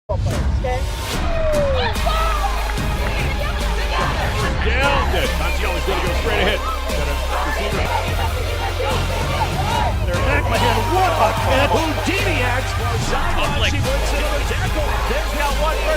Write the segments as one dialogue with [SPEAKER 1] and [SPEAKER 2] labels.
[SPEAKER 1] Downed it. Manciello's going to go straight ahead. They're back again. What a catch. Houdiniacs. Sideline. She wins another tackle. There's now one for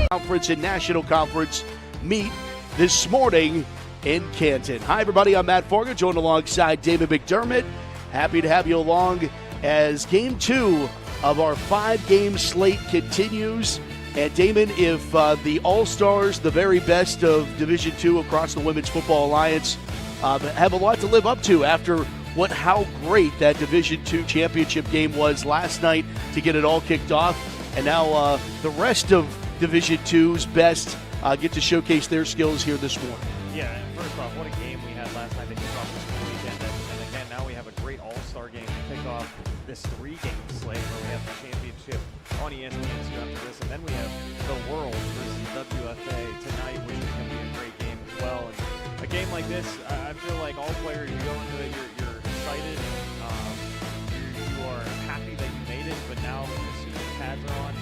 [SPEAKER 1] the Conference and National Conference meet this morning in Canton. Hi, everybody. I'm Matt Forger, joined alongside David McDermott. Happy to have you along as Game 2 of our 5-game slate continues. And Damon, if the All-Stars, the very best of Division II across the Women's Football Alliance, have a lot to live up to after how great that Division II championship game was last night to get it all kicked off. And now the rest of Division II's best get to showcase their skills here this morning.
[SPEAKER 2] Yeah, and first off, what a game we had last night to kick off this weekend. And again, now we have a great All-Star game to kick off this 3-game slate where we have the championship on ESPN2 after this. And then we have the World versus WFA tonight, which is going to be a great game as well. And a game like this, I feel like all players, you go into it, you're excited, you are happy that you made it, but now as soon as the pads are on,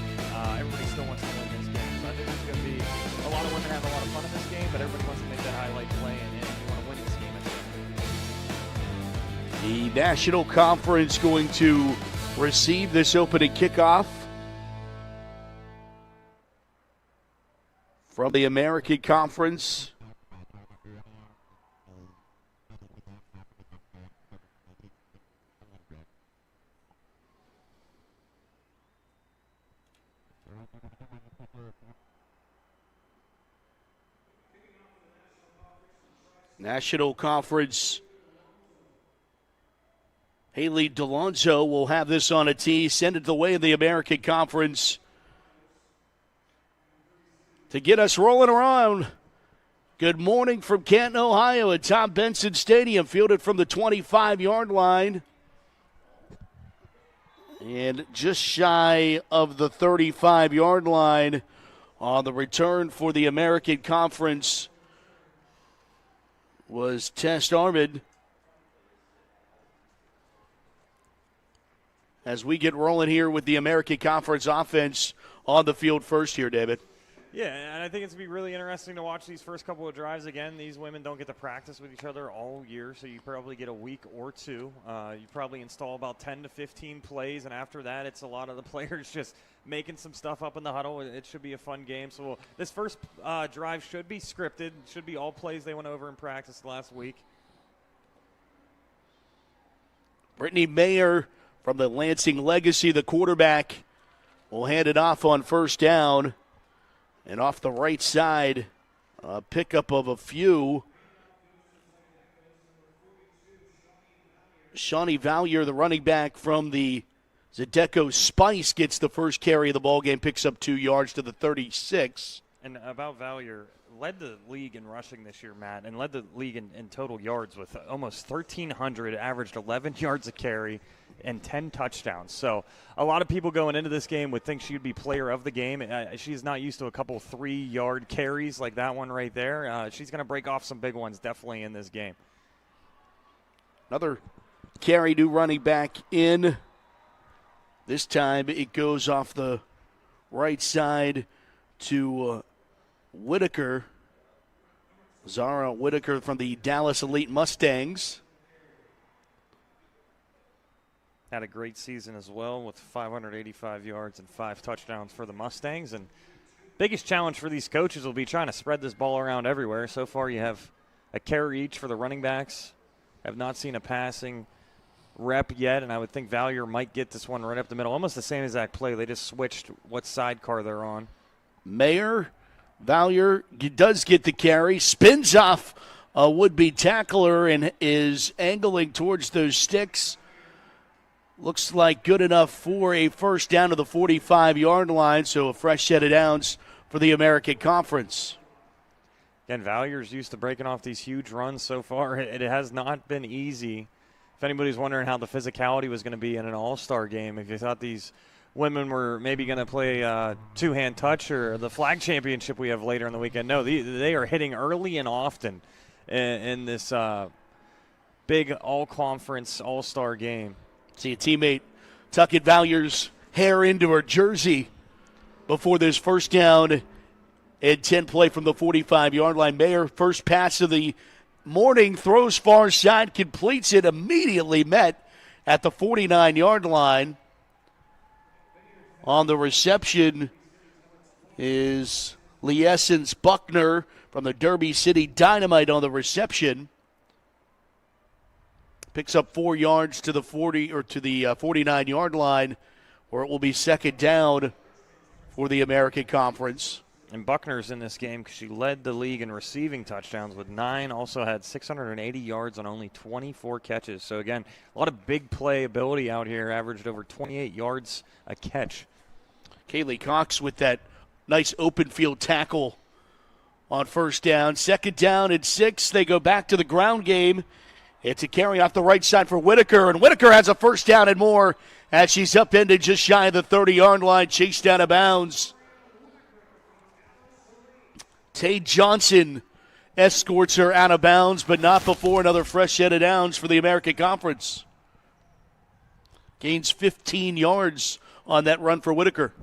[SPEAKER 2] everybody still wants to win this game. So I think there's going to be a lot of women have a lot of fun in this game, but everybody wants to make that highlight play, and you want to win this game.
[SPEAKER 1] The National Conference going to receive this opening kickoff from the American Conference. National Conference. Haley DeLonzo will have this on a tee, send it the way of the American Conference to get us rolling around. Good morning from Canton, Ohio at Tom Benson Stadium, fielded from the 25-yard line. And just shy of the 35-yard line on the return for the American Conference was Tess Armand. As we get rolling here with the American Conference offense on the field first here, David.
[SPEAKER 2] Yeah, and I think it's going to be really interesting to watch these first couple of drives. Again, these women don't get to practice with each other all year, so you probably get a week or two. You probably install about 10 to 15 plays, and after that, it's a lot of the players just making some stuff up in the huddle. It should be a fun game. So this first drive should be scripted. Should be all plays they went over in practice last week.
[SPEAKER 1] Brittany Mayer from the Lansing Legacy, the quarterback, will hand it off on first down. And off the right side, a pickup of a few. Shawnee Valier, the running back from the Zydeco Spice, gets the first carry of the ballgame, picks up 2 yards to the 36.
[SPEAKER 2] And about Valier, led the league in rushing this year, Matt, and led the league in total yards with almost 1,300, averaged 11 yards a carry and 10 touchdowns. So a lot of people going into this game would think she'd be player of the game. She's not used to a couple 3-yard carries like that one right there. She's going to break off some big ones definitely in this game.
[SPEAKER 1] Another carry, new running back in. This time it goes off the right side to Whitaker. Zara Whitaker from the Dallas Elite Mustangs.
[SPEAKER 2] Had a great season as well with 585 yards and 5 touchdowns for the Mustangs. And biggest challenge for these coaches will be trying to spread this ball around everywhere. So far you have a carry each for the running backs. Have not seen a passing rep yet, and I would think Valier might get this one right up the middle. Almost the same exact play. They just switched what sidecar they're on.
[SPEAKER 1] Mayer, Valier does get the carry, spins off a would-be tackler and is angling towards those sticks. Looks like good enough for a first down to the 45-yard line, so a fresh set of downs for the American Conference.
[SPEAKER 2] Again, Valier's used to breaking off these huge runs so far. It has not been easy. If anybody's wondering how the physicality was going to be in an all-star game, if you thought these women were maybe going to play two-hand touch or the flag championship we have later in the weekend, no, they are hitting early and often in this big all-conference all-star game.
[SPEAKER 1] See a teammate tucking Valier's hair into her jersey before this first down and 10 play from the 45-yard line. Mayer, first pass of the morning, throws far side, completes it, immediately met at the 49-yard line. On the reception is Liesens Buckner from the Derby City Dynamite on the reception. Picks up 4 yards to the 49-yard line, where it will be second down for the American Conference.
[SPEAKER 2] And Buckner's in this game because she led the league in receiving touchdowns with 9, also had 680 yards on only 24 catches. So, again, a lot of big play ability out here, averaged over 28 yards a catch.
[SPEAKER 1] Kaylee Cox with that nice open field tackle on first down. Second down and 6. They go back to the ground game. It's a carry off the right side for Whitaker, and Whitaker has a first down and more as she's upended just shy of the 30-yard line, chased out of bounds. Tay Johnson escorts her out of bounds, but not before another fresh set of downs for the American Conference. Gains 15 yards on that run for Whitaker.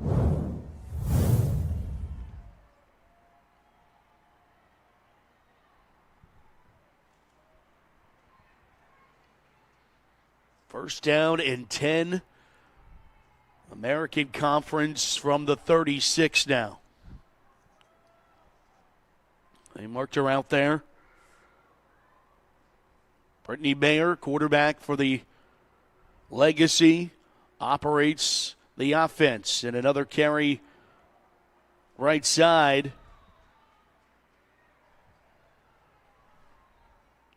[SPEAKER 1] First down and 10. American Conference from the 36 now. They marked her out there. Brittany Mayer, quarterback for the Legacy, operates the offense. And another carry right side.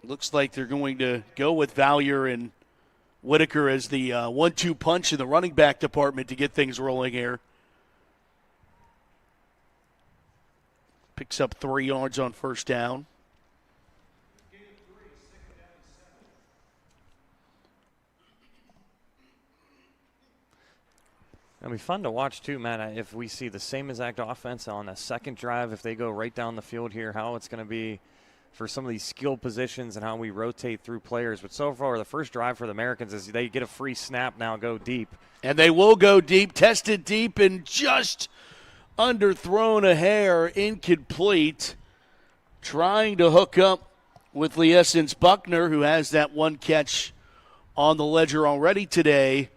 [SPEAKER 1] Looks like they're going to go with Valier and Whitaker as the 1-2 punch in the running back department to get things rolling here. Picks up 3 yards on first down.
[SPEAKER 2] It'll be fun to watch, too, Matt, if we see the same exact offense on the second drive, if they go right down the field here, how it's going to be for some of these skill positions and how we rotate through players. But so far, the first drive for the Americans is they get a free snap now, go deep.
[SPEAKER 1] And they will go deep, tested deep, and just underthrown a hair, incomplete. Trying to hook up with Liesens Buckner, who has that one catch on the ledger already today.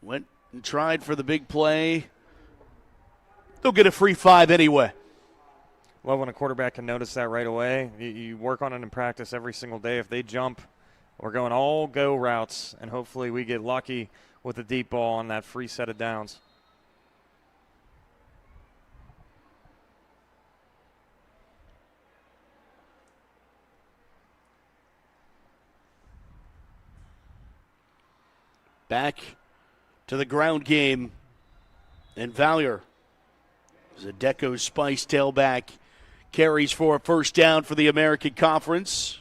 [SPEAKER 1] Went and tried for the big play. They'll get a free 5 anyway.
[SPEAKER 2] Well, when a quarterback can notice that right away, you work on it in practice every single day. If they jump, we're going all go routes, and hopefully we get lucky with a deep ball on that free set of downs.
[SPEAKER 1] Back to the ground game, and Valier is a Deco Spice tailback. Carries for a first down for the American Conference.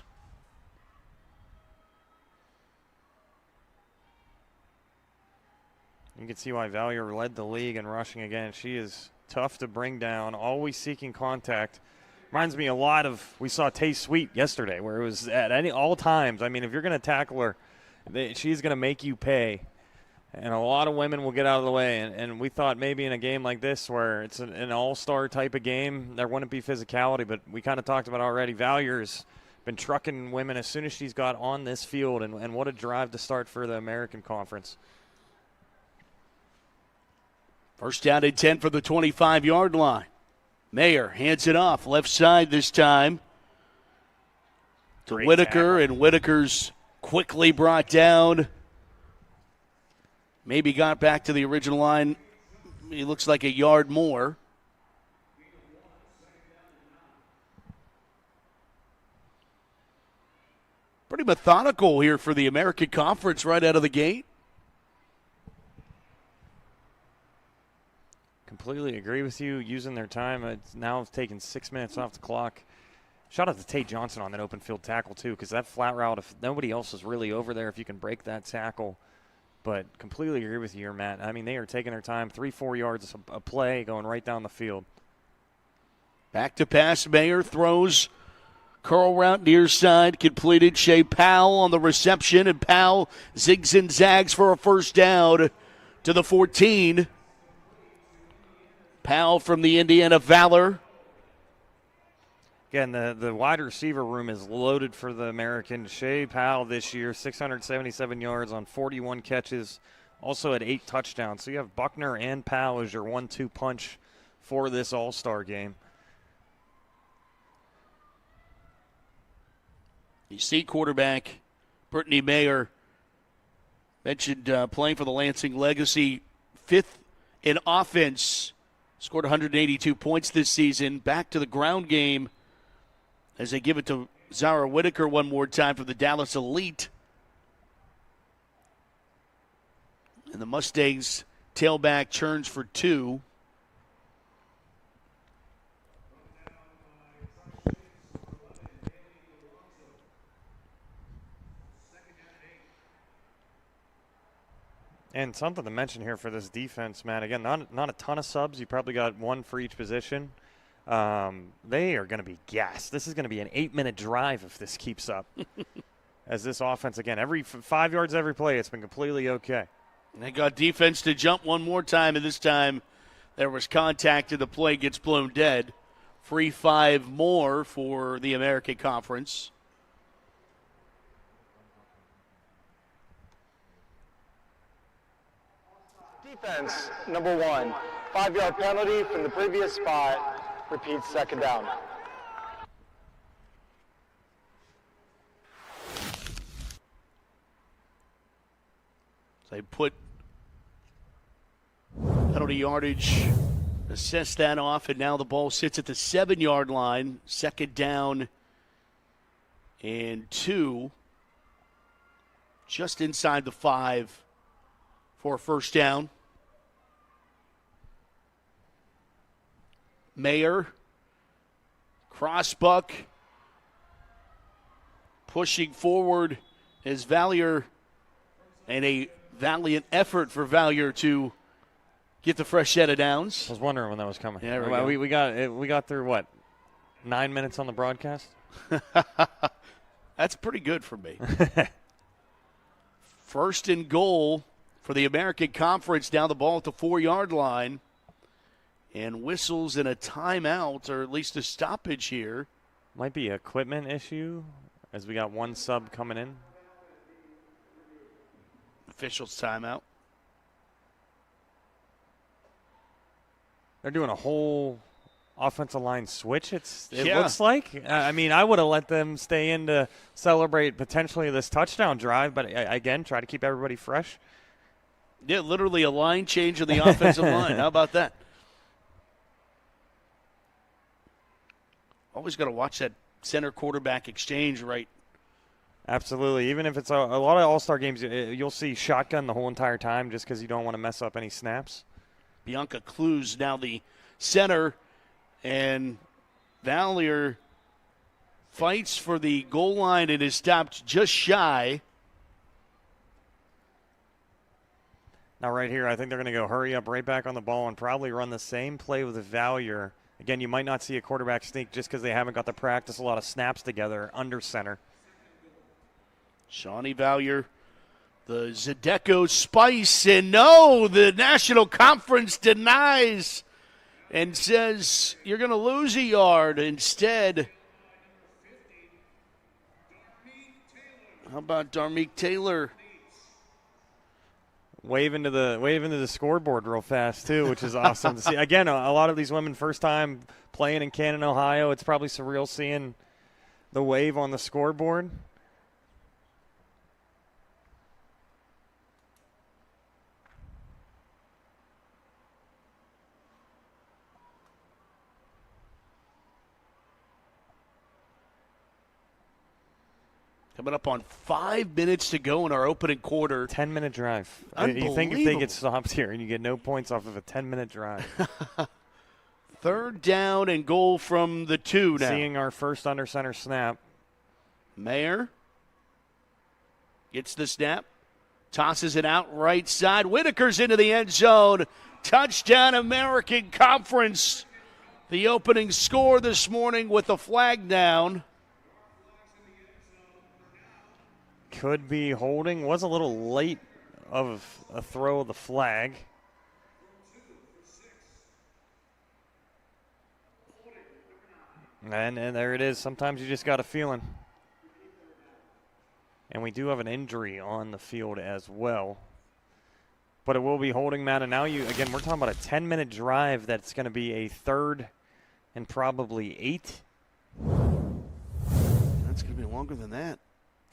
[SPEAKER 2] You can see why Valier led the league in rushing again. She is tough to bring down, always seeking contact. Reminds me a lot of, we saw Tay Sweet yesterday, where it was at all times. I mean, if you're going to tackle her, she's going to make you pay. And a lot of women will get out of the way. And we thought maybe in a game like this where it's an all-star type of game, there wouldn't be physicality. But we kind of talked about already. Valier's been trucking women as soon as she's got on this field. And what a drive to start for the American Conference.
[SPEAKER 1] First down and 10 for the 25-yard line. Mayer hands it off. Left side this time to
[SPEAKER 2] Great
[SPEAKER 1] Whitaker.
[SPEAKER 2] tackle.
[SPEAKER 1] And Whitaker's quickly brought down. Maybe got back to the original line. He looks like a yard more. Pretty methodical here for the American Conference right out of the gate.
[SPEAKER 2] Completely agree with you. Using their time. It's now taking 6 minutes off the clock. Shout out to Tay Johnson on that open field tackle, too, because that flat route, if nobody else is really over there, if you can break that tackle. But completely agree with you here, Matt. I mean, they are taking their time. 3-4 yards a play going right down the field.
[SPEAKER 1] Back to pass. Mayer throws. Curl route near side. Completed. Shea Powell on the reception. And Powell zigs and zags for a first down to the 14. Powell from the Indiana Valor.
[SPEAKER 2] Again, the wide receiver room is loaded for the American. Shea Powell this year, 677 yards on 41 catches, also had 8 touchdowns. So you have Buckner and Powell as your 1-2 punch for this All-Star game.
[SPEAKER 1] You see quarterback Brittany Mayer mentioned playing for the Lansing Legacy, 5th in offense, scored 182 points this season. Back to the ground game as they give it to Zara Whitaker one more time for the Dallas Elite. And the Mustangs tailback churns for 2.
[SPEAKER 2] And something to mention here for this defense, man. Again, not a ton of subs. You probably got 1 for each position. They are going to be gassed. This is going to be an 8-minute drive if this keeps up. As this offense, again, every 5 yards every play, it's been completely okay.
[SPEAKER 1] And they got defense to jump one more time, and this time there was contact and the play gets blown dead. Free 5 more for the American Conference.
[SPEAKER 3] Defense, number 1. 5-yard penalty from the previous spot. Repeats, second down.
[SPEAKER 1] They put penalty yardage, assess that off, and now the ball sits at the 7-yard line. Second down and 2. Just inside the 5 for a first down. Mayer, crossbuck, pushing forward as Valier, and a valiant effort for Valier to get the fresh set of downs.
[SPEAKER 2] I was wondering when that was coming.
[SPEAKER 1] Yeah,
[SPEAKER 2] we got through, what, 9 minutes on the broadcast?
[SPEAKER 1] That's pretty good for me. First and goal for the American Conference, down the ball at the 4-yard line. And whistles and a timeout, or at least a stoppage here.
[SPEAKER 2] Might be an equipment issue, as we got 1 sub coming in.
[SPEAKER 1] Officials timeout.
[SPEAKER 2] They're doing a whole offensive line switch, it
[SPEAKER 1] Yeah.
[SPEAKER 2] looks like. I mean, I would have let them stay in to celebrate potentially this touchdown drive, but again, try to keep everybody fresh.
[SPEAKER 1] Yeah, literally a line change in the offensive line. How about that? Always got to watch that center quarterback exchange, right?
[SPEAKER 2] Absolutely. Even if it's a lot of all-star games, you'll see shotgun the whole entire time just because you don't want to mess up any snaps.
[SPEAKER 1] Bianca Clues now the center, and Valier fights for the goal line and is stopped just shy.
[SPEAKER 2] Now right here, I think they're going to go hurry up right back on the ball and probably run the same play with Valier. Again, you might not see a quarterback sneak just because they haven't got to practice a lot of snaps together under center.
[SPEAKER 1] Shawnee Valier, the Zydeco Spice, and no, the National Conference denies and says you're going to lose a yard. Instead, how about Darmeek Taylor?
[SPEAKER 2] Wave into the scoreboard real fast, too, which is awesome to see. Again, a lot of these women first time playing in Canton, Ohio. It's probably surreal seeing the wave on the scoreboard.
[SPEAKER 1] Coming up on 5 minutes to go in our opening quarter.
[SPEAKER 2] 10-minute drive.
[SPEAKER 1] Unbelievable.
[SPEAKER 2] You think if they get stopped here and you get no points off of a 10-minute drive.
[SPEAKER 1] Third down and goal from the 2 now.
[SPEAKER 2] Seeing our first under center snap.
[SPEAKER 1] Mayer gets the snap, tosses it out right side. Whitaker's into the end zone. Touchdown, American Conference. The opening score this morning with the flag down.
[SPEAKER 2] Could be holding. Was a little late of a throw of the flag. And there it is. Sometimes you just got a feeling. And we do have an injury on the field as well. But it will be holding, Matt. And now again, we're talking about a 10-minute drive that's going to be a 3rd and probably 8.
[SPEAKER 1] That's going to be longer than that.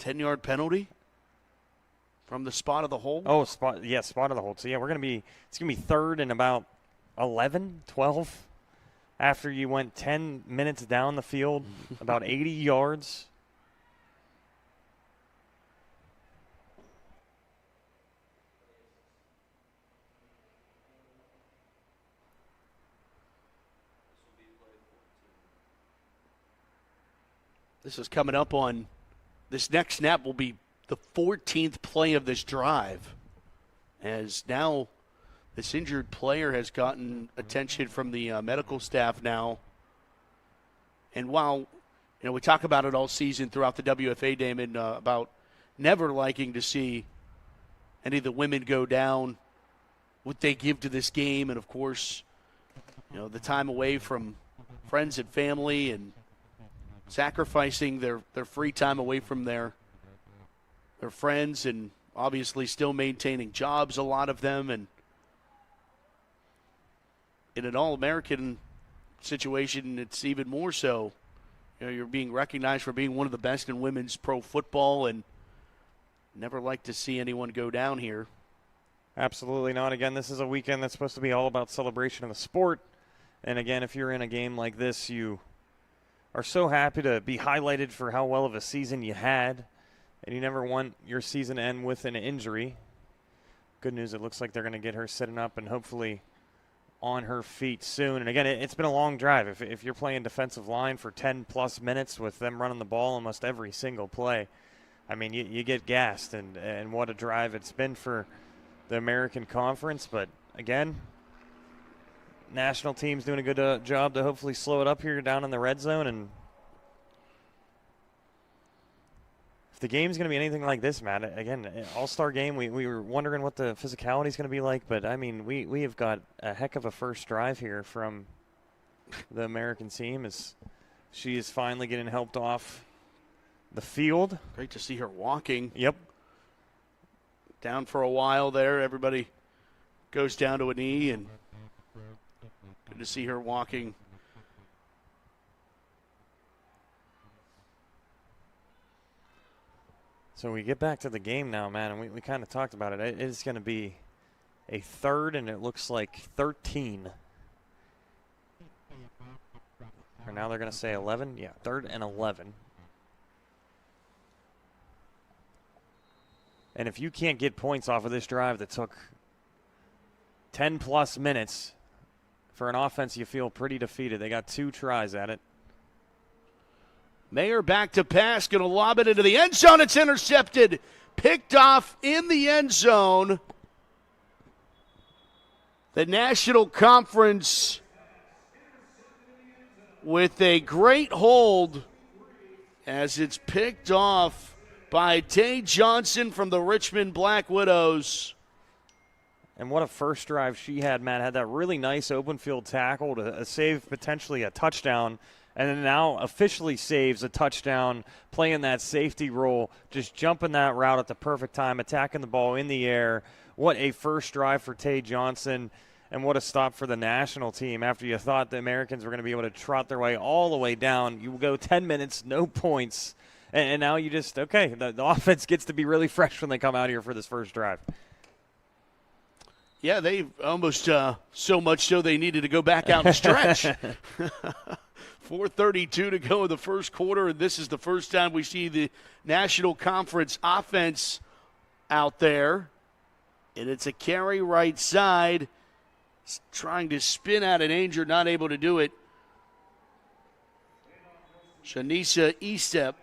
[SPEAKER 1] 10-yard penalty from the spot of the hold.
[SPEAKER 2] Oh, spot of the hold. So, yeah, it's going to be 3rd and about 11, 12 after you went 10 minutes down the field, about 80 yards.
[SPEAKER 1] This is coming up on this next snap will be the 14th play of this drive, as now this injured player has gotten attention from the medical staff now. And while we talk about it all season throughout the WFA, Damon, about never liking to see any of the women go down, what they give to this game, and of course, the time away from friends and family and sacrificing their free time away from their friends, and obviously still maintaining jobs, a lot of them, and in an All-American situation, it's even more so. You're being recognized for being one of the best in women's pro football, and never like to see anyone go down here.
[SPEAKER 2] Absolutely not. Again, this is a weekend that's supposed to be all about celebration of the sport. And again, if you're in a game like this, you are so happy to be highlighted for how well of a season you had, and you never want your season to end with an injury. Good news, it looks like they're going to get her sitting up and hopefully on her feet soon. And again, it's been a long drive. If you're playing defensive line for 10-plus minutes with them running the ball almost every single play, I mean, you get gassed, and what a drive it's been for the American Conference. But again, national team's doing a good job to hopefully slow it up here down in the red zone. And if the game's going to be anything like this, Matt, again, all-star game, we were wondering what the physicality is going to be like. But, I mean, we have got a heck of a first drive here from the American team as she is finally getting helped off the field.
[SPEAKER 1] Great to see her walking.
[SPEAKER 2] Yep.
[SPEAKER 1] Down for a while there. Everybody goes down to a knee, and good to see her walking.
[SPEAKER 2] So we get back to the game now, man, and we kind of talked about it. It is going to be a 3rd, and it looks like 13. Or now they're going to say 11. Yeah, 3rd and 11. And if you can't get points off of this drive that took 10-plus minutes for an offense, you feel pretty defeated. They got 2 tries at it.
[SPEAKER 1] Mayer back to pass, going to lob it into the end zone. It's intercepted, picked off in the end zone. The National Conference with a great hold as it's picked off by Tay Johnson from the Richmond Black Widows.
[SPEAKER 2] And what a first drive she had, Matt. Had that really nice open field tackle to save potentially a touchdown, and then now officially saves a touchdown, playing that safety role, just jumping that route at the perfect time, attacking the ball in the air. What a first drive for Tay Johnson, and what a stop for the national team after you thought the Americans were going to be able to trot their way all the way down. You go 10 minutes, no points, and now you just, okay, the offense gets to be really fresh when they come out here for this first drive.
[SPEAKER 1] Yeah, they almost so much so they needed to go back out and stretch. 4:32 to go in the first quarter, and this is the first time we see the National Conference offense out there. And it's a carry right side. It's trying to spin out of danger, not able to do it. Shanisa Estep.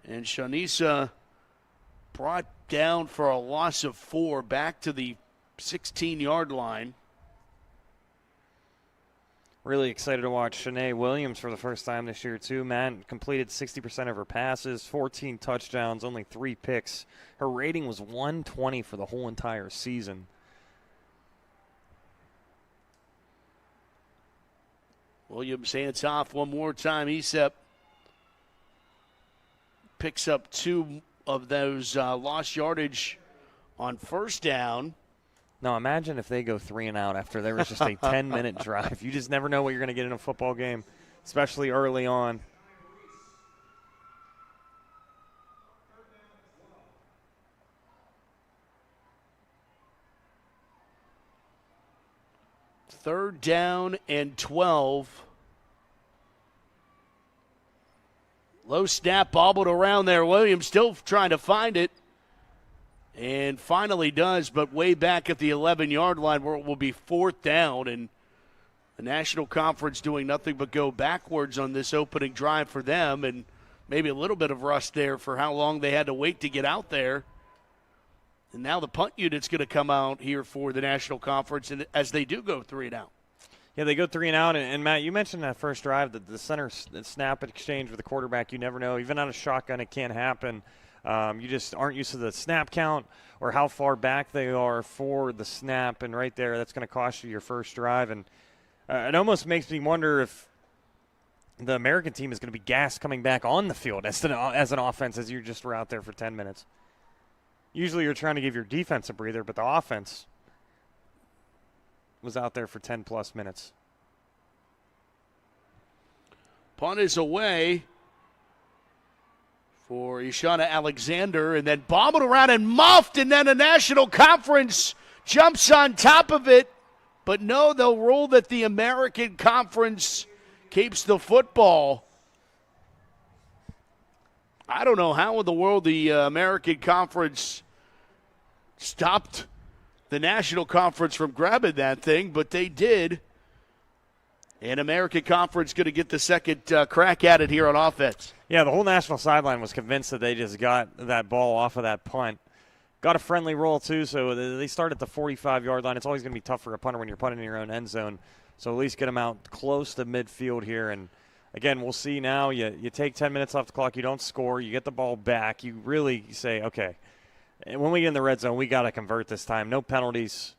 [SPEAKER 1] And Shanisa brought down for a loss of 4 back to the 16-yard line.
[SPEAKER 2] Really excited to watch Shanae Williams for the first time this year, too. Man, completed 60% of her passes, 14 touchdowns, only 3 picks. Her rating was 120 for the whole entire season.
[SPEAKER 1] Williams hands off one more time. Esep picks up 2 of those lost yardage on first down.
[SPEAKER 2] Now imagine if they go 3 and out after there was just a 10-minute drive. You just never know what you're going to get in a football game, especially early on.
[SPEAKER 1] Third down and 12. Low snap bobbled around there. Williams still trying to find it. And finally does, but way back at the 11-yard line where it will be 4th down. And the National Conference doing nothing but go backwards on this opening drive for them. And maybe a little bit of rust there for how long they had to wait to get out there. And now the punt unit's going to come out here for the National Conference and as they do go 3 and out.
[SPEAKER 2] Yeah, they go 3 and out. And Matt, you mentioned that first drive that the center snap exchange with the quarterback, you never know. Even on a shotgun, it can't happen. You just aren't used to the snap count or how far back they are for the snap. And right there, that's going to cost you your first drive. And it almost makes me wonder if the American team is going to be gassed coming back on the field as an offense as you just were out there for 10 minutes. Usually you're trying to give your defense a breather, but the offense was out there for 10-plus minutes.
[SPEAKER 1] Punt is away for Ishana Alexander, and then bobbled around and muffed, and then a National Conference jumps on top of it. But no, they'll rule that the American Conference keeps the football. I don't know how in the world the American Conference stopped the National Conference from grabbing that thing, but they did. And American Conference going to get the second crack at it here on offense.
[SPEAKER 2] Yeah, the whole national sideline was convinced that they just got that ball off of that punt. Got a friendly roll, too, so they start at the 45-yard line. It's always going to be tough for a punter when you're punting in your own end zone. So at least get them out close to midfield here. And, again, we'll see now. You take 10 minutes off the clock. You don't score. You get the ball back. You really say, okay, when we get in the red zone, we got to convert this time. No penalties.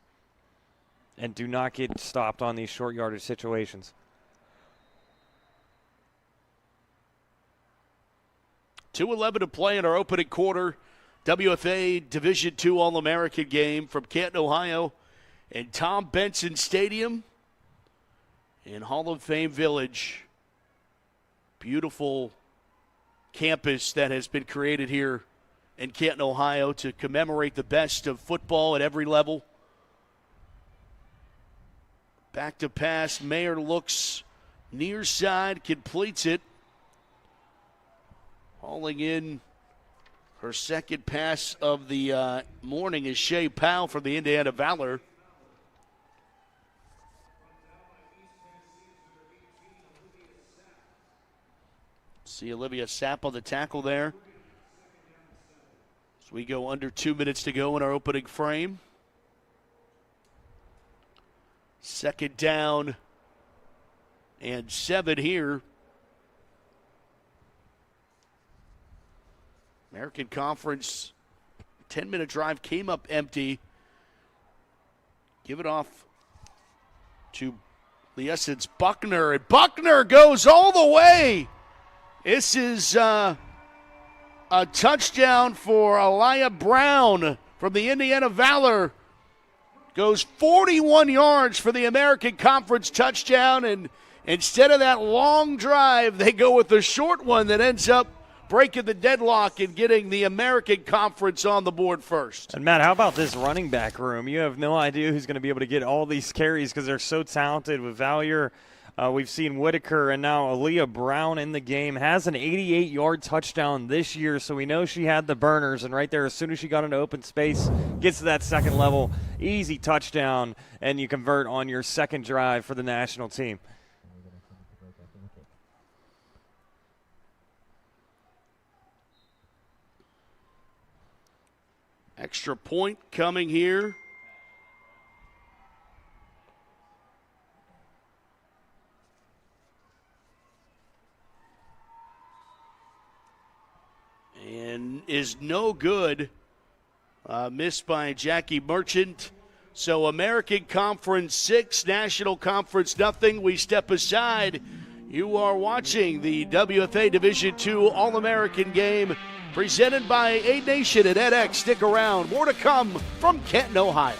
[SPEAKER 2] And do not get stopped on these short yardage situations.
[SPEAKER 1] 2:11 to play in our opening quarter. WFA Division II All-American game from Canton, Ohio, and Tom Benson Stadium in Hall of Fame Village. Beautiful campus that has been created here in Canton, Ohio to commemorate the best of football at every level. Back to pass. Mayer looks near side, completes it. Hauling in her second pass of the morning is Shea Powell from the Indiana Valor. See Olivia Sapp on the tackle there. So we go under 2 minutes to go in our opening frame. Second down and 7 here. American Conference 10-minute drive came up empty. Give it off to the Essence Buckner, and Buckner goes all the way. This is a touchdown for Aliyah Brown from the Indiana Valor. Goes 41 yards for the American Conference touchdown, and instead of that long drive, they go with the short one that ends up breaking the deadlock and getting the American Conference on the board first.
[SPEAKER 2] And, Matt, how about this running back room? You have no idea who's going to be able to get all these carries because they're so talented with Valier. We've seen Whitaker and now Aliyah Brown in the game. Has an 88-yard touchdown this year, so we know she had the burners. And right there, as soon as she got into open space, gets to that second level, easy touchdown, and you convert on your second drive for the national team.
[SPEAKER 1] Extra point coming here. And is no good. Missed by Jackie Merchant. So American Conference 6, National Conference nothing. We step aside. You are watching the WFA Division II All-American game presented by A Nation at edX. Stick around. More to come from Canton, Ohio.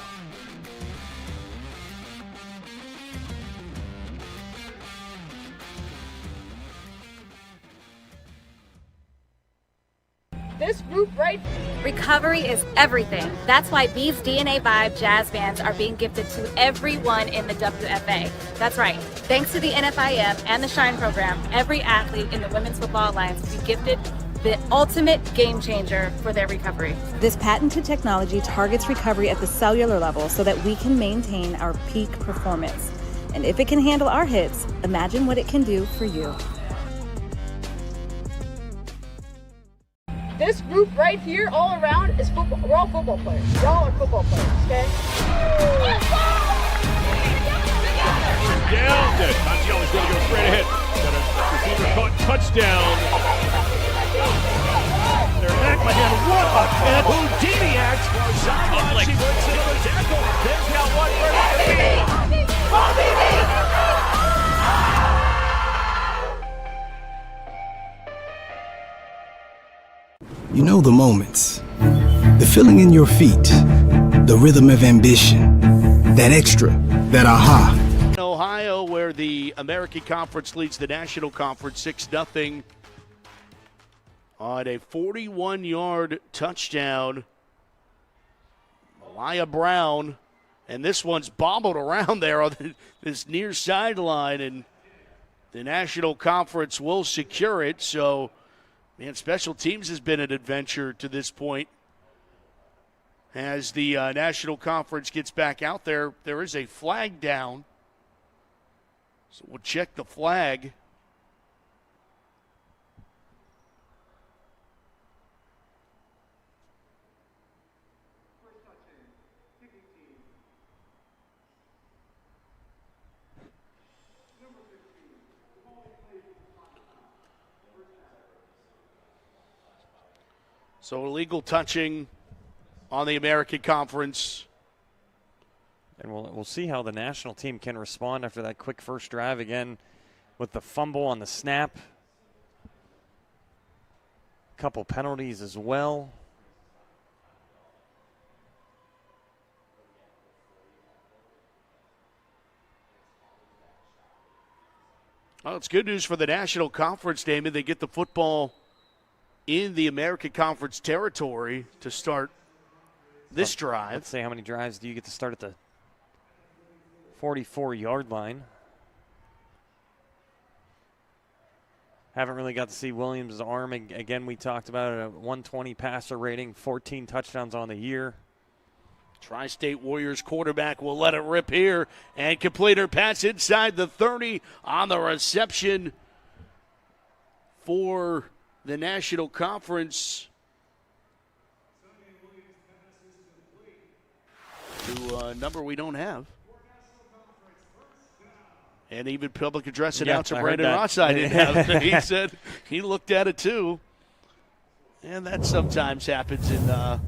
[SPEAKER 4] This group right here.
[SPEAKER 5] Recovery is everything. That's why these DNA Vibe jazz bands are being gifted to everyone in the WFA. That's right. Thanks to the NFIM and the Shine program, every athlete in the Women's Football Alliance will be gifted the ultimate game changer for their recovery.
[SPEAKER 6] This patented technology targets recovery at the cellular level so that we can maintain our peak performance. And if it can handle our hits, imagine what it can do for you.
[SPEAKER 4] This group right here, all around, is football. We're all football players. Y'all are football players, okay?
[SPEAKER 7] Down. Tanciano's going to go straight ahead. Got a receiver caught. Touchdown.
[SPEAKER 1] They're back by him. What a catch. Houdiniacs. Sideline. She works into the tackle. There's got one for
[SPEAKER 8] You know the moments, the feeling in your feet, the rhythm of ambition, that extra, that aha.
[SPEAKER 1] Ohio, where the American Conference leads the National Conference 6-0 on a 41-yard touchdown. Malaya Brown, and this one's bobbled around there on this near sideline, and the National Conference will secure it. So, man, special teams has been an adventure to this point. As the National Conference gets back out there, there is a flag down. So we'll check the flag. So illegal touching on the American Conference.
[SPEAKER 2] And we'll see how the national team can respond after that quick first drive again with the fumble on the snap. Couple penalties as well.
[SPEAKER 1] Well, it's good news for the National Conference, Damon. They get the football in the American Conference territory to start this drive.
[SPEAKER 2] Let's say, how many drives do you get to start at the 44-yard line? Haven't really got to see Williams' arm. Again, we talked about a 120 passer rating, 14 touchdowns on the year.
[SPEAKER 1] Tri-State Warriors quarterback will let it rip here and complete her pass inside the 30 on the reception for the National Conference to a number we don't have. And even public address announcer Brandon Rosside didn't have it. He said he looked at it too. And that sometimes happens in the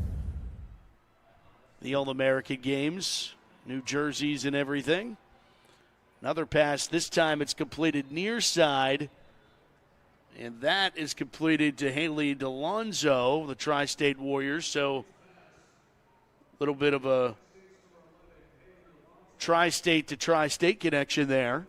[SPEAKER 1] All-American games, New Jerseys and everything. Another pass. This time it's completed near side. And that is completed to Haley DeLonzo, the Tri-State Warriors. So a little bit of a Tri-State to Tri-State connection there.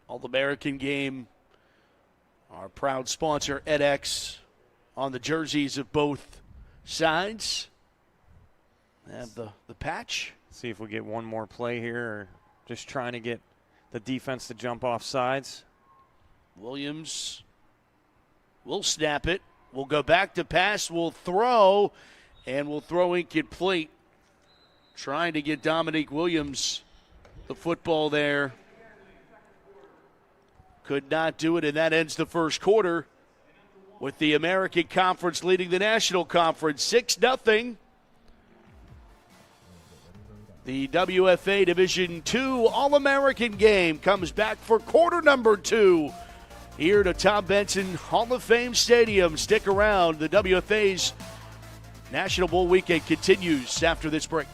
[SPEAKER 1] All-American game. Our proud sponsor, edX, on the jerseys of both sides. Have the patch.
[SPEAKER 2] See if we get one more play here, or just trying to get the defense to jump off sides.
[SPEAKER 1] Williams will snap it. We'll go back to pass. We'll throw, and we'll throw incomplete. Trying to get Dominique Williams the football there. Could not do it, and that ends the first quarter with the American Conference leading the National Conference 6-0. The WFA Division II All-American game comes back for quarter number 2 here to Tom Benson Hall of Fame Stadium. Stick around. The WFA's National Bowl Weekend continues after this break.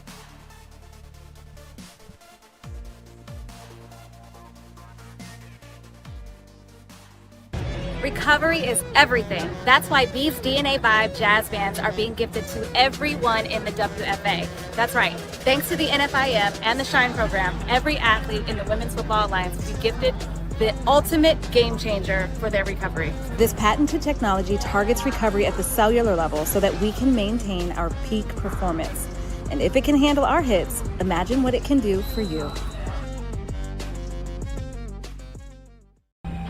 [SPEAKER 5] Recovery is everything. That's why Bee's DNA Vibe jazz bands are being gifted to everyone in the WFA. That's right. Thanks to the NFIM and the Shine program, every athlete in the Women's Football Alliance will be gifted the ultimate game changer for their recovery.
[SPEAKER 6] This patented technology targets recovery at the cellular level so that we can maintain our peak performance. And if it can handle our hits, imagine what it can do for you.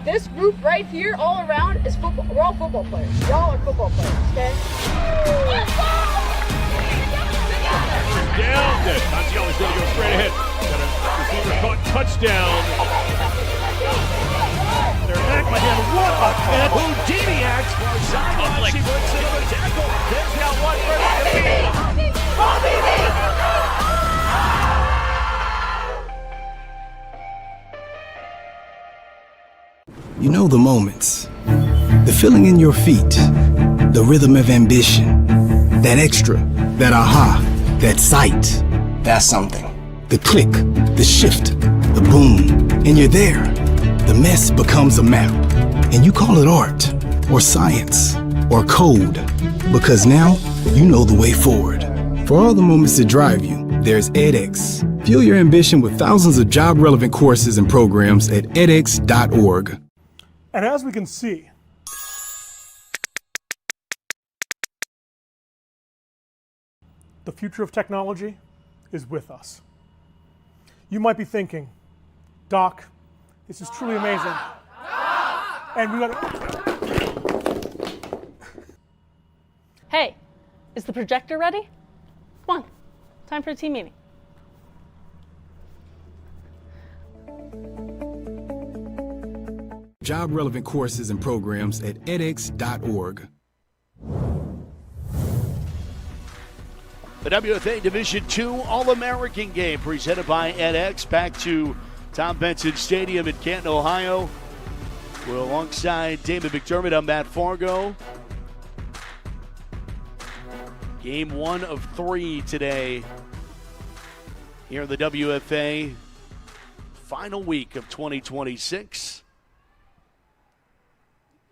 [SPEAKER 4] This group right here, all around, is football. We're all football players. Y'all are football players, okay?
[SPEAKER 7] Down. Tanciano's going to go straight ahead. Got a receiver caught. Touchdown.
[SPEAKER 1] They're back by him. What a catch! Houdini acts. Sideline, she breaks into the tackle. There's now one for
[SPEAKER 8] You know the moments, the feeling in your feet, the rhythm of ambition, that extra, that aha, that sight. That's something. The click, the shift, the boom, and you're there. The mess becomes a map, and you call it art, or science, or code, because now you know the way forward. For all the moments that drive you, there's edX. Fuel your ambition with thousands of job-relevant courses and programs at edX.org.
[SPEAKER 9] And as we can see, the future of technology is with us. You might be thinking, Doc, this is truly amazing. And we got
[SPEAKER 10] Hey, is the projector ready? Come on, time for a team meeting.
[SPEAKER 8] Job-relevant courses and programs at edX.org.
[SPEAKER 1] The WFA Division II All-American game presented by edX. Back to Tom Benson Stadium in Canton, Ohio. We're alongside David McDermott. I'm Matt Fargo. Game 1 of 3 today here in the WFA. Final week of 2026.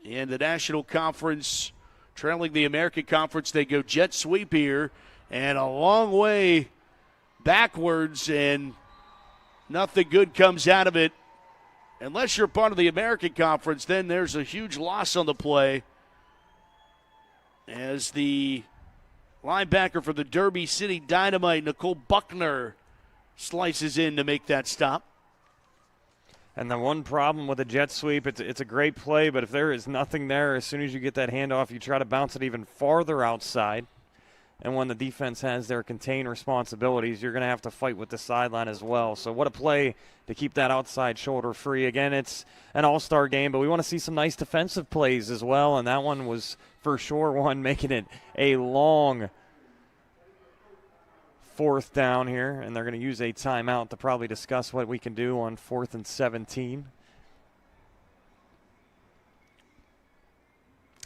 [SPEAKER 1] In the National Conference, trailing the American Conference, they go jet sweep here and a long way backwards, and nothing good comes out of it. Unless you're part of the American Conference, then there's a huge loss on the play as the linebacker for the Derby City Dynamite, Nicole Buckner, slices in to make that stop.
[SPEAKER 2] And the one problem with a jet sweep, it's a great play, but if there is nothing there, as soon as you get that handoff, you try to bounce it even farther outside. And when the defense has their contain responsibilities, you're going to have to fight with the sideline as well. So what a play to keep that outside shoulder free. Again, it's an all-star game, but we want to see some nice defensive plays as well, and that one was for sure one making it a long fourth down here, and they're going to use a timeout to probably discuss what we can do on 4th and 17.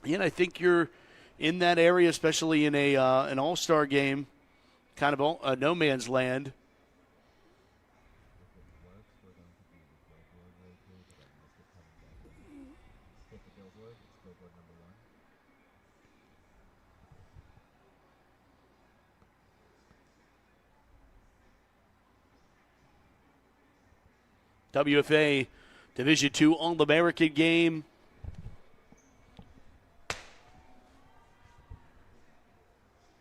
[SPEAKER 1] And I think you're in that area, especially in an all-star game, kind of a no man's land. WFA Division II All-American game.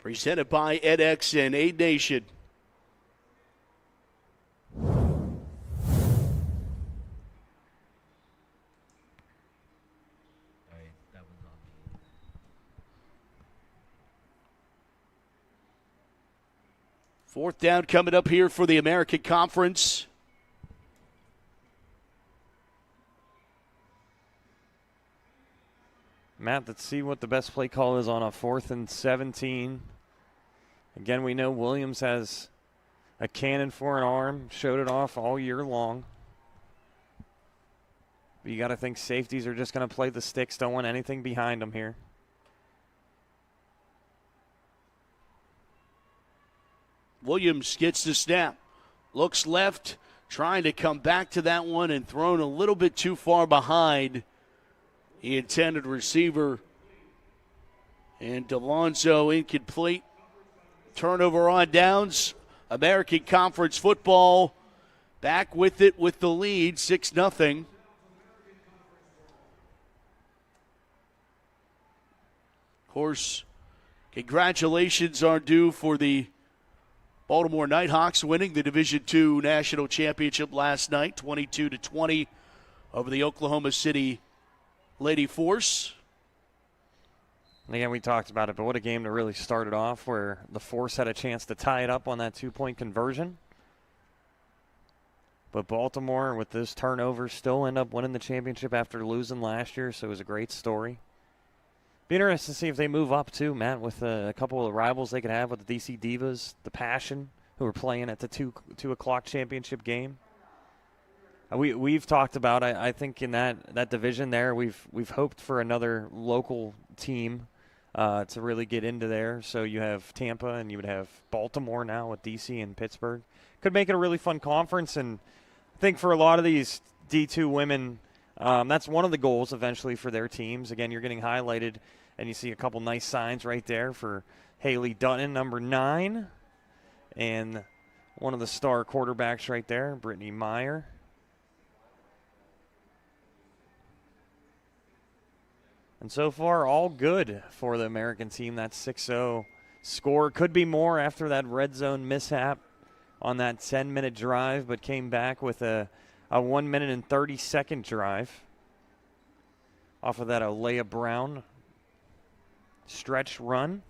[SPEAKER 1] Presented by edX and Aid Nation. Fourth down coming up here for the American Conference.
[SPEAKER 2] Matt, let's see what the best play call is on a 4th and 17. Again, we know Williams has a cannon for an arm, showed it off all year long. But you got to think safeties are just going to play the sticks, don't want anything behind them here.
[SPEAKER 1] Williams gets the snap, looks left, trying to come back to that one and thrown a little bit too far behind the intended receiver. And DeLonzo incomplete. Turnover on downs. American Conference football back with it with the lead, 6-0. Of course, congratulations are due for the Baltimore Nighthawks winning the Division II National Championship last night, 22-20 over the Oklahoma City Lady Force.
[SPEAKER 2] And again, we talked about it, but what a game to really start it off where the Force had a chance to tie it up on that 2-point conversion. But Baltimore, with this turnover, still end up winning the championship after losing last year, so it was a great story. Be interesting to see if they move up, too, Matt, with a couple of rivals they could have with the DC Divas, the Passion, who are playing at the 2 o'clock championship game. We've talked about, I think, in that division there, we've hoped for another local team to really get into there. So you have Tampa and you would have Baltimore now with DC and Pittsburgh. Could make it a really fun conference, and I think for a lot of these D2 women, that's one of the goals eventually for their teams. Again, you're getting highlighted, and you see a couple nice signs right there for Haley Dutton, number 9, and one of the star quarterbacks right there, Brittany Meyer. And so far, all good for the American team. That 6-0 score could be more after that red zone mishap on that 10-minute drive, but came back with a 1 minute and 30-second drive off of that Alea Brown stretch run.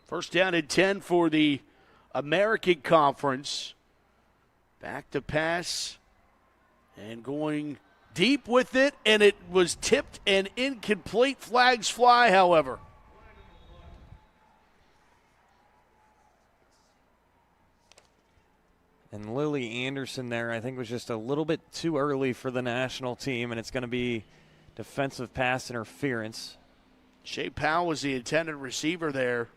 [SPEAKER 1] First down and 10 for the American Conference. Back to pass and going deep with it, and it was tipped and incomplete. Flags fly, however.
[SPEAKER 2] And Lily Anderson there, I think, was just a little bit too early for the national team, and it's going to be defensive pass interference.
[SPEAKER 1] Shea Powell was the intended receiver there.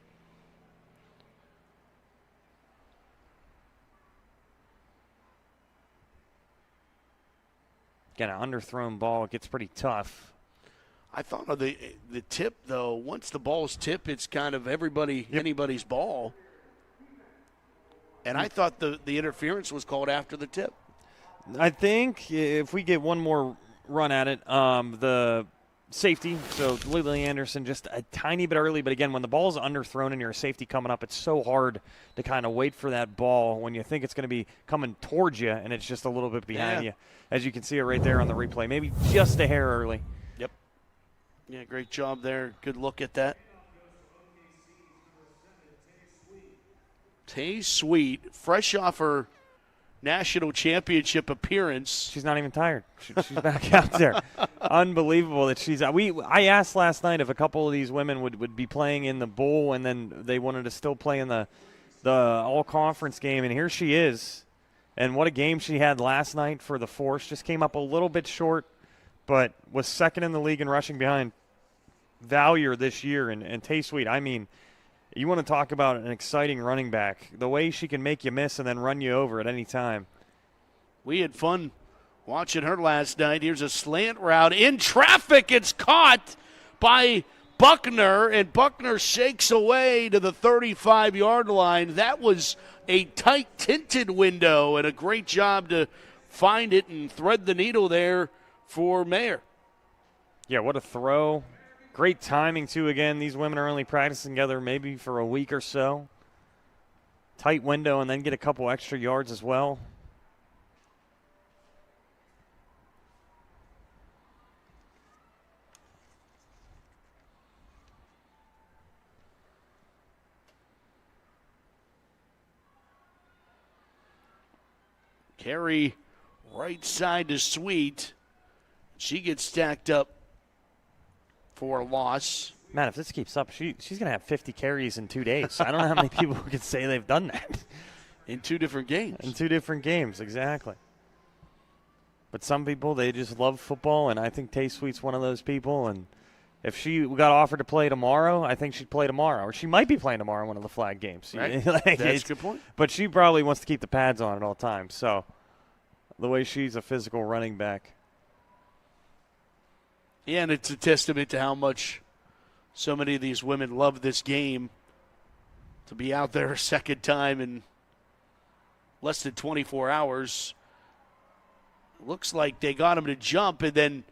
[SPEAKER 2] Again, an underthrown ball, it gets pretty tough.
[SPEAKER 1] I thought of the tip, though. Once the ball's tipped, it's kind of anybody's ball. And I thought the interference was called after the tip.
[SPEAKER 2] I think if we get one more run at it, the safety, so Lily Anderson just a tiny bit early, but again, when the ball's underthrown and you're a safety coming up, it's so hard to kind of wait for that ball when you think it's going to be coming towards you and it's just a little bit behind you. As you can see it right there on the replay, maybe just a hair early.
[SPEAKER 1] Yep. Yeah, great job there. Good look at that. Tay Sweet, fresh off her national championship appearance.
[SPEAKER 2] She's not even tired. She's back out there. Unbelievable that she's out. I asked last night if a couple of these women would be playing in the bowl and then they wanted to still play in the all-conference game, and here she is. And what a game she had last night for the Force. Just came up a little bit short, but was second in the league in rushing behind Valier this year. And Tay Sweet, I mean, you want to talk about an exciting running back. The way she can make you miss and then run you over at any time.
[SPEAKER 1] We had fun watching her last night. Here's a slant route in traffic. It's caught by Buckner, and Buckner shakes away to the 35-yard line. That was a tight tinted window, and a great job to find it and thread the needle there for Mayer.
[SPEAKER 2] Yeah, what a throw. Great timing, too. Again, these women are only practicing together maybe for a week or so. Tight window and then get a couple extra yards as well.
[SPEAKER 1] Carry right side to Sweet. She gets stacked up for a loss.
[SPEAKER 2] Man, if this keeps up, she's going to have 50 carries in 2 days. I don't know how many people could say they've done that.
[SPEAKER 1] In 2 different games.
[SPEAKER 2] In 2 different games, exactly. But some people, they just love football, and I think Tay Sweet's one of those people. And if she got offered to play tomorrow, I think she'd play tomorrow. Or she might be playing tomorrow in one of the flag games.
[SPEAKER 1] Right.
[SPEAKER 2] Like,
[SPEAKER 1] That's a good point.
[SPEAKER 2] But she probably wants to keep the pads on at all times. So the way she's a physical running back.
[SPEAKER 1] Yeah, and it's a testament to how much so many of these women love this game, to be out there a second time in less than 24 hours. Looks like they got him to jump, and then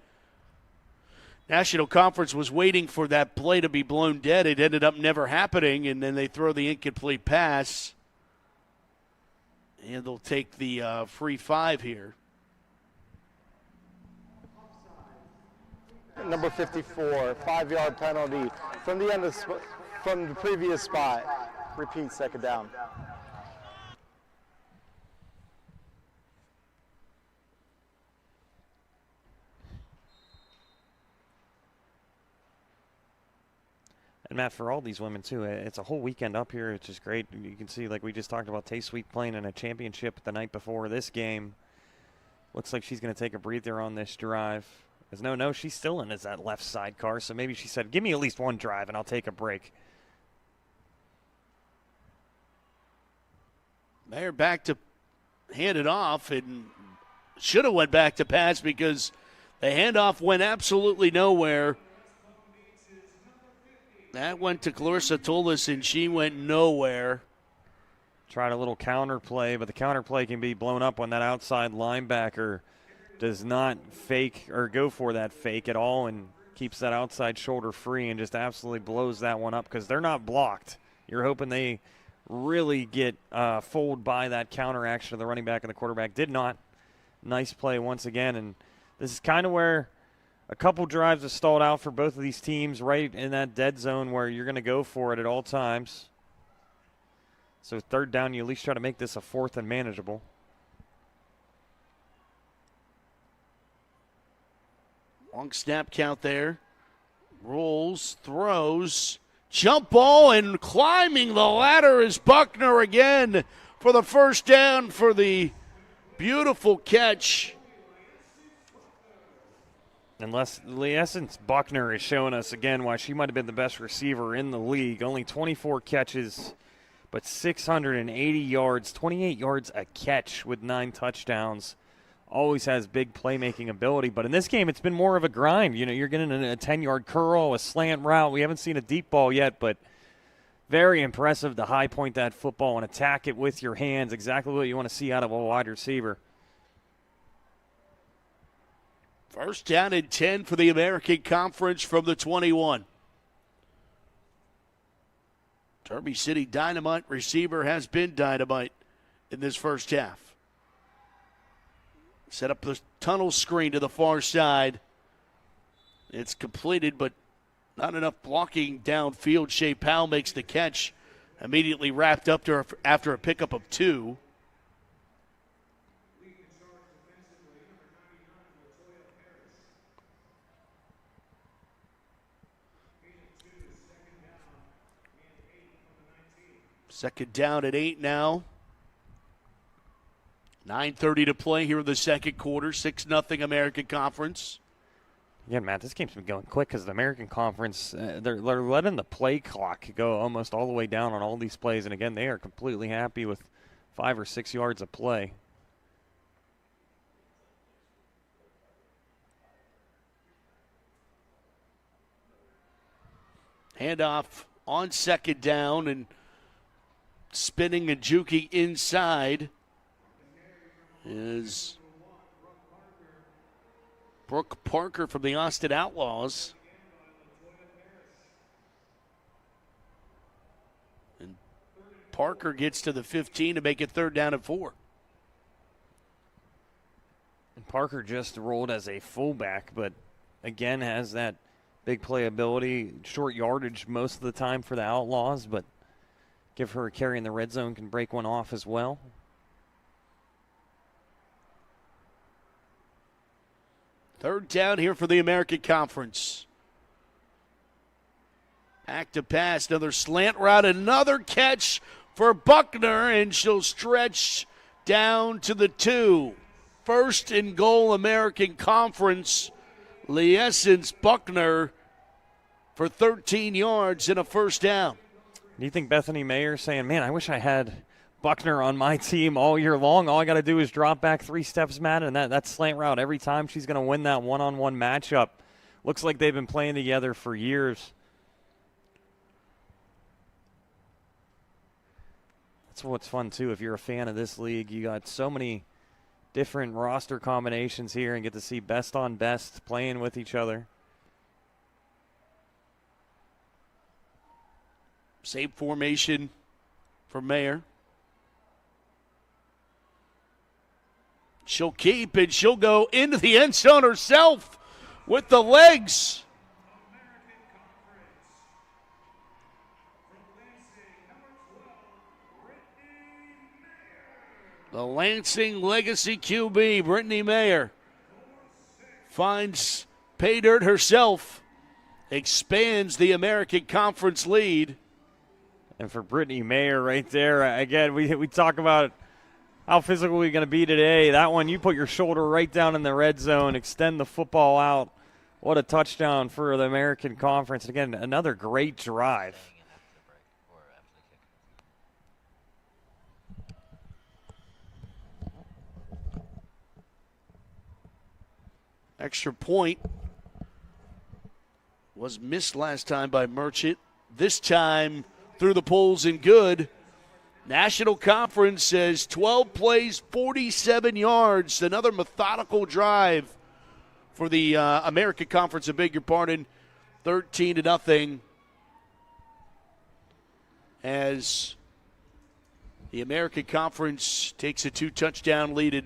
[SPEAKER 1] National Conference was waiting for that play to be blown dead. It ended up never happening, and then they throw the incomplete pass. And they'll take the free 5 here.
[SPEAKER 3] Number 54, 5-yard penalty from the end of from the previous spot. Repeat, second down.
[SPEAKER 2] And, Matt, for all these women, too, it's a whole weekend up here. It's just great. You can see, like we just talked about, Tay Sweet playing in a championship the night before this game. Looks like she's going to take a breather on this drive. Because no, she's still in as that left sidecar, so maybe she said, give me at least one drive and I'll take a break.
[SPEAKER 1] They're back to hand it off, and should have went back to pass because the handoff went absolutely nowhere. That went to Clarissa Tullis, and she went nowhere.
[SPEAKER 2] Tried a little counter play, but the counter play can be blown up when that outside linebacker does not fake or go for that fake at all and keeps that outside shoulder free and just absolutely blows that one up because they're not blocked. You're hoping they really get fooled by that counter action of the running back and the quarterback. Did not. Nice play once again, and this is kind of where a couple drives have stalled out for both of these teams, right in that dead zone where you're going to go for it at all times. So third down, you at least try to make this a fourth and manageable.
[SPEAKER 1] Long snap count there. Rolls, throws, jump ball, and climbing the ladder is Buckner again for the first down for the beautiful catch.
[SPEAKER 2] Unless, in essence, Buckner is showing us again why she might have been the best receiver in the league. Only 24 catches, but 680 yards, 28 yards a catch with 9 touchdowns. Always has big playmaking ability. But in this game, it's been more of a grind. You know, you're getting a 10-yard curl, a slant route. We haven't seen a deep ball yet, but very impressive to high point that football and attack it with your hands. Exactly what you want to see out of a wide receiver.
[SPEAKER 1] First down and 10 for the American Conference from the 21. Derby City Dynamite receiver has been dynamite in this first half. Set up the tunnel screen to the far side. It's completed, but not enough blocking downfield. Shea Powell makes the catch, immediately wrapped up after a pickup of 2. Second down at 8 now. 9:30 to play here in the second quarter. 6-0 American Conference.
[SPEAKER 2] Yeah, Matt, this game's been going quick because the American Conference, they're letting the play clock go almost all the way down on all these plays. And, again, they are completely happy with 5 or 6 yards of play.
[SPEAKER 1] Handoff on second down and spinning and juking inside is Brooke Parker from the Austin Outlaws. And Parker gets to the 15 to make it third down and 4.
[SPEAKER 2] And Parker just rolled as a fullback, but again has that big playability, short yardage most of the time for the Outlaws, but give her a carry in the red zone, can break one off as well.
[SPEAKER 1] Third down here for the American Conference. Back to pass, another slant route, another catch for Buckner, and she'll stretch down to the 2. First and goal American Conference. Liesens Buckner for 13 yards and a first down.
[SPEAKER 2] Do you think Bethany Mayer saying, man, I wish I had Buckner on my team all year long. All I got to do is drop back 3 steps, Matt, and that slant route every time she's going to win that one-on-one matchup. Looks like they've been playing together for years. That's what's fun, too. If you're a fan of this league, you got so many different roster combinations here and get to see best on best playing with each other.
[SPEAKER 1] Same formation for Mayer. She'll keep, and she'll go into the end zone herself with the legs. The Lansing Legacy QB, Brittany Mayer, finds pay dirt herself, expands the American Conference lead.
[SPEAKER 2] And for Brittany Mayer right there, again, we talk about how physical we're going to be today. That one, you put your shoulder right down in the red zone, extend the football out. What a touchdown for the American Conference. Again, another great drive.
[SPEAKER 1] Extra point was missed last time by Merchant. This time through the poles and good. National Conference says 12 plays, 47 yards. Another methodical drive for the American Conference, I beg your pardon. 13-0 as the American Conference takes a 2-touchdown lead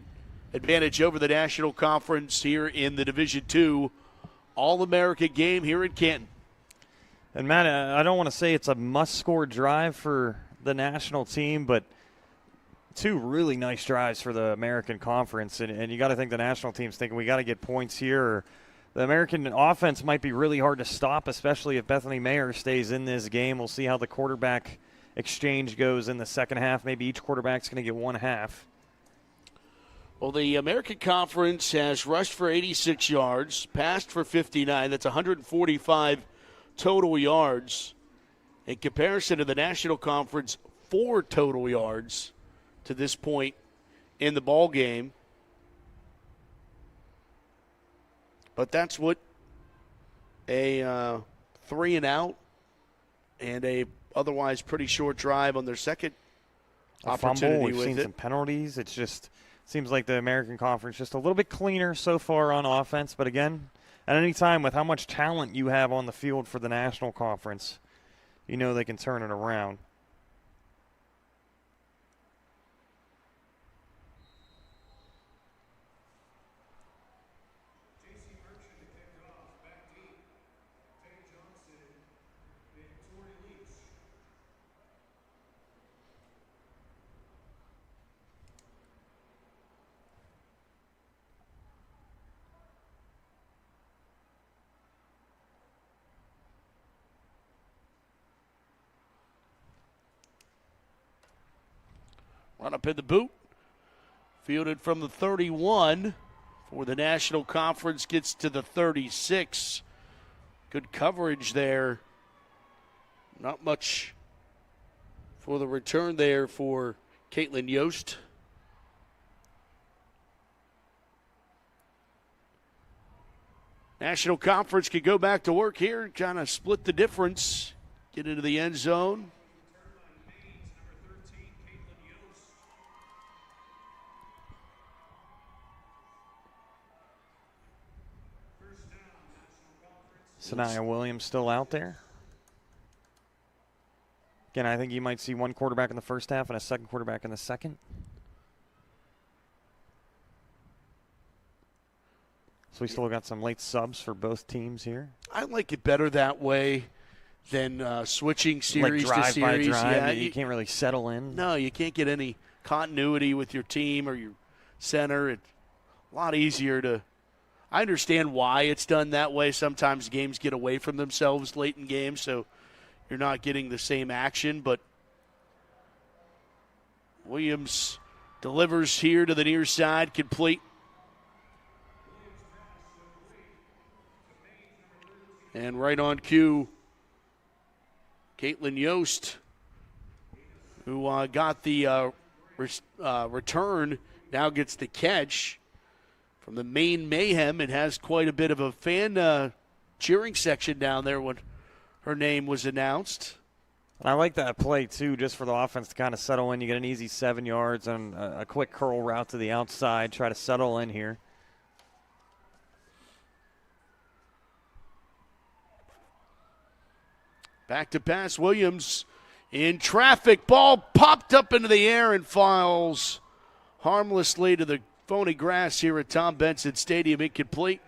[SPEAKER 1] advantage over the National Conference here in the Division II All-American game here in Canton.
[SPEAKER 2] And, Matt, I don't want to say it's a must-score drive for the national team, but 2 really nice drives for the American Conference. And you got to think the national team's thinking we got to get points here. Or the American offense might be really hard to stop, especially if Bethany Mayer stays in this game. We'll see how the quarterback exchange goes in the second half. Maybe each quarterback's going to get one half.
[SPEAKER 1] Well, the American Conference has rushed for 86 yards, passed for 59. That's 145 total yards. In comparison to the National Conference, 4 total yards to this point in the ball game. But that's what a 3 and out and a otherwise pretty short drive on their second opportunity.
[SPEAKER 2] We've seen some penalties. It's just seems like the American Conference just a little bit cleaner so far on offense. But again, at any time with how much talent you have on the field for the National Conference, you know they can turn it around.
[SPEAKER 1] Run up in the boot. Fielded from the 31 for the National Conference. Gets to the 36. Good coverage there. Not much for the return there for Caitlin Yost. National Conference could go back to work here, kind of split the difference, get into the end zone.
[SPEAKER 2] Sanaya Williams still out there. Again, I think you might see one quarterback in the first half and a second quarterback in the second. So we still got some late subs for both teams here.
[SPEAKER 1] I like it better that way than switching series
[SPEAKER 2] like drive
[SPEAKER 1] to series.
[SPEAKER 2] By drive,
[SPEAKER 1] yeah,
[SPEAKER 2] you can't really settle in.
[SPEAKER 1] No, you can't get any continuity with your team or your center. It's a lot easier to – I understand why it's done that way. Sometimes games get away from themselves late in games, so you're not getting the same action, but Williams delivers here to the near side, complete. And right on cue, Caitlin Yost, who got the return, now gets the catch from the Maine Mayhem and has quite a bit of a fan cheering section down there when her name was announced.
[SPEAKER 2] I like that play, too, just for the offense to kind of settle in. You get an easy 7 yards and a quick curl route to the outside, try to settle in here.
[SPEAKER 1] Back to pass, Williams in traffic. Ball popped up into the air and falls harmlessly to the phony grass here at Tom Benson Stadium. Incomplete.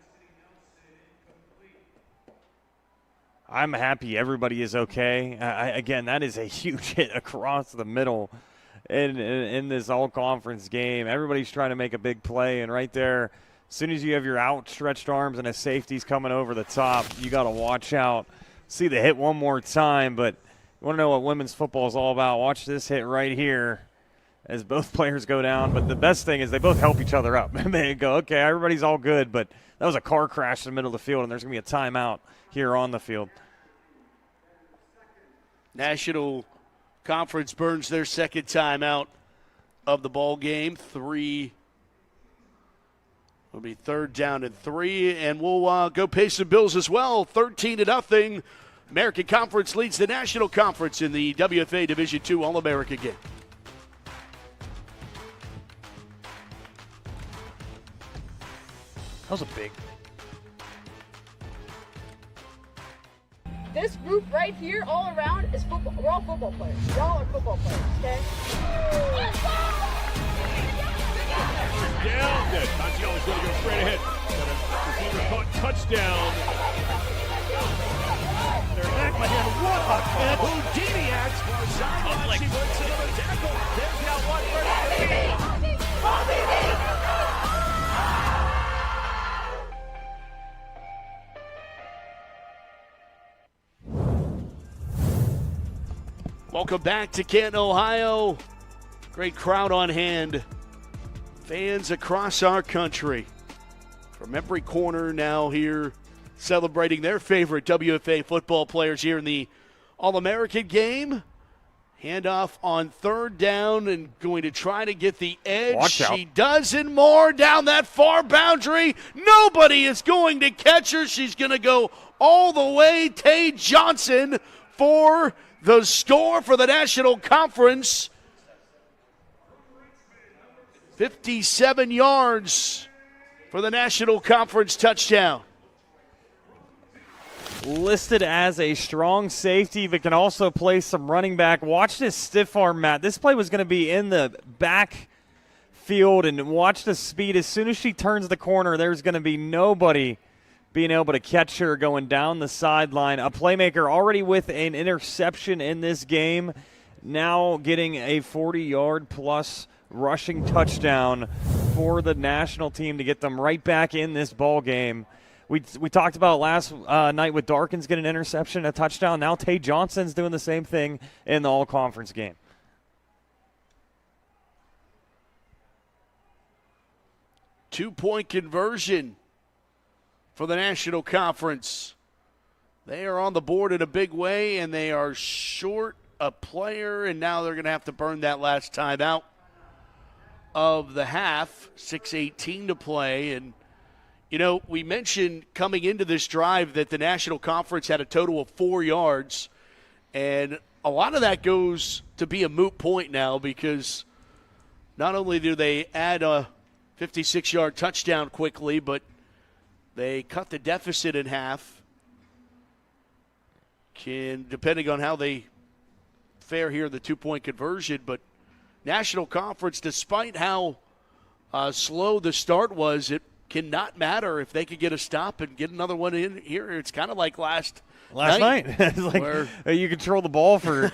[SPEAKER 2] I'm happy everybody is okay. Again, that is a huge hit across the middle in this all-conference game. Everybody's trying to make a big play, and right there, as soon as you have your outstretched arms and a safety's coming over the top, you got to watch out. See the hit one more time, but you want to know what women's football is all about. Watch this hit right here as both players go down. But the best thing is they both help each other up. And they go, okay, everybody's all good, but that was a car crash in the middle of the field, and there's going to be a timeout here on the field.
[SPEAKER 1] National Conference burns their second timeout of the ball game. It'll be 3rd down and 3, and we'll go pay some bills as well. 13-0. American Conference leads the National Conference in the WFA Division II All-American game.
[SPEAKER 2] That was a big.
[SPEAKER 4] This group right here, all around, is football. We're all football players. Y'all are football players, okay?
[SPEAKER 7] Down. Good. Montiel is going to go straight ahead. Got a receiver caught. Touchdown.
[SPEAKER 1] They're back behind Warhawk and Houdiniac. Sideline, she wins another tackle. They've got one for Welcome back to Canton, Ohio. Great crowd on hand. Fans across our country. From every corner now here celebrating their favorite WFA football players here in the All-American game. Handoff on 3rd down and going to try to get the edge.
[SPEAKER 2] Watch out.
[SPEAKER 1] She does and more down that far boundary. Nobody is going to catch her. She's going to go all the way. Tay Johnson for the score for the National Conference. 57 yards for the National Conference touchdown.
[SPEAKER 2] Listed as a strong safety, but can also play some running back. Watch this stiff arm, Matt. This play was going to be in the back field, and watch the speed. As soon as she turns the corner, there's going to be nobody being able to catch her going down the sideline. A playmaker already with an interception in this game, now getting a 40-yard plus rushing touchdown for the national team to get them right back in this ball game. We talked about last night with Darkins getting an interception, a touchdown. Now Tay Johnson's doing the same thing in the all-conference game.
[SPEAKER 1] Two-point conversion for the National Conference. They are on the board in a big way, and they are short a player, and now they're going to have to burn that last timeout of the half. 6:18 to play, and you know, we mentioned coming into this drive that the National Conference had a total of 4 yards, and a lot of that goes to be a moot point now because not only do they add a 56-yard touchdown quickly, but they cut the deficit in half. Depending on how they fare here in the two-point conversion, but National Conference, despite how slow the start was, it cannot matter if they could get a stop and get another one in here. It's kind of like last night.
[SPEAKER 2] It's like you control the ball for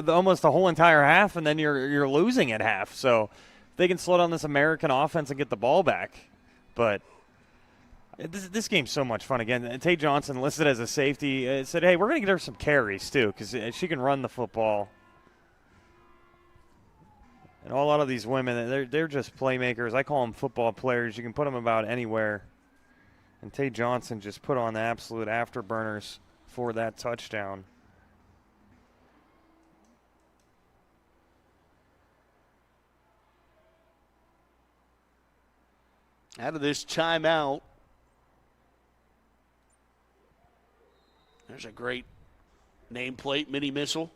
[SPEAKER 2] almost the whole entire half, and then you're losing at half. So they can slow down this American offense and get the ball back. But This game's so much fun. Again, Tay Johnson listed as a safety. Said, hey, we're going to get her some carries, too, because she can run the football. And a lot of these women, they're just playmakers. I call them football players. You can put them about anywhere. And Tay Johnson just put on the absolute afterburners for that touchdown.
[SPEAKER 1] Out of this timeout, there's a great nameplate mini missile.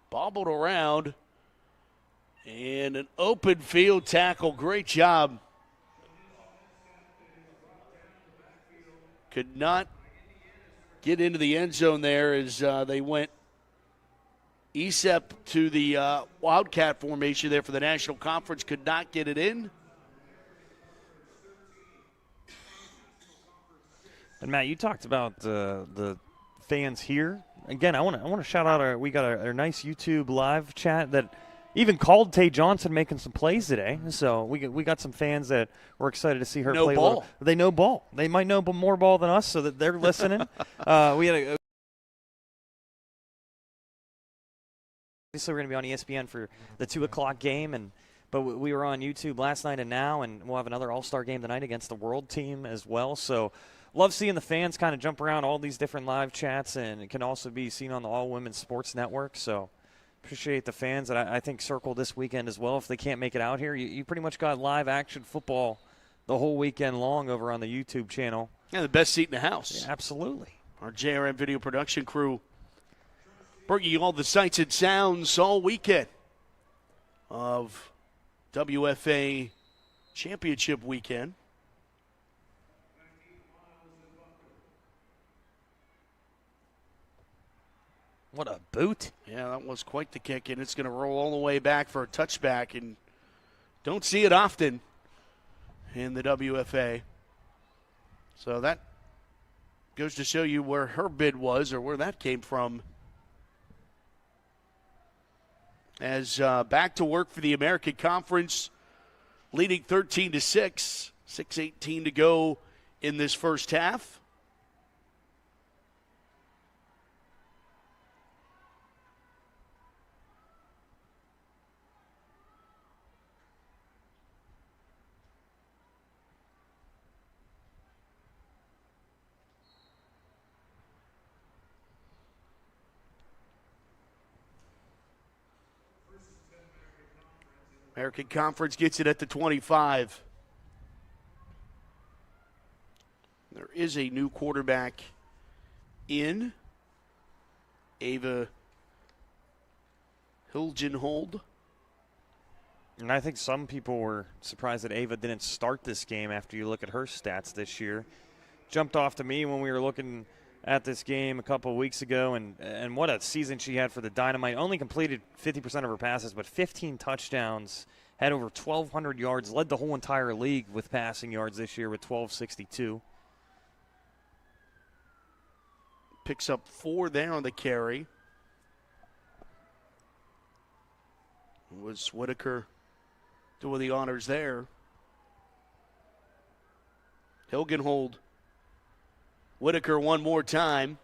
[SPEAKER 1] Bobbled around. And an open field tackle. Great job. Could not get into the end zone there as they went ESEP to the Wildcat formation there for the National Conference. Could not get it in.
[SPEAKER 2] And Matt, you talked about the fans here. Again, I want to shout out we got our nice YouTube live chat that even called Tay Johnson making some plays today. So we got some fans that were excited to see her play
[SPEAKER 1] ball.
[SPEAKER 2] They know ball. They might know more ball than us, so that they're listening. We had obviously we're going to be on ESPN for the 2 o'clock game, but we were on YouTube last night and now, and we'll have another All-Star game tonight against the World team as well. So love seeing the fans kind of jump around all these different live chats, and it can also be seen on the All Women's Sports Network. So appreciate the fans, and I think circle this weekend as well. If they can't make it out here, you pretty much got live action football the whole weekend long over on the YouTube channel.
[SPEAKER 1] Yeah, the best seat in the house.
[SPEAKER 2] Yeah, absolutely.
[SPEAKER 1] Our JRM video production crew bringing you all the sights and sounds all weekend of WFA Championship weekend.
[SPEAKER 2] What a boot.
[SPEAKER 1] Yeah, that was quite the kick, and it's going to roll all the way back for a touchback, and don't see it often in the WFA. So that goes to show you where her bid was, or where that came from. As back to work for the American Conference, leading 13-6, 6:18 to go in this first half. American Conference gets it at the 25. There is a new quarterback in, Ava Hilgenhold.
[SPEAKER 2] And I think some people were surprised that Ava didn't start this game after you look at her stats this year. Jumped off to me when we were looking at this game a couple of weeks ago, and what a season she had for the Dynamite. Only completed 50% of her passes, but 15 touchdowns, had over 1,200 yards, led the whole entire league with passing yards this year with 1,262.
[SPEAKER 1] Picks up 4 there on the carry. Was Whitaker doing the honors there? Hilgenhold. Whitaker one more time.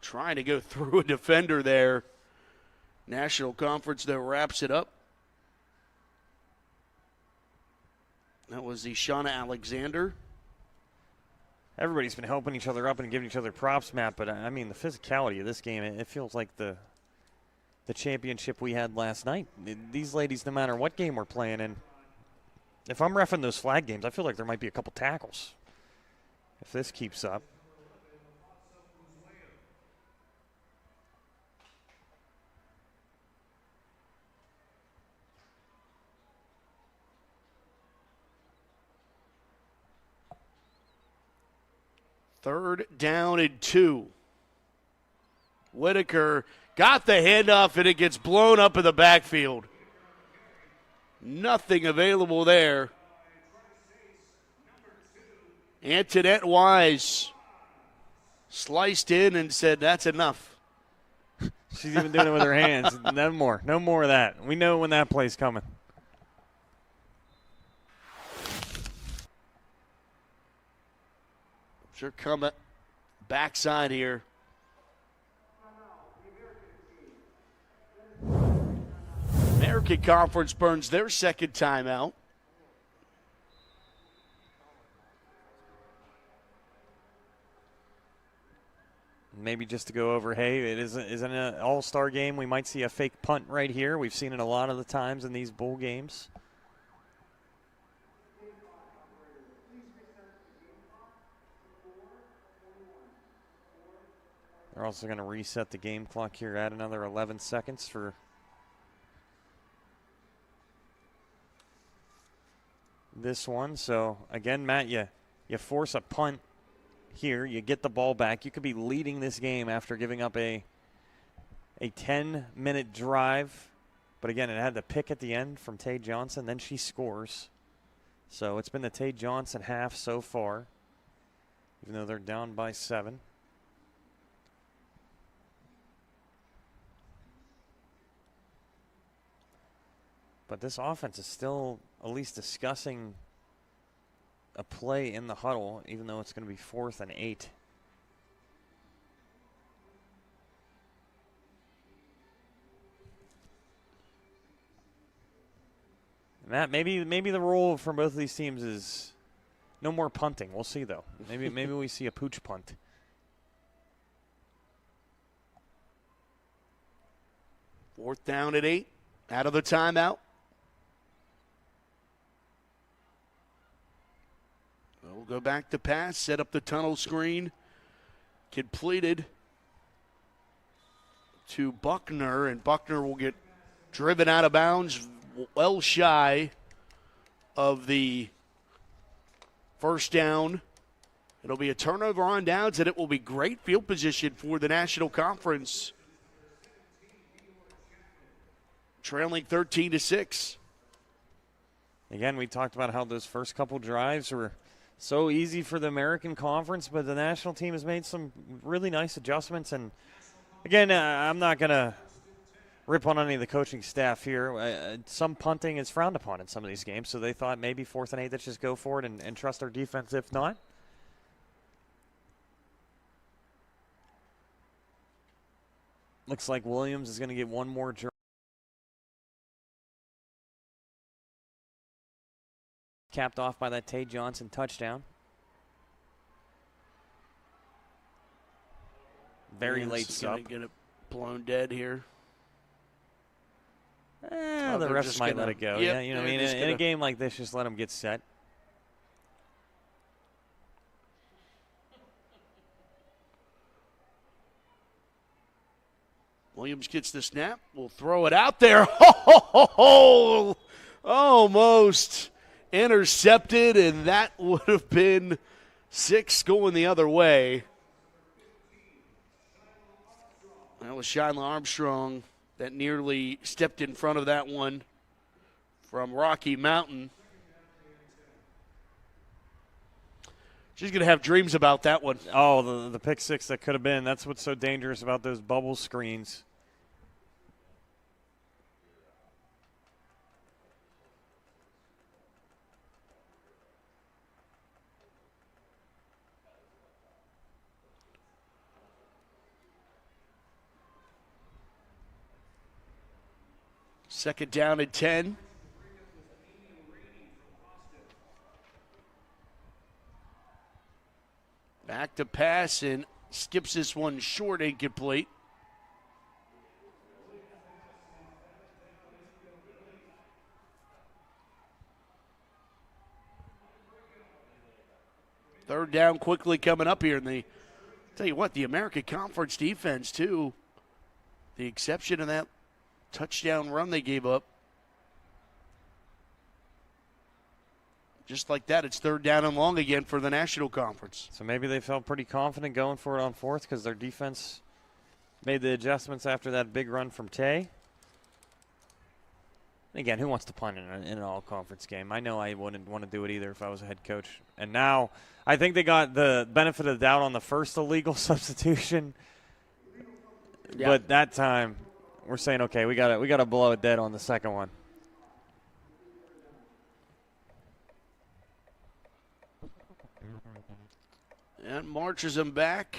[SPEAKER 1] Trying to go through a defender there. National Conference that wraps it up. That was the Shauna Alexander.
[SPEAKER 2] Everybody's been helping each other up and giving each other props, Matt, but I mean the physicality of this game, it feels like the championship we had last night. These ladies, no matter what game we're playing in, if I'm reffing those flag games, I feel like there might be a couple tackles if this keeps up.
[SPEAKER 1] Third down and 2. Whitaker got the handoff, and it gets blown up in the backfield. Nothing available there. Antoinette Wise sliced in and said, that's enough.
[SPEAKER 2] She's even doing it with her hands. No more of that. We know when that play's coming.
[SPEAKER 1] Sure come backside here. American Conference burns their second timeout.
[SPEAKER 2] Maybe just to go over, hey, it isn't an all-star game. We might see a fake punt right here. We've seen it a lot of the times in these bowl games. They're also going to reset the game clock here, add another 11 seconds for this one. So, again, Matt, you force a punt here. You get the ball back. You could be leading this game after giving up a 10-minute drive. But, again, it had the pick at the end from Tay Johnson. Then she scores. So it's been the Tay Johnson half so far, even though they're down by 7. But this offense is still at least discussing a play in the huddle, even though it's going to be 4th and 8. Matt, maybe the rule for both of these teams is no more punting. We'll see, though. Maybe we see a pooch punt.
[SPEAKER 1] Fourth down at 8, out of the timeout. We'll go back to pass, set up the tunnel screen. Completed to Buckner, and Buckner will get driven out of bounds well shy of the first down. It'll be a turnover on downs, and it will be great field position for the National Conference. Trailing 13-6.
[SPEAKER 2] Again, we talked about how those first couple drives were so easy for the American Conference, but the national team has made some really nice adjustments. And, again, I'm not going to rip on any of the coaching staff here. Some punting is frowned upon in some of these games, so they thought maybe 4th and 8, let's just go for it and trust our defense if not. Looks like Williams is going to get one more drive. Capped off by that Tay Johnson touchdown. Very late sub.
[SPEAKER 1] Get it blown dead here.
[SPEAKER 2] The refs might let it go.
[SPEAKER 1] Yep,
[SPEAKER 2] Yeah, you know, I mean, in a game like this, just let them get set.
[SPEAKER 1] Williams gets the snap. We'll throw it out there. Almost intercepted, and that would have been 6 going the other way. That was Shyla Armstrong that nearly stepped in front of that one from Rocky Mountain. She's going to have dreams about that one.
[SPEAKER 2] Oh, the pick 6 that could have been. That's what's so dangerous about those bubble screens.
[SPEAKER 1] Second down at 10. Back to pass and skips this one short, incomplete. Third down quickly coming up here. And tell you what, the American Conference defense, too, the exception of that touchdown run they gave up. Just like that, it's third down and long again for the National Conference.
[SPEAKER 2] So maybe they felt pretty confident going for it on 4th because their defense made the adjustments after that big run from Tay. Again, who wants to punt in an all-conference game? I know I wouldn't want to do it either if I was a head coach. And now I think they got the benefit of the doubt on the first illegal substitution. Yeah. But that time we're saying, okay, we got to blow it dead on the second one.
[SPEAKER 1] That marches them back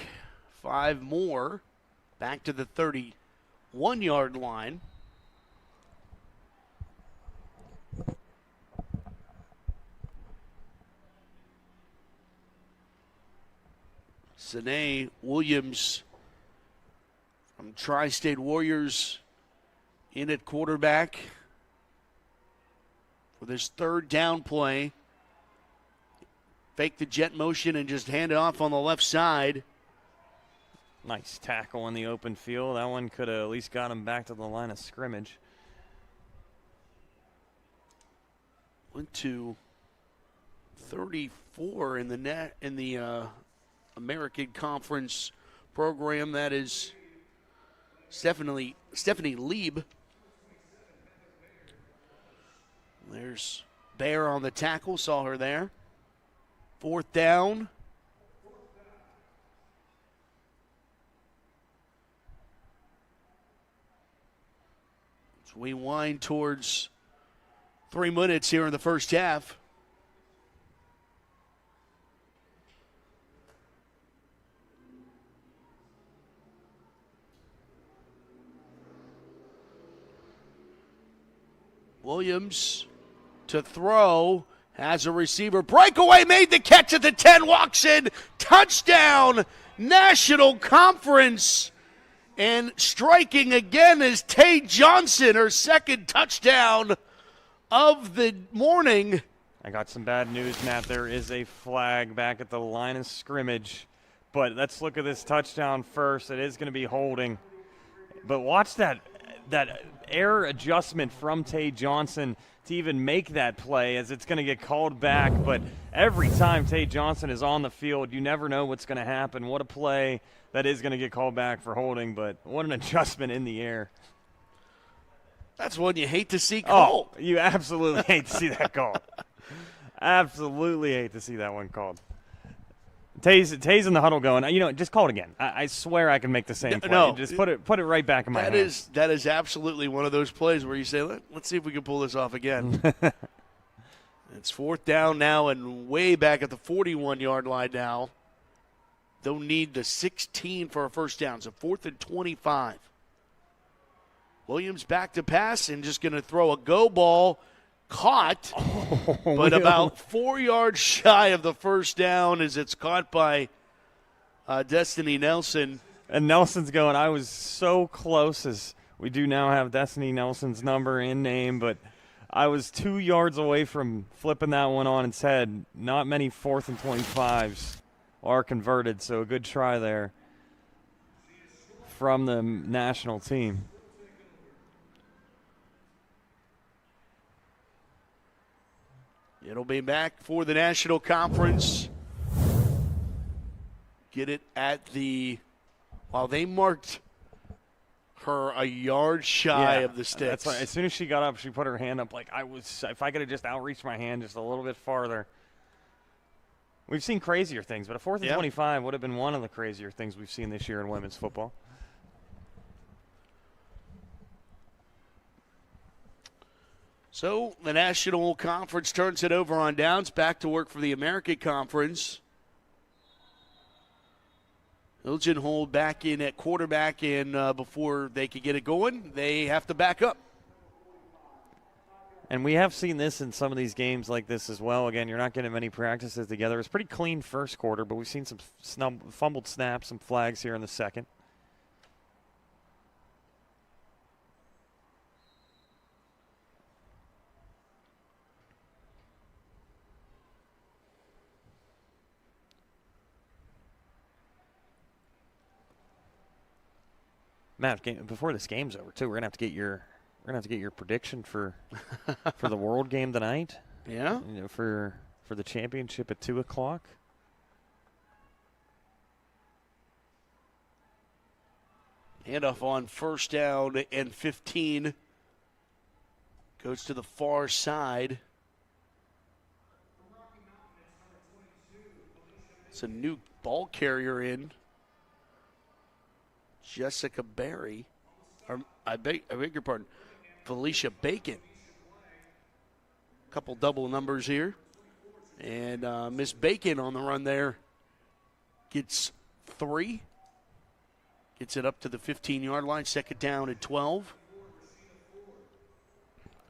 [SPEAKER 1] 5 more, back to the 31-yard line. Sine Williams from Tri-State Warriors in at quarterback for this 3rd down play. Fake the jet motion and just hand it off on the left side.
[SPEAKER 2] Nice tackle in the open field. That one could have at least got him back to the line of scrimmage.
[SPEAKER 1] Went to 34 in the American Conference program. That is Stephanie Lieb. There's Bear on the tackle. Saw her there. 4th down. As we wind towards 3 minutes here in the first half. Williams to throw. Has a receiver. Breakaway, made the catch at the 10. Walks in. Touchdown. National Conference. And striking again is Tay Johnson. Her 2nd touchdown of the morning.
[SPEAKER 2] I got some bad news, Matt. There is a flag back at the line of scrimmage. But let's look at this touchdown first. It is going to be holding. But watch that error adjustment from Tay Johnson to even make that play, as it's going to get called back. But every time Tay Johnson is on the field, you never know what's going to happen. What a play that is going to get called back for holding, but what an adjustment in the air.
[SPEAKER 1] That's one you hate to see called.
[SPEAKER 2] Oh, you absolutely hate to see that called. Absolutely hate to see that one called. Tay's in the huddle going, just call it again. I swear I can make the same play.
[SPEAKER 1] No,
[SPEAKER 2] just put it right back in my hand.
[SPEAKER 1] That is absolutely one of those plays where you say, let's see if we can pull this off again. It's 4th down now and way back at the 41-yard line now. They'll need the 16 for a first down, so 4th and 25. Williams back to pass and just going to throw a go ball. Caught, but about 4 yards shy of the first down as it's caught by Destiny Nelson.
[SPEAKER 2] And Nelson's going, I was so close, as we do now have Destiny Nelson's number in name, but I was 2 yards away from flipping that one on its head. Not many 4th and 25s are converted, so a good try there from the national team.
[SPEAKER 1] It'll be back for the National Conference. Get it at while they marked her a yard shy of the sticks.
[SPEAKER 2] That's why, as soon as she got up, she put her hand up like if I could have just outreached my hand just a little bit farther. We've seen crazier things, but a 4th and 25 would have been one of the crazier things we've seen this year in women's football.
[SPEAKER 1] So the National Conference turns it over on downs. Back to work for the American Conference. Hilgenhold back in at quarterback, and before they could get it going, they have to back up.
[SPEAKER 2] And we have seen this in some of these games like this as well. Again, you're not getting many practices together. It's pretty clean first quarter, but we've seen some fumbled snaps, some flags here in the second. Matt, before this game's over, too, we're gonna have to get your prediction for the World game tonight.
[SPEAKER 1] Yeah.
[SPEAKER 2] For the championship at 2:00.
[SPEAKER 1] Handoff on 1st down and 15. Goes to the far side. It's a new ball carrier in. Jessica Berry, or I beg your pardon, Felicia Bacon. Couple double numbers here. And Miss Bacon on the run there gets 3. Gets it up to the 15-yard line, second down at 12.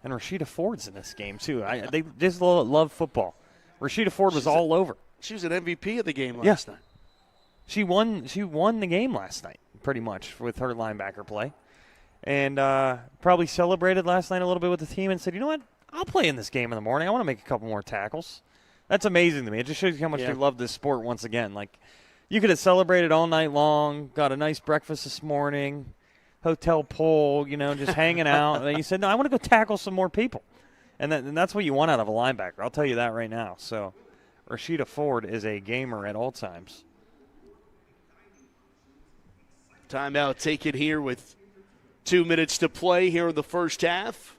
[SPEAKER 2] And Rashida Ford's in this game, too. They just love football. Rashida Ford was all over.
[SPEAKER 1] She was an MVP of the game last night.
[SPEAKER 2] She won the game last night, pretty much, with her linebacker play. And probably celebrated last night a little bit with the team and said, you know what, I'll play in this game in the morning. I want to make a couple more tackles. That's amazing to me. It just shows you how much they love this sport once again. Like, you could have celebrated all night long, got a nice breakfast this morning, hotel pool, just hanging out. And then you said, no, I want to go tackle some more people. And that's what you want out of a linebacker. I'll tell you that right now. So Rashida Ford is a gamer at all times.
[SPEAKER 1] Timeout taken here with 2 minutes to play here in the first half.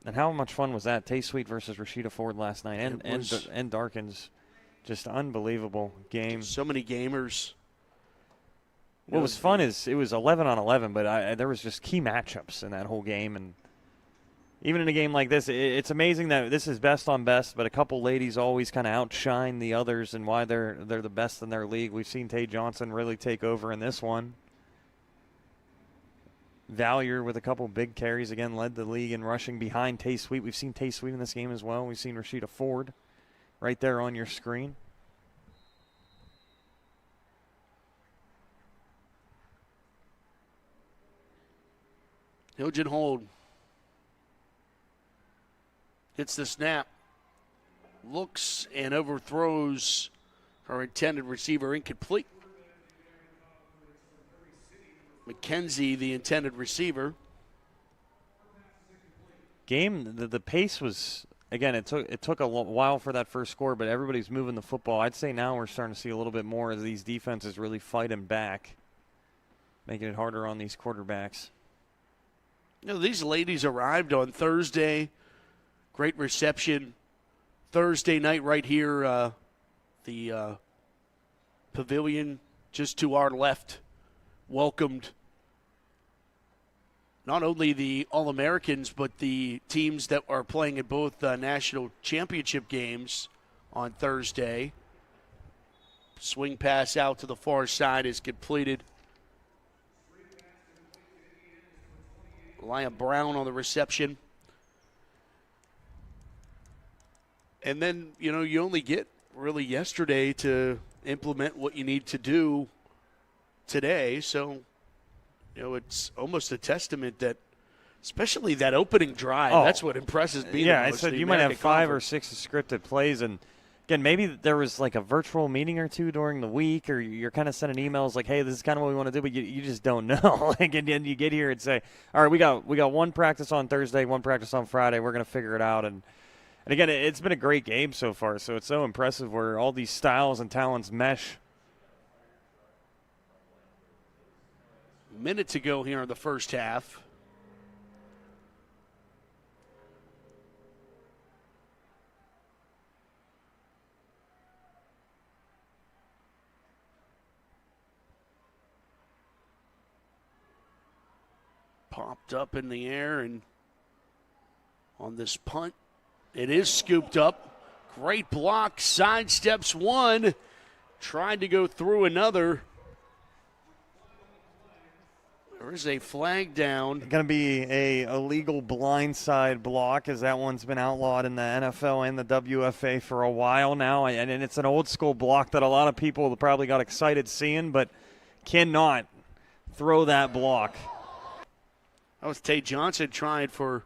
[SPEAKER 2] And how much fun was that? Tay Sweet versus Rashida Ford last night. And Darkins. Just unbelievable game.
[SPEAKER 1] So many gamers.
[SPEAKER 2] What was fun is it was 11 on 11, but there was just key matchups in that whole game. And even in a game like this, it's amazing that this is best on best, but a couple ladies always kind of outshine the others and why they're the best in their league. We've seen Tay Johnson really take over in this one. Valier with a couple big carries again led the league in rushing behind Tay Sweet. We've seen Tay Sweet in this game as well. We've seen Rashida Ford right there on your screen.
[SPEAKER 1] Hilgen Hold gets the snap, looks and overthrows her intended receiver, incomplete. McKenzie, the intended receiver.
[SPEAKER 2] Game, the pace was, again, it took a while for that first score, but everybody's moving the football. I'd say now we're starting to see a little bit more as these defenses really fight him back, making it harder on these quarterbacks.
[SPEAKER 1] These ladies arrived on Thursday. Great reception Thursday night right here, the pavilion just to our left. Welcomed not only the All-Americans, but the teams that are playing at both national championship games on Thursday. Swing pass out to the far side is completed. Laya Brown on the reception. And then, you only get really yesterday to implement what you need to do today. So, it's almost a testament that, especially that opening drive, that's what impresses me.
[SPEAKER 2] Yeah, I said you might have 5 or 6 scripted plays. And, again, maybe there was like a virtual meeting or two during the week, or you're kind of sending emails like, hey, this is kind of what we want to do, but you just don't know. And then you get here and say, all right, we got one practice on Thursday, one practice on Friday. We're going to figure it out. And again, it's been a great game so far, so it's so impressive where all these styles and talents mesh.
[SPEAKER 1] Minute to go here in the first half. Popped up in the air, and on this punt, it is scooped up. Great block, sidesteps one, tried to go through another. There is a flag down.
[SPEAKER 2] Going to be a illegal blindside block, as that one's been outlawed in the NFL and the WFA for a while now. And it's an old school block that a lot of people probably got excited seeing, but cannot throw that block.
[SPEAKER 1] That was Tay Johnson trying for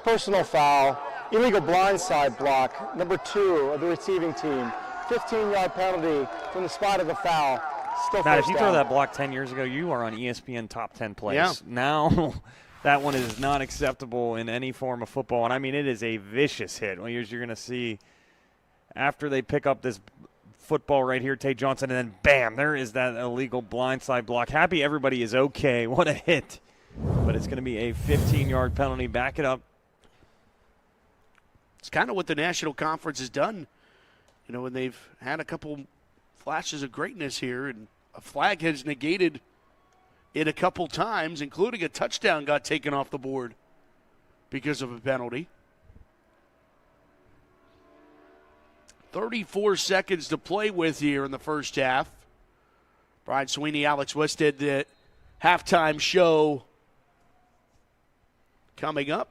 [SPEAKER 3] Personal foul, illegal blindside block, number 2 of the receiving team. 15-yard penalty from the spot of the foul. Still
[SPEAKER 2] Matt, if you
[SPEAKER 3] down.
[SPEAKER 2] throw that block 10 years ago, you are on ESPN top 10 plays.
[SPEAKER 1] Yeah.
[SPEAKER 2] Now, that one is not acceptable in any form of football. And, I mean, it is a vicious hit. Well, you're going to see after they pick up this football right here, Tay Johnson, and then, bam, there is that illegal blindside block. Happy everybody is okay. What a hit. But it's going to be a 15-yard penalty. Back it up.
[SPEAKER 1] It's kind of what the National Conference has done, when they've had a couple flashes of greatness here, and a flag has negated it a couple times, including a touchdown got taken off the board because of a penalty. 34 seconds to play with here in the first half. Brian Sweeney, Alex Westhead, the halftime show coming up.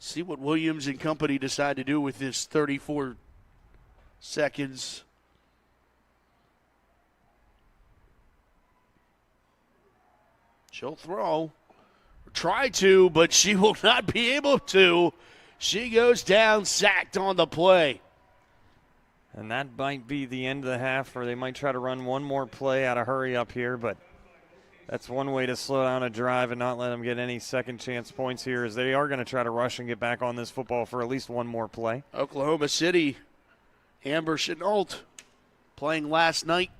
[SPEAKER 1] See what Williams and company decide to do with this 34 seconds. She'll throw. Try to, but she will not be able to. She goes down, sacked on the play.
[SPEAKER 2] And that might be the end of the half, or they might try to run one more play out of hurry up here, but that's one way to slow down a drive and not let them get any second chance points here, as they are going to try to rush and get back on this football for at least one more play.
[SPEAKER 1] Oklahoma City, Amber Chenault playing last night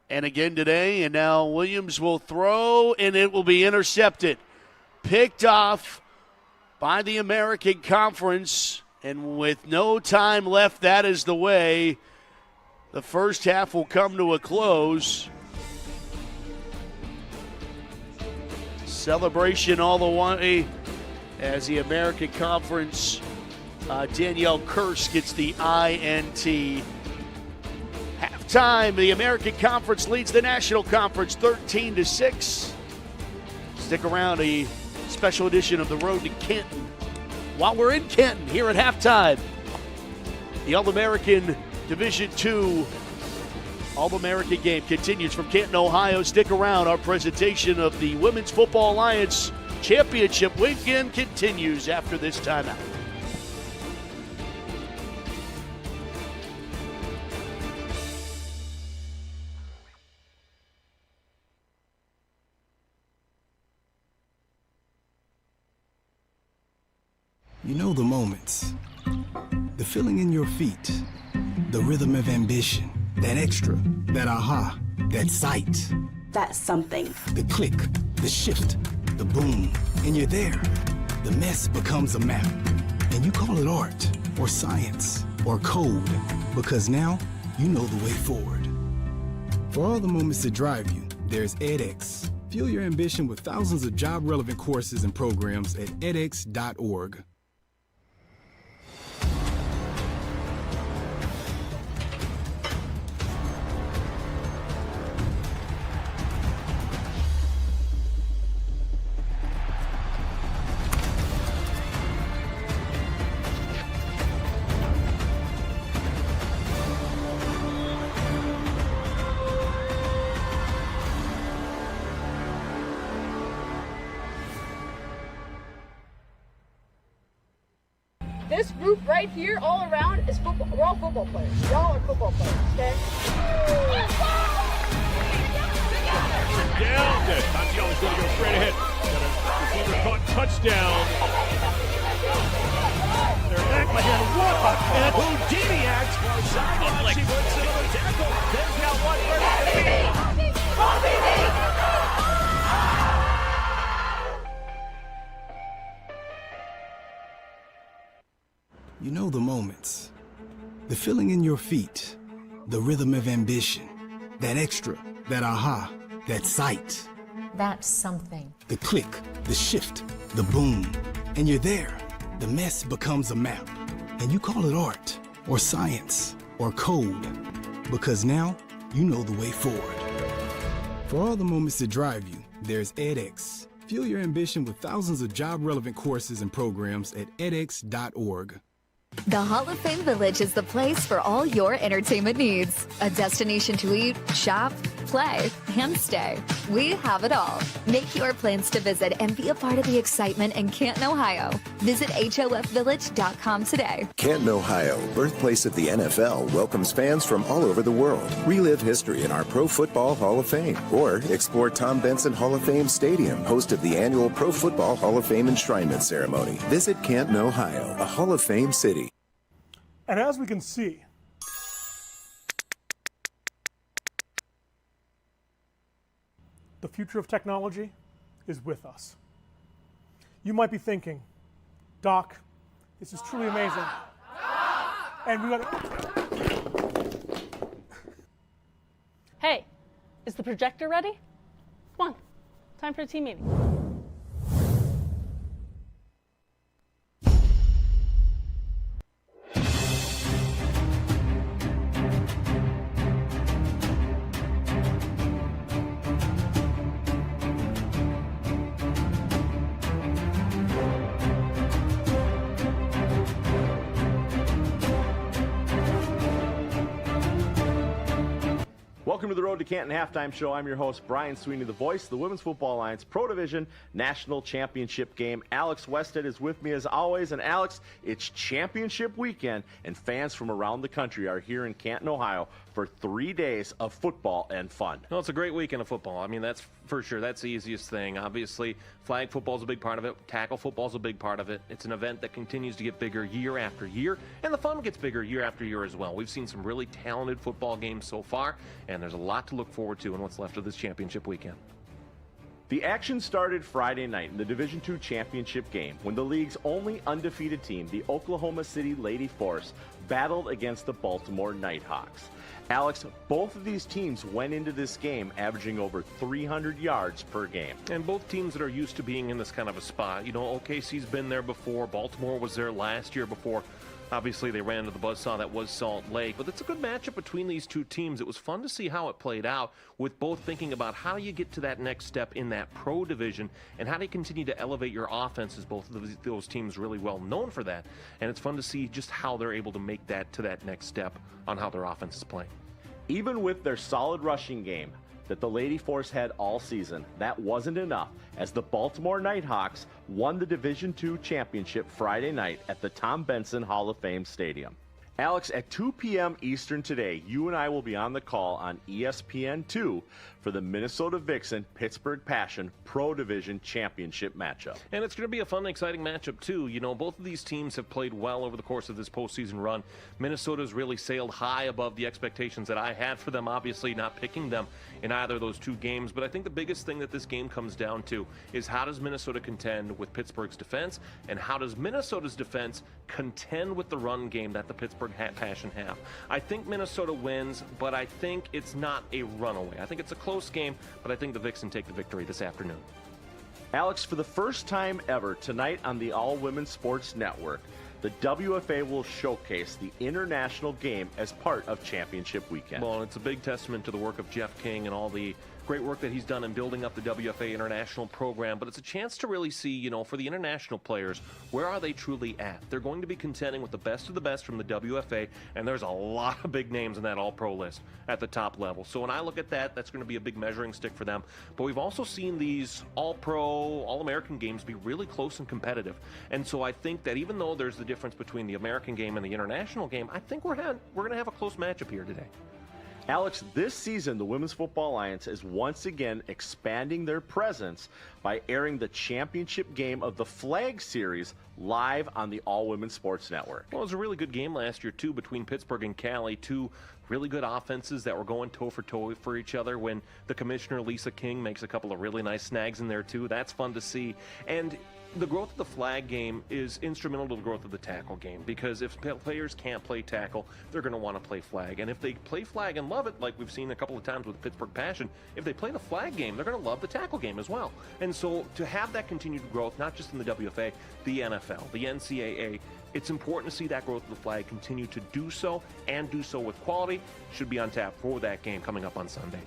[SPEAKER 1] and again today, and now Williams will throw, and it will be intercepted. Picked off by the American Conference, and with no time left, that is the way the first half will come to a close. Celebration all the way as the American Conference, Danielle Kirst gets the INT. Halftime, the American Conference leads the National Conference 13-6. Stick around, a special edition of The Road to Canton. While we're in Canton, here at halftime, the All-American Division II All-American game continues from Canton, Ohio. Stick around. Our presentation of the Women's Football Alliance Championship weekend continues after this timeout.
[SPEAKER 8] You know the moments, the feeling in your feet, the rhythm of ambition, that extra, that aha, that sight.
[SPEAKER 11] That's something.
[SPEAKER 8] The click, the shift, the boom, and you're there. The mess becomes a map, and you call it art, or science, or code, because now you know the way forward. For all the moments that drive you, there's edX. Fuel your ambition with thousands of job-relevant courses and programs at edX.org.
[SPEAKER 4] This group right here, all around, is football. We're all football players. Y'all are football players, okay?
[SPEAKER 7] Down. Tanziel is going to go straight ahead. Got a receiver caught, touchdown.
[SPEAKER 1] They're back behind Warhawk and Houdiniac. Sideline, she breaks another tackle. There's now one for
[SPEAKER 8] You know the moments, the feeling in your feet, the rhythm of ambition, that extra, that aha, that sight.
[SPEAKER 11] That's something.
[SPEAKER 8] The click, the shift, the boom, and you're there. The mess becomes a map, and you call it art, or science, or code, because now you know the way forward. For all the moments that drive you, there's edX. Fuel your ambition with thousands of job-relevant courses and programs at edX.org.
[SPEAKER 12] The Hall of Fame Village is the place for all your entertainment needs. A destination to eat, shop, play, and stay. We have it all. Make your plans to visit and be a part of the excitement in Canton, Ohio. Visit HOFvillage.com today.
[SPEAKER 13] Canton, Ohio, birthplace of the NFL, welcomes fans from all over the world. Relive history in our Pro Football Hall of Fame. Or explore Tom Benson Hall of Fame Stadium, host of the annual Pro Football Hall of Fame enshrinement ceremony. Visit Canton, Ohio, a Hall of Fame city.
[SPEAKER 9] And as we can see, The future of technology is with us. You might be thinking, Doc, this is truly amazing. And we got.
[SPEAKER 10] Hey, is the projector ready? Come on, time for a team meeting.
[SPEAKER 1] Welcome to the Road to Canton Halftime Show. I'm your host, Brian Sweeney, the voice of the Women's Football Alliance Pro Division National Championship game. Alex Westhead is with me as always. And Alex, it's championship weekend, and fans from around the country are here in Canton, Ohio for 3 days of football and fun.
[SPEAKER 14] Well, it's a great weekend of football. I mean, that's for sure. That's the easiest thing. Obviously, flag football is a big part of it. Tackle football is a big part of it. It's an event that continues to get bigger year after year, and the fun gets bigger year after year as well. We've seen some really talented football games so far, and there's a lot to look forward to in what's left of this championship weekend.
[SPEAKER 1] The action started Friday night in the Division II championship game when the league's only undefeated team, the Oklahoma City Lady Force, battled against the Baltimore Nighthawks. Alex, both of these teams went into this game averaging over 300 yards per game.
[SPEAKER 14] And both teams that are used to being in this kind of a spot. You know, OKC's been there before. Baltimore was there last year before. Obviously, they ran into the buzzsaw that was Salt Lake. But it's a good matchup between these two teams. It was fun to see how it played out, with both thinking about how you get to that next step in that pro division and how do you continue to elevate your offenses. Both of those teams really well known for that. And it's fun to see just how they're able to make that to that next step on how their offense is playing.
[SPEAKER 1] Even with their solid rushing game that the Lady Force had all season, that wasn't enough, as the Baltimore Nighthawks won the Division II championship Friday night at the Tom Benson Hall of Fame Stadium. Alex, at 2 p.m. Eastern today, you and I will be on the call on ESPN2 for the Minnesota Vixen Pittsburgh Passion Pro Division Championship matchup.
[SPEAKER 14] And it's going to be a fun, exciting matchup, too. You know, both of these teams have played well over the course of this postseason run. Minnesota's really sailed high above the expectations that I had for them, obviously not picking them in either of those two games. But I think the biggest thing that this game comes down to is how does Minnesota contend with Pittsburgh's defense, and how does Minnesota's defense contend with the run game that the Pittsburgh Passion have. I think Minnesota wins, but I think it's not a runaway. I think it's a close game, but I think the Vixen take the victory this afternoon.
[SPEAKER 1] Alex, for the first time ever tonight on the All Women's Sports Network, the WFA will showcase the international game as part of championship weekend.
[SPEAKER 14] Well, it's a big testament to the work of Jeff King and all the great work that he's done in building up the WFA international program, but it's a chance to really see, you know, for the international players, where are they truly at? They're going to be contending with the best of the best from the WFA, and there's a lot of big names in that all-pro list at the top level. So when I look at that, that's going to be a big measuring stick for them. But we've also seen these all-pro, all-American games be really close and competitive. And so I think that even though there's the difference between the American game and the international game, I think we're going to have a close matchup here today.
[SPEAKER 1] Alex, this season, the Women's Football Alliance is once again expanding their presence by airing the championship game of the Flag Series live on the All Women's Sports Network.
[SPEAKER 14] Well, it was a really good game last year, too, between Pittsburgh and Cali, two really good offenses that were going toe-for-toe for each other. When the commissioner, Lisa King, makes a couple of really nice snags in there, too. That's fun to see. And the growth of the flag game is instrumental to the growth of the tackle game, because if players can't play tackle, they're going to want to play flag. And if they play flag and love it, like we've seen a couple of times with the Pittsburgh Passion, if they play the flag game, they're going to love the tackle game as well. And so to have that continued growth, not just in the WFA, the NFL, the NCAA, it's important to see that growth of the flag continue to do so, and do so with quality. Should be on tap for that game coming up on Sunday.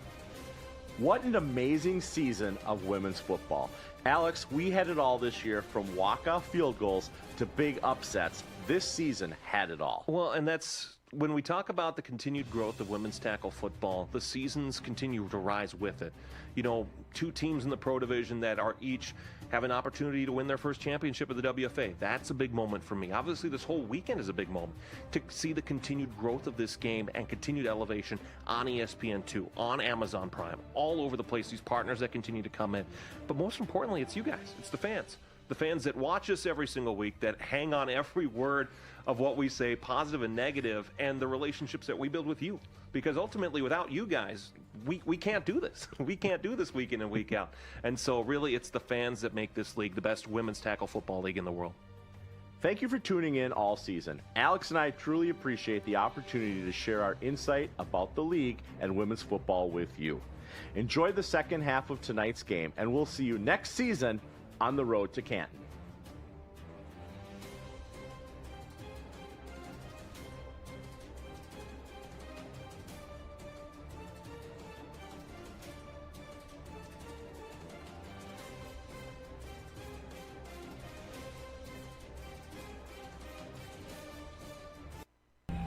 [SPEAKER 1] What an amazing season of women's football. Alex, we had it all this year, from walk-off field goals to big upsets. This season had it all.
[SPEAKER 14] Well, and that's when we talk about the continued growth of women's tackle football, the seasons continue to rise with it. You know, two teams in the pro division that are each have an opportunity to win their first championship of the WFA. That's a big moment for me. Obviously, this whole weekend is a big moment to see the continued growth of this game and continued elevation on ESPN2, on Amazon Prime, all over the place, these partners that continue to come in. But most importantly, it's you guys. It's the fans. the fans that watch us every single week, that hang on every word of what we say, positive and negative, and the relationships that we build with you. Because ultimately, without you guys, we can't do this. We can't do this week in and week out. And so really, it's the fans that make this league the best women's tackle football league in the world.
[SPEAKER 15] Thank you for tuning in all season. Alex and I truly appreciate the opportunity to share our insight about the league and women's football with you. Enjoy the second half of tonight's game, and we'll see you next season on the road to Canton.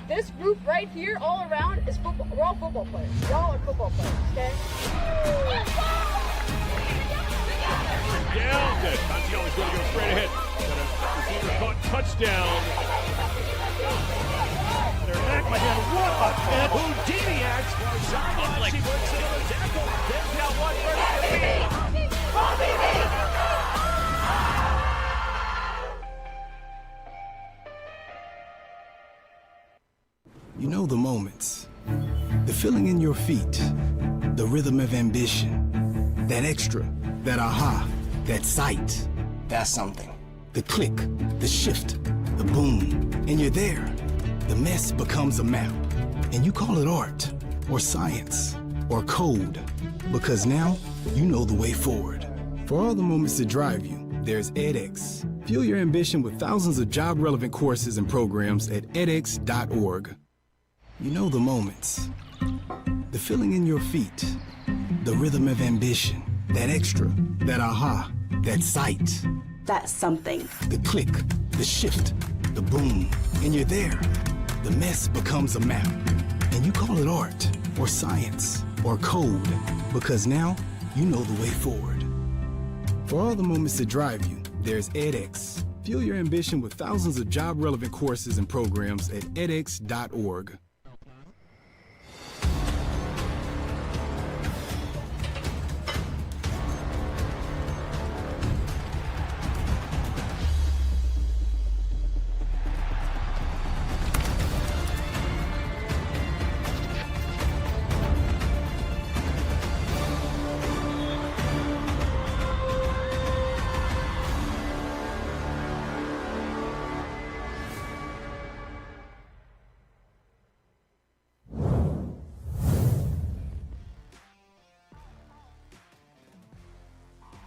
[SPEAKER 4] This group right here, all around, is football. We're all football players. Y'all are football players, okay?
[SPEAKER 7] Down. Tatsiano's going to go straight ahead. Got a receiver caught. Touchdown.
[SPEAKER 1] They're back by him. What a catch. Houdiniacs. Sideline. She breaks another tackle. There's now one for
[SPEAKER 8] You know the moments, the feeling in your feet, the rhythm of ambition, that extra, that aha, that sight. That's something. The click, the shift, the boom, and you're there. The mess becomes a map, and you call it art, or science, or code, because now you know the way forward. For all the moments that drive you, there's edX. Fuel your ambition with thousands of job-relevant courses and programs at edX.org. You know the moments, the feeling in your feet, the rhythm of ambition, that extra, that aha, that sight.
[SPEAKER 11] That's something.
[SPEAKER 8] The click, the shift, the boom, and you're there. The mess becomes a map, and you call it art, or science, or code, because now you know the way forward. For all the moments that drive you, there's edX. Fuel your ambition with thousands of job-relevant courses and programs at edX.org.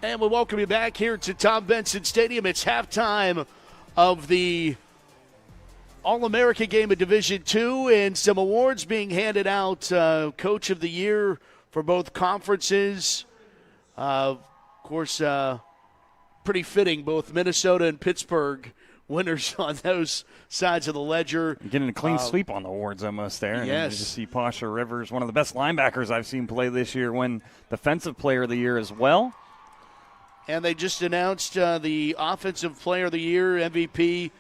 [SPEAKER 1] And we welcome you back here to Tom Benson Stadium. It's halftime of the All-America game of Division II, and some awards being handed out. Coach of the Year for both conferences. Of course, pretty fitting, both Minnesota and Pittsburgh winners on those sides of the ledger.
[SPEAKER 2] Getting a clean sweep on the awards almost there.
[SPEAKER 1] Yes.
[SPEAKER 2] And you just see Pasha Rivers, one of the best linebackers I've seen play this year, win Defensive Player of the Year as well.
[SPEAKER 1] And they just announced the Offensive Player of the Year, MVP,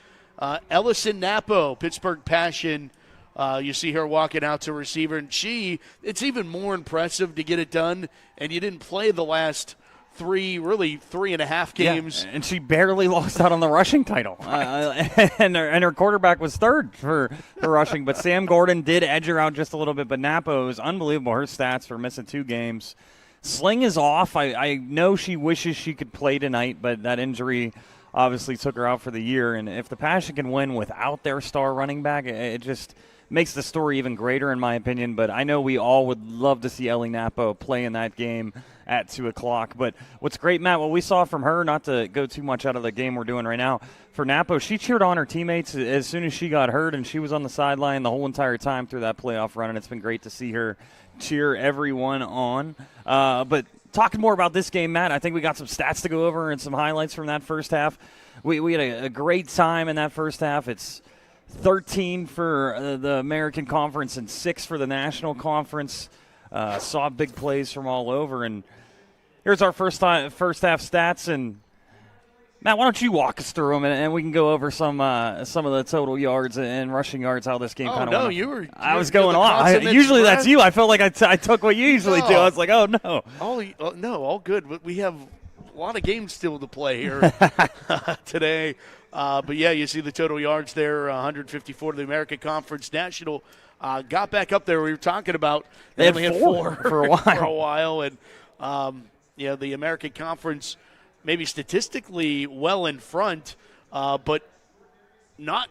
[SPEAKER 1] Ellison Napo, Pittsburgh Passion. You see her walking out to receiver, and it's even more impressive to get it done, and you didn't play the last 3.5 games.
[SPEAKER 2] Yeah, and she barely lost out on the rushing title. And her quarterback was third for rushing, but Sam Gordon did edge her out just a little bit, but Napo is unbelievable. Her stats for missing 2 games. Sling is off. I know she wishes she could play tonight, but that injury obviously took her out for the year. And if the Passion can win without their star running back, it just makes the story even greater, in my opinion. But I know we all would love to see Ellie Napo play in that game at 2 o'clock. But what's great, Matt, what we saw from her, not to go too much out of the game we're doing right now, for Napo, she cheered on her teammates as soon as she got hurt, and she was on the sideline the whole entire time through that playoff run, and it's been great to see her cheer everyone on. But talking more about this game, Matt, I think we got some stats to go over and some highlights from that first half. We had a great time in that first half. It's 13 for the American Conference and 6 for the National Conference. Saw big plays from all over. And here's our first half stats. And Matt, why don't you walk us through them, and we can go over some of the total yards and rushing yards, how this game kind of went.
[SPEAKER 1] I
[SPEAKER 2] was going on. Usually that's you. I felt like I took what you usually do. I was like, oh, no.
[SPEAKER 1] All good. We have lot of games still to play here today. But, yeah, you see the total yards there, 154 to the American Conference National. Got back up there. We were talking about
[SPEAKER 16] they
[SPEAKER 1] only
[SPEAKER 16] had
[SPEAKER 1] had
[SPEAKER 16] four for a while.
[SPEAKER 1] for a while. And, the American Conference maybe statistically well in front, but not.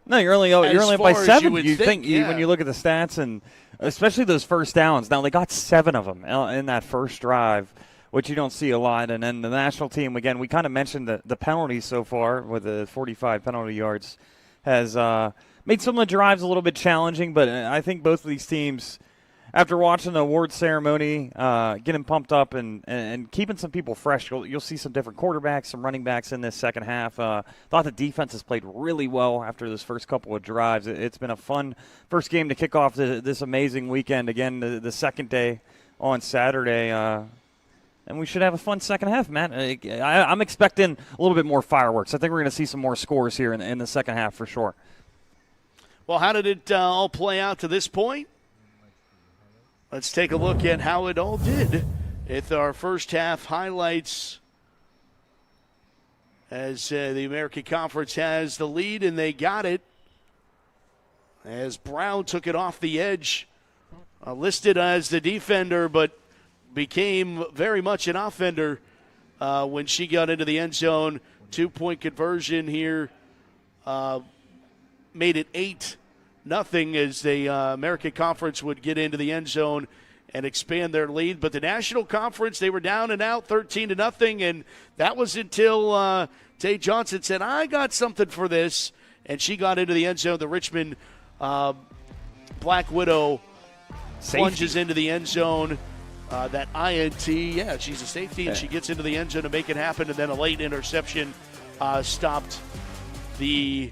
[SPEAKER 16] No, you're only up by 7. You think
[SPEAKER 1] yeah.
[SPEAKER 16] when you look at the stats, and especially those first downs. Now, they got 7 of them in that first drive, which you don't see a lot. And then the national team, again, we kind of mentioned the penalties so far with the 45 penalty yards has made some of the drives a little bit challenging. But I think both of these teams, after watching the award ceremony, getting pumped up and keeping some people fresh, you'll see some different quarterbacks, some running backs in this second half. Thought the defense has played really well after this first couple of drives. It's been a fun first game to kick off this amazing weekend. Again, the second day on Saturday. And we should have a fun second half, Matt. I'm expecting a little bit more fireworks. I think we're going to see some more scores here in the second half for sure.
[SPEAKER 1] Well, how did it all play out to this point? Let's take a look at how it all did with our first half highlights as the American Conference has the lead, and they got it as Brown took it off the edge, listed as the defender, but became very much an offender when she got into the end zone. 2-point conversion here made it 8-0 as the American Conference would get into the end zone and expand their lead. But the National Conference, they were down and out 13-0, and that was until Tay Johnson said, I got something for this, and she got into the end zone. The Richmond Black Widow plunges into the end zone. That INT, yeah, she's a safety, and she gets into the end zone to make it happen, and then a late interception stopped the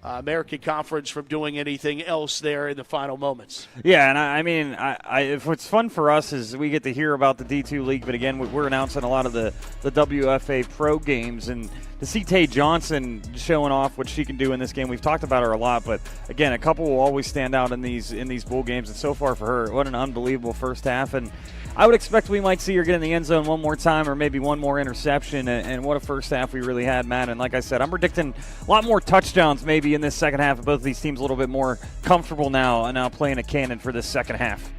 [SPEAKER 1] American Conference from doing anything else there in the final moments.
[SPEAKER 16] Yeah, and I mean, if what's fun for us is we get to hear about the D2 League, but again, we're announcing a lot of the WFA Pro games, and to see Tay Johnson showing off what she can do in this game, we've talked about her a lot, but again, a couple will always stand out in these bowl games, and so far for her, what an unbelievable first half, and I would expect we might see her get in the end zone one more time or maybe one more interception, and what a first half we really had, Matt. And like I said, I'm predicting a lot more touchdowns maybe in this second half. Both of these teams a little bit more comfortable now playing a cannon for this second half.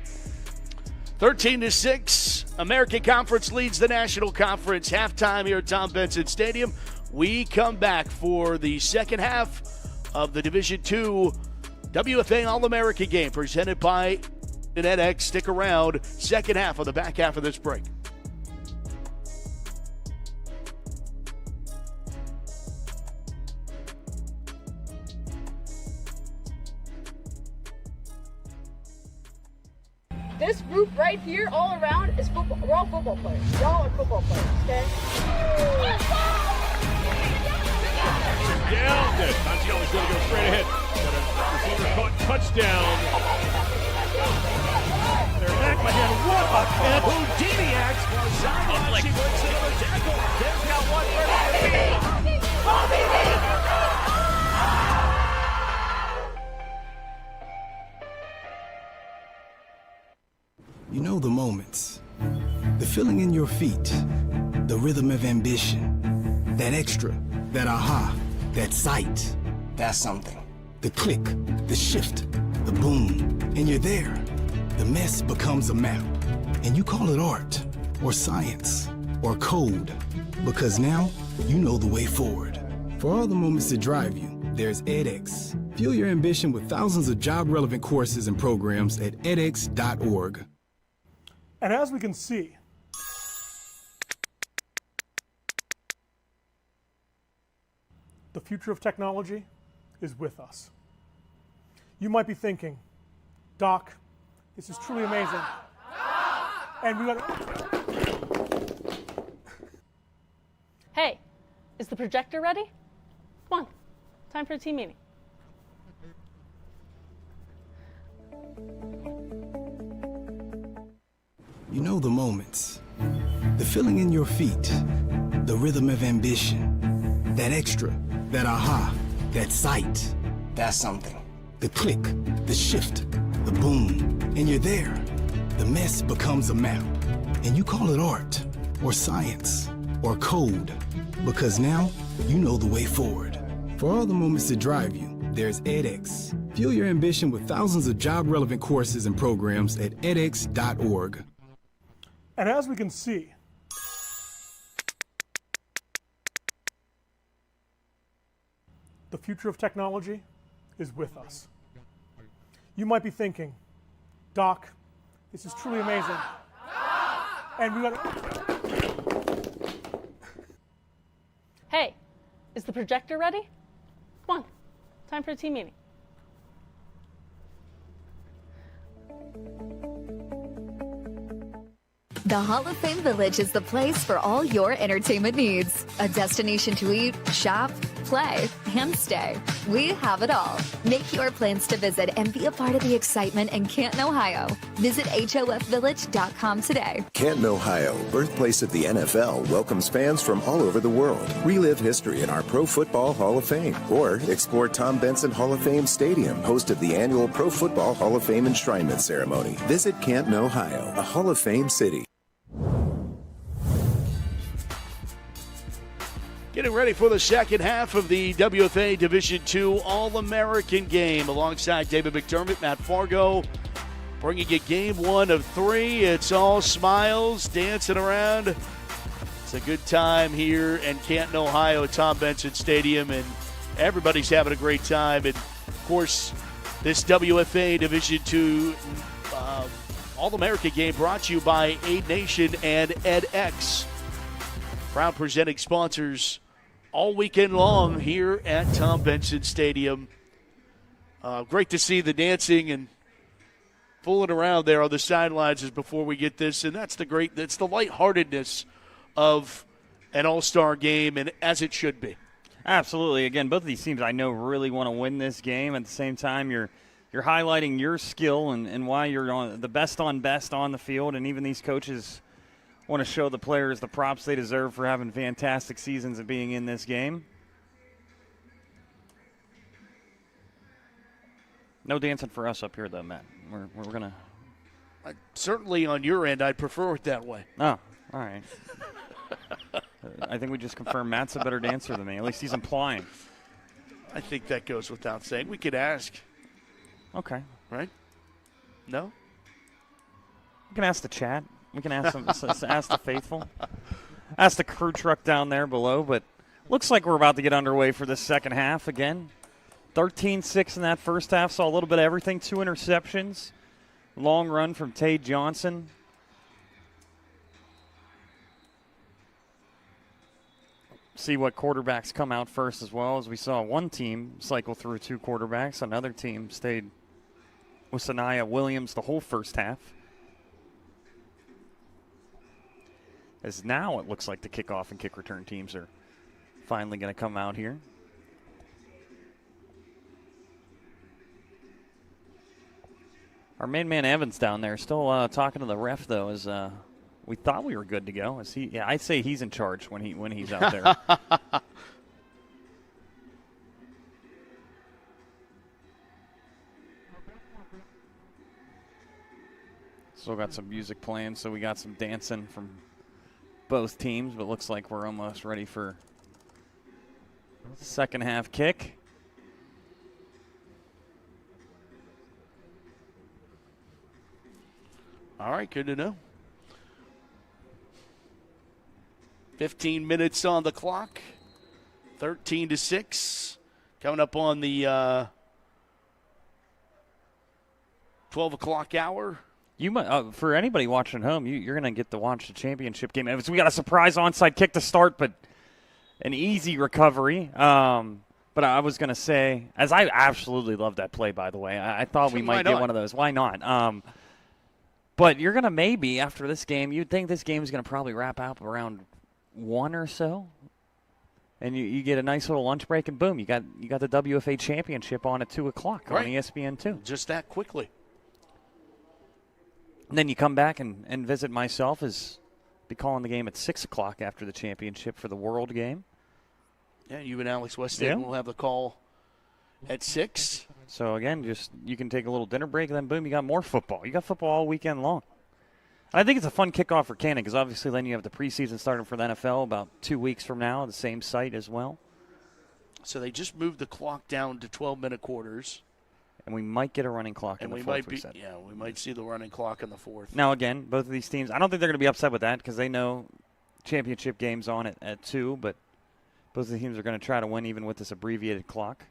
[SPEAKER 1] 13-6, American Conference leads the National Conference. Halftime here at Tom Benson Stadium. We come back for the second half of the Division II WFA All-American game presented by edX. Stick around. Second half of the back half of this break.
[SPEAKER 4] This group right here, all around, is football. We're all football players. Y'all are football players, okay?
[SPEAKER 7] Down. Tanciano's going to go straight ahead. Got a receiver caught. Touchdown.
[SPEAKER 1] They're back by hand. What a catch. Houdini acts. Sideline. She breaks another tackle. There's got one
[SPEAKER 8] You know the moments, the feeling in your feet, the rhythm of ambition, that extra, that aha, that sight, that's something. The click, the shift, the boom, and you're there. The mess becomes a map, and you call it art, or science, or code, because now you know the way forward. For all the moments that drive you, there's edX. Fuel your ambition with thousands of job-relevant courses and programs at edX.org.
[SPEAKER 9] And as we can see, the future of technology is with us. You might be thinking, Doc, this is truly amazing. And we got.
[SPEAKER 10] Hey, is the projector ready? Come on, time for a team meeting.
[SPEAKER 8] You know the moments, the feeling in your feet, the rhythm of ambition, that extra, that aha, that sight, that's something. The click, the shift, the boom, and you're there. The mess becomes a map, and you call it art, or science, or code, because now you know the way forward. For all the moments that drive you, there's edX. Fuel your ambition with thousands of job-relevant courses and programs at edX.org.
[SPEAKER 9] And as we can see, the future of technology is with us. You might be thinking, Doc, this is truly amazing. And we got
[SPEAKER 10] Hey, is the projector ready? Come on, time for a team meeting.
[SPEAKER 12] The Hall of Fame Village is the place for all your entertainment needs. A destination to eat, shop, play, and stay. We have it all. Make your plans to visit and be a part of the excitement in Canton, Ohio. Visit HOFvillage.com today.
[SPEAKER 13] Canton, Ohio, birthplace of the NFL, welcomes fans from all over the world. Relive history in our Pro Football Hall of Fame. Or explore Tom Benson Hall of Fame Stadium, host of the annual Pro Football Hall of Fame enshrinement ceremony. Visit Canton, Ohio, a Hall of Fame city.
[SPEAKER 1] Getting ready for the second half of the WFA Division II All-American game. Alongside David McDermott, Matt Fargo, bringing you game one of three. It's all smiles, dancing around. It's a good time here in Canton, Ohio at Tom Benson Stadium, and everybody's having a great time. And, of course, this WFA Division II All-American game brought to you by Aid Nation and edX. Proud presenting sponsors all weekend long here at Tom Benson Stadium. Great to see the dancing and fooling around there on the sidelines as before we get this. And that's the lightheartedness of an all-star game, and as it should be.
[SPEAKER 16] Absolutely. Again, both of these teams I know really want to win this game. At the same time, you're highlighting your skill and why you're on the best on the field, and even these coaches want to show the players the props they deserve for having fantastic seasons and being in this game. No dancing for us up here, though, Matt. We're going to.
[SPEAKER 1] Certainly on your end, I'd prefer it that way.
[SPEAKER 16] Oh, all right. I think we just confirmed Matt's a better dancer than me. At least he's implying.
[SPEAKER 1] I think that goes without saying. We could ask.
[SPEAKER 16] Okay.
[SPEAKER 1] Right? No?
[SPEAKER 16] We can ask the chat. We can ask them, ask the faithful, ask the crew truck down there below. But looks like we're about to get underway for the second half again. 13-6 in that first half. Saw a little bit of everything. 2 interceptions. Long run from Tay Johnson. See what quarterbacks come out first as well, as we saw one team cycle through 2 quarterbacks. Another team stayed with Sanaya Williams the whole first half. As now it looks like the kickoff and kick return teams are finally going to come out here. Our main man Evans down there still talking to the ref, though, as we thought we were good to go. I'd say he's in charge when he's out there. Still got some music playing, so we got some dancing from both teams, but looks like we're almost ready for second half kick.
[SPEAKER 1] All right, good to know. 15 minutes on the clock. 13-6. Coming up on the 12 o'clock hour.
[SPEAKER 16] You might, for anybody watching at home, you're going to get to watch the championship game. We got a surprise onside kick to start, but an easy recovery. But I was going to say, as I absolutely love that play, by the way. I thought we might get one of those. Why not? But you're going to maybe, after this game, you'd think this game is going to probably wrap up around 1 or so. And you get a nice little lunch break, and boom, you got the WFA championship on at 2 o'clock on ESPN2.
[SPEAKER 1] Just that quickly.
[SPEAKER 16] And then you come back and visit myself, as be calling the game at 6 o'clock after the championship for the World game.
[SPEAKER 1] Yeah, you and Alex Weston will have the call at 6.
[SPEAKER 16] So, again, just you can take a little dinner break, and then, boom, you got more football. You got football all weekend long. I think it's a fun kickoff for Cannon because obviously then you have the preseason starting for the NFL about 2 weeks from now, the same site as well.
[SPEAKER 1] So they just moved the clock down to 12-minute quarters.
[SPEAKER 16] And we might get a running clock in the fourth,
[SPEAKER 1] we might see the running clock in the fourth.
[SPEAKER 16] Now, again, both of these teams, I don't think they're going to be upset with that because they know championship game's on at 2, but both of the teams are going to try to win even with this abbreviated clock.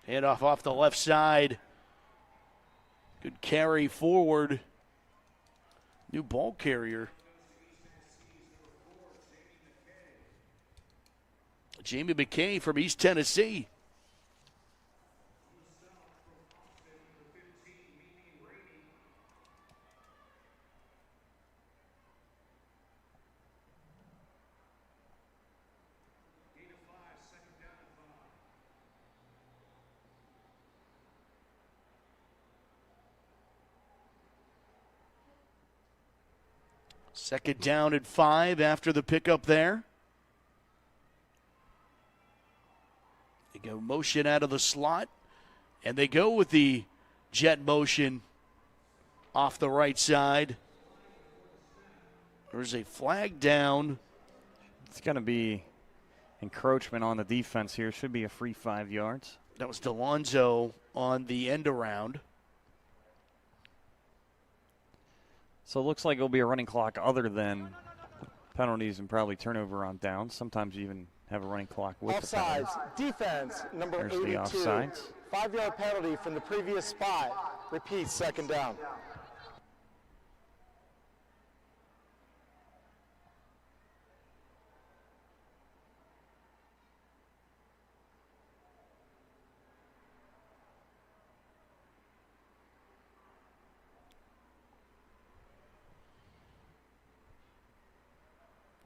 [SPEAKER 1] Handoff off the left side. Good carry forward. New ball carrier. Jamie McKay from East Tennessee. Second down at 5 after the pickup there. They go motion out of the slot, and they go with the jet motion off the right side. There's a flag down.
[SPEAKER 16] It's going to be encroachment on the defense here. Should be a free 5 yards.
[SPEAKER 1] That was DeLonzo on the end around.
[SPEAKER 16] So it looks like it'll be a running clock other than penalties and probably turnover on downs. Sometimes you even have a running clock with the penalties.
[SPEAKER 3] Offsides, defense, number
[SPEAKER 16] There's
[SPEAKER 3] 82.
[SPEAKER 16] the offsides.
[SPEAKER 3] 5-yard penalty from the previous spot. Repeat, second down.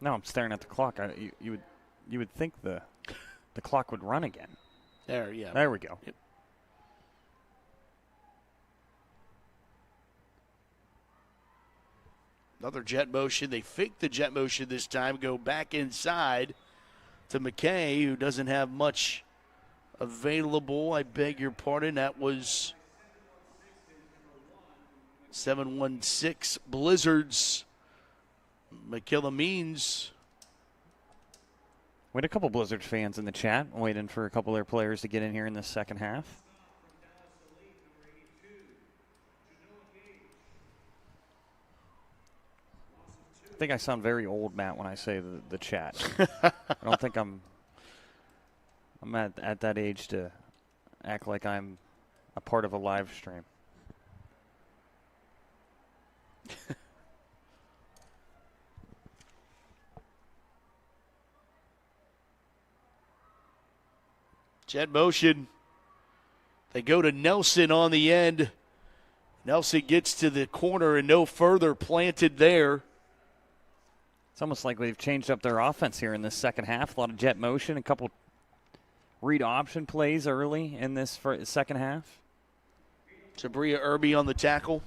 [SPEAKER 16] No, I'm staring at the clock. You would think the clock would run again.
[SPEAKER 1] There, yeah.
[SPEAKER 16] There we go.
[SPEAKER 1] Yep. Another jet motion. They fake the jet motion this time, go back inside to McKay, who doesn't have much available. I beg your pardon. That was 716 Blizzards. McKilla Means.
[SPEAKER 16] We had a couple Blizzard fans in the chat waiting for a couple of their players to get in here in the second half. I think I sound very old, Matt, when I say the chat. I don't think I'm at that age to act like I'm a part of a live stream.
[SPEAKER 1] Jet motion. They go to Nelson on the end. Nelson gets to the corner and no further planted there.
[SPEAKER 16] It's almost like they've changed up their offense here in this second half. A lot of jet motion, a couple read option plays early in this second half.
[SPEAKER 1] Sabria Irby on the tackle.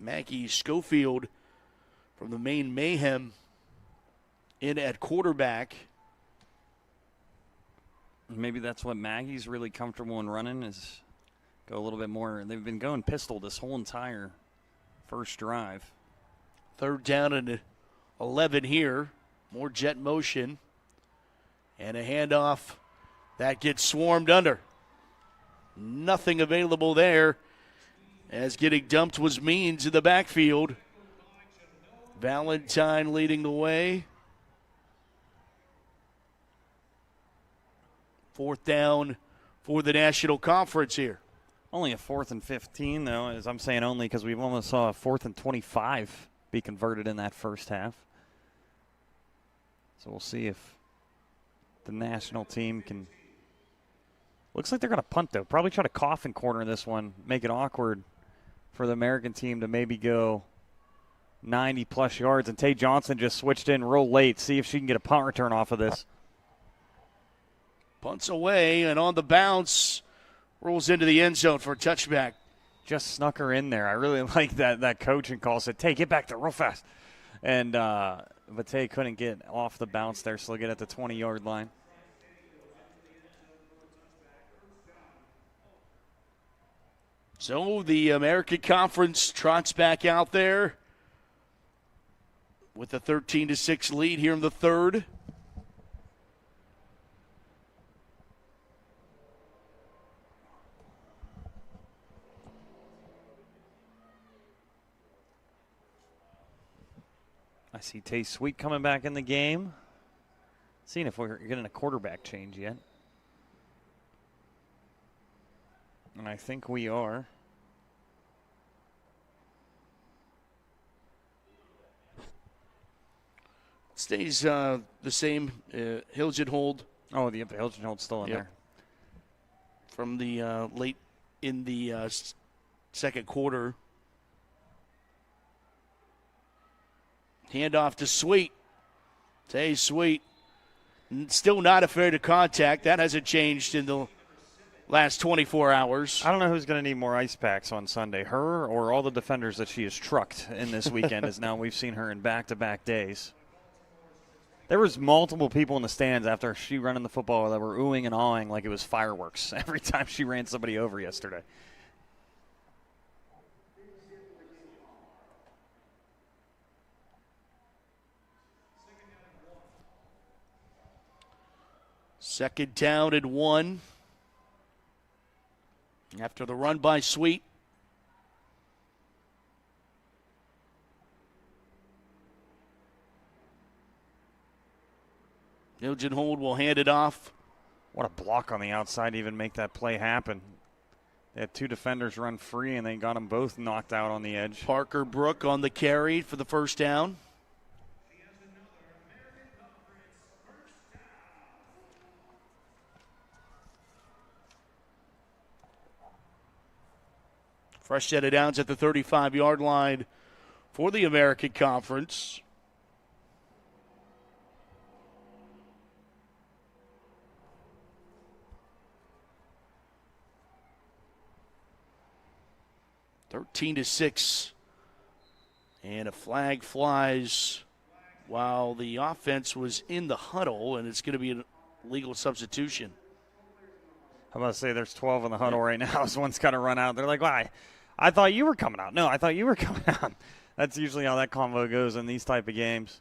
[SPEAKER 1] Maggie Schofield from the Maine Mayhem in at quarterback.
[SPEAKER 16] Maybe that's what Maggie's really comfortable in running, is go a little bit more. They've been going pistol this whole entire first drive.
[SPEAKER 1] Third down and 11 here. More jet motion. And a handoff that gets swarmed under. Nothing available there, as getting dumped was Means in the backfield. Valentine leading the way. Fourth down for the National Conference here.
[SPEAKER 16] Only a 4th and 15, though, as I'm saying only because we almost saw a 4th and 25 be converted in that first half. So we'll see if the national team can. Looks like they're going to punt, though. Probably try to coffin corner this one, make it awkward for the American team to maybe go 90-plus yards. And Tay Johnson just switched in real late. See if she can get a punt return off of this.
[SPEAKER 1] Punts away, and on the bounce, rolls into the end zone for a touchback.
[SPEAKER 16] Just snuck her in there. I really like that coaching call. Said, Tay, get back there real fast. And Vate couldn't get off the bounce there, so they'll get at the 20-yard line.
[SPEAKER 1] So the American Conference trots back out there with a 13-6 lead here in the third.
[SPEAKER 16] I see Tay Sweet coming back in the game. Seeing if we're getting a quarterback change yet. And I think we are.
[SPEAKER 1] Stays the same. Hilgenhold.
[SPEAKER 16] Oh, the Hilgenhold's still in there.
[SPEAKER 1] From the late in the second quarter. Handoff to Sweet. Tay Sweet. Still not afraid of contact. That hasn't changed in the last 24 hours.
[SPEAKER 16] I don't know who's going to need more ice packs on Sunday, her or all the defenders that she has trucked in this weekend, as now we've seen her in back-to-back days. There was multiple people in the stands after she running the football that were oohing and awing like it was fireworks every time she ran somebody over yesterday.
[SPEAKER 1] Second down and 1. After the run by Sweet. Hilgenhold will hand it off.
[SPEAKER 16] What a block on the outside to even make that play happen. They had two defenders run free, and they got them both knocked out on the edge.
[SPEAKER 1] Parker Brook on the carry for the first down. Fresh set of downs at the 35-yard line for the American Conference. (13-6), and a flag flies while the offense was in the huddle, and it's going to be a legal substitution.
[SPEAKER 16] I'm about to say there's 12 in the huddle right now. So one's got to run out. They're like, why? I thought you were coming out. No, I thought you were coming out. That's usually how that convo goes in these type of games.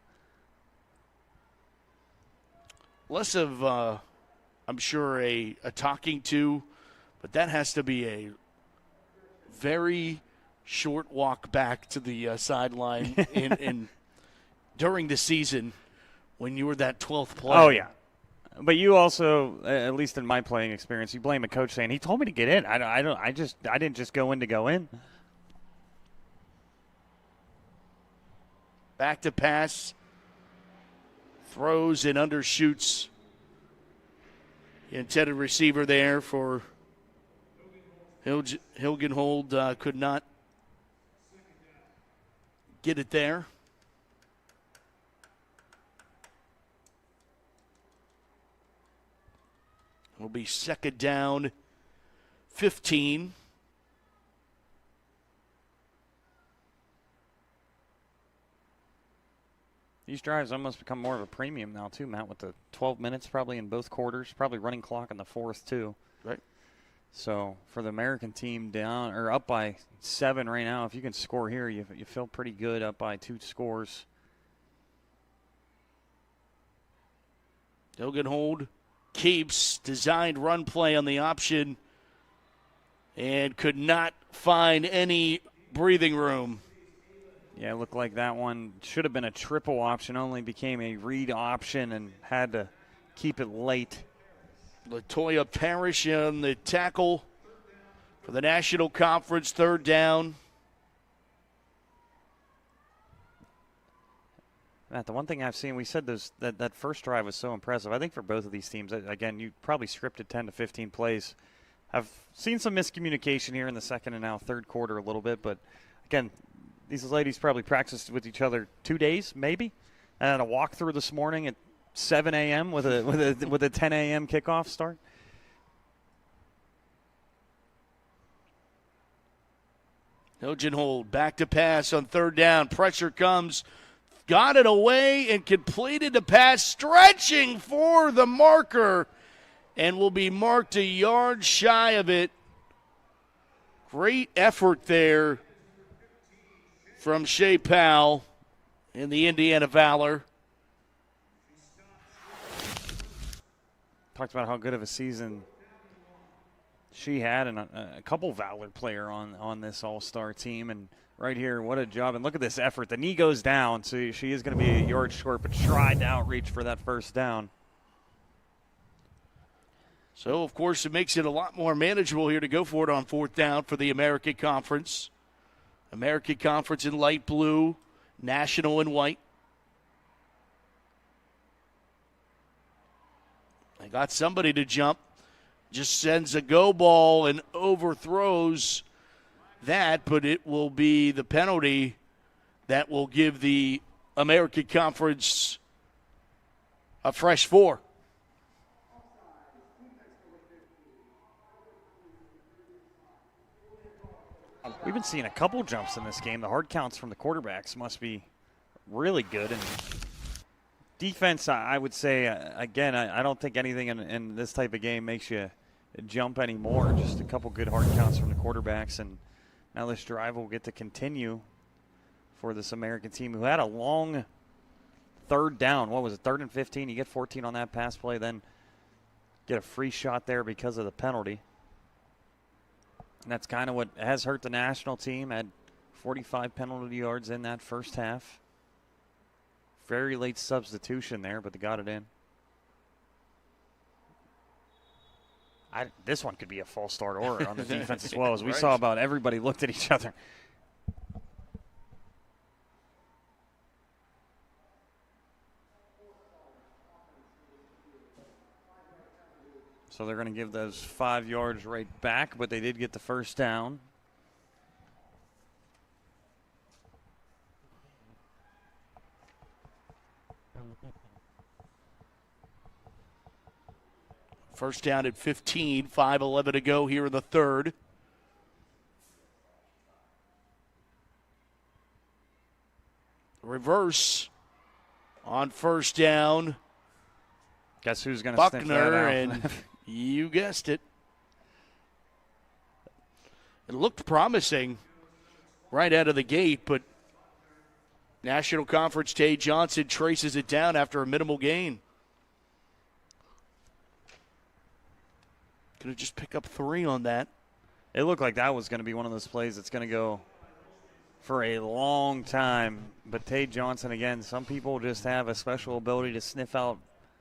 [SPEAKER 1] Less of, I'm sure, a talking to, but that has to be a very short walk back to the sideline in during the season when you were that 12th player.
[SPEAKER 16] Oh, yeah. But you also, at least in my playing experience, you blame a coach saying, he told me to get in. I didn't just go in to go in.
[SPEAKER 1] Back to pass. Throws and undershoots. The intended receiver there for Hilgenhold could not get it there. It'll be second down, 15.
[SPEAKER 16] These drives almost become more of a premium now, too, Matt, with the 12 minutes probably in both quarters, probably running clock in the fourth, too.
[SPEAKER 1] Right.
[SPEAKER 16] So for the American team down or up by 7 right now, if you can score here, you feel pretty good up by 2 scores.
[SPEAKER 1] Hilgenhold keeps designed run play on the option and could not find any breathing room.
[SPEAKER 16] Yeah, it looked like that one should have been a triple option, only became a read option and had to keep it late.
[SPEAKER 1] Latoya Parrish on the tackle for the National Conference, third down.
[SPEAKER 16] Matt, the one thing I've seen, we said that first drive was so impressive. I think for both of these teams, again, you probably scripted 10 to 15 plays. I've seen some miscommunication here in the second and now third quarter a little bit, but again, these ladies probably practiced with each other 2 days, maybe, and had a walkthrough this morning at 7 a.m. with a 10 a.m. kickoff start.
[SPEAKER 1] Hilgenhold back to pass on third down. Pressure comes. got it away and completed the pass, stretching for the marker, and will be marked a yard shy of it. Great effort there from Shea Powell in the Indiana Valor.
[SPEAKER 16] Talked about how good of a season she had, and a couple Valor player on this all-star team. And right here, what a job. And look at this effort. The knee goes down, so she is going to be a yard short, but tried to outreach for that first down.
[SPEAKER 1] So, of course, it makes it a lot more manageable here to go for it on fourth down for the American Conference. American Conference in light blue, National in white. They got somebody to jump. Just sends a go ball and overthrows that, but it will be the penalty that will give the American Conference a fresh 4.
[SPEAKER 16] We've been seeing a couple jumps in this game. The hard counts from the quarterbacks must be really good. And defense, I would say, again, I don't think anything in this type of game makes you jump anymore. Just a couple good hard counts from the quarterbacks. And now this drive will get to continue for this American team who had a long third down. What was it, 3rd and 15? You get 14 on that pass play, then get a free shot there because of the penalty. And that's kind of what has hurt the national team. Had 45 penalty yards in that first half. Very late substitution there, but they got it in. This one could be a false start order on the defense as well, as we saw about everybody looked at each other. So they're going to give those 5 yards right back, but they did get the first down.
[SPEAKER 1] First down at 15, 5:11 to go here in the third. Reverse on first down.
[SPEAKER 16] Guess who's going to sniff that out?
[SPEAKER 1] And you guessed it. It looked promising right out of the gate, but National Conference Tay Johnson traces it down after a minimal gain. Going to just pick up 3 on that.
[SPEAKER 16] It looked like that was going to be one of those plays that's going to go for a long time. But Tay Johnson, again, some people just have a special ability to sniff out